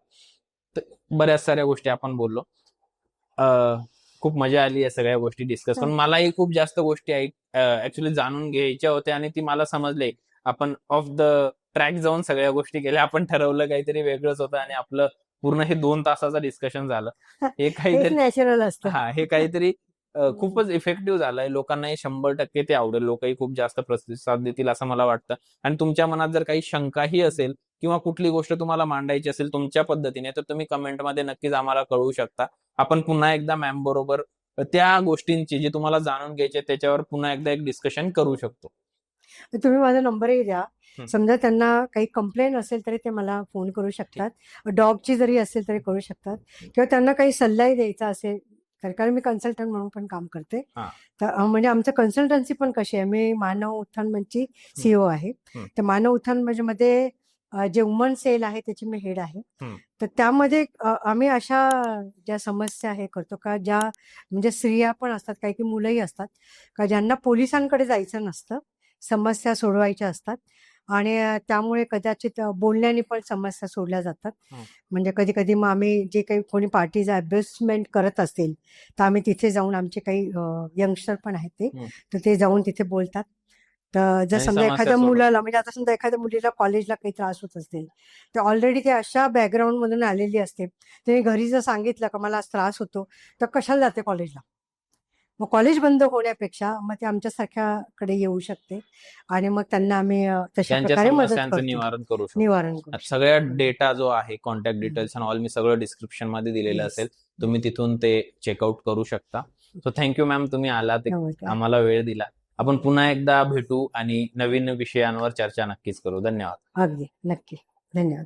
Speaker 1: तर बऱ्याच साऱ्या गोष्टी आपण बोललो. खूप मजा आली या सगळ्या गोष्टी डिस्कस करून. मलाही खूप जास्त गोष्टी ऍक्च्युली जाणून घ्यायच्या होत्या आणि ती मला समजले. आपण ऑफ द ट्रॅक जाऊन सगळ्या गोष्टी केल्या. आपण ठरवलं काहीतरी वेगळंच होतं आणि आपलं पूर्ण हे 2 तासाचं डिस्कशन झालं. हे काहीतरी
Speaker 2: नॅचरल असतं.
Speaker 1: हे काहीतरी खूपच इफेक्टिव्ह झालंय. लोकांनाही 100% ते आवडेल. लोकही खूप जास्त प्रतिसाद देतील असं मला वाटतं. आणि तुमच्या मनात जर काही शंकाही असेल किंवा कुठली गोष्ट तुम्हाला मांडायची असेल तुमच्या पद्धतीने, तर तुम्ही कमेंटमध्ये नक्कीच आम्हाला कळवू शकता. आपण पुन्हा एकदा मॅम बरोबर त्या गोष्टींची जी तुम्हाला जाणून घ्यायची त्याच्यावर पुन्हा एकदा एक डिस्कशन करू शकतो.
Speaker 2: तुम्ही माझा नंबरही द्या. समजा त्यांना काही कंप्लेंट असेल तरी ते मला फोन करू शकतात. डॉगची जरी असेल तरी करू शकतात, किंवा त्यांना काही सल्लाही द्यायचा असेल तर, कारण मी कन्सल्टंट म्हणून पण काम करते. तर म्हणजे आमचं कन्सल्टन्सी पण कशी आहे, मी मानव उत्थान मंचची CEO आहे. तर मानव उत्थान मध्ये जे वुमन सेल आहे त्याची मी हेड आहे. तर त्यामध्ये आम्ही अशा ज्या समस्या हे करतो का, ज्या म्हणजे स्त्रिया पण असतात, काही काही मुलंही असतात का, ज्यांना पोलिसांकडे जायचं नसतं, समस्या सोडवायच्या असतात. आणि त्यामुळे कदाचित बोलण्याने पण समस्या सोडल्या जातात. म्हणजे कधी कधी मग आम्ही जे काही कोणी पार्टीज अब्युसमेंट करत असतील तर आम्ही तिथे जाऊन, आमचे काही यंगस्टर पण आहेत तर ते जाऊन तिथे बोलतात. तर जर समजा एखाद्या मुलाला, म्हणजे आता समजा एखाद्या मुलीला कॉलेजला काही त्रास होत असतील तर ऑलरेडी ते अशा बॅकग्राऊंड मधून आलेली असते. ते घरी जर सांगितलं का मला आज त्रास होतो तर कशाला जाते कॉलेजला. मग कॉलेज बंद होण्यापेक्षा मग ते आमच्यासारख्याकडे येऊ शकते आणि मग त्यांना आम्ही तशा प्रकारे मदत करतो,
Speaker 1: निवारण करू शकतो.
Speaker 2: निवारण करू.
Speaker 1: सगळ्या डेटा जो आहे, कॉन्टॅक्ट डिटेल्स आणि ऑल, मी सगळं डिस्क्रिप्शन मध्ये दिलेलं असेल. तुम्ही तिथून ते चेकआउट करू शकता. सो थँक्यू मॅम, तुम्ही आलात, आम्हाला वेळ दिला. आपण पुन्हा एकदा भेटू आणि नवीन विषयांवर चर्चा नक्कीच करू. धन्यवाद.
Speaker 2: अगदी नक्की, धन्यवाद.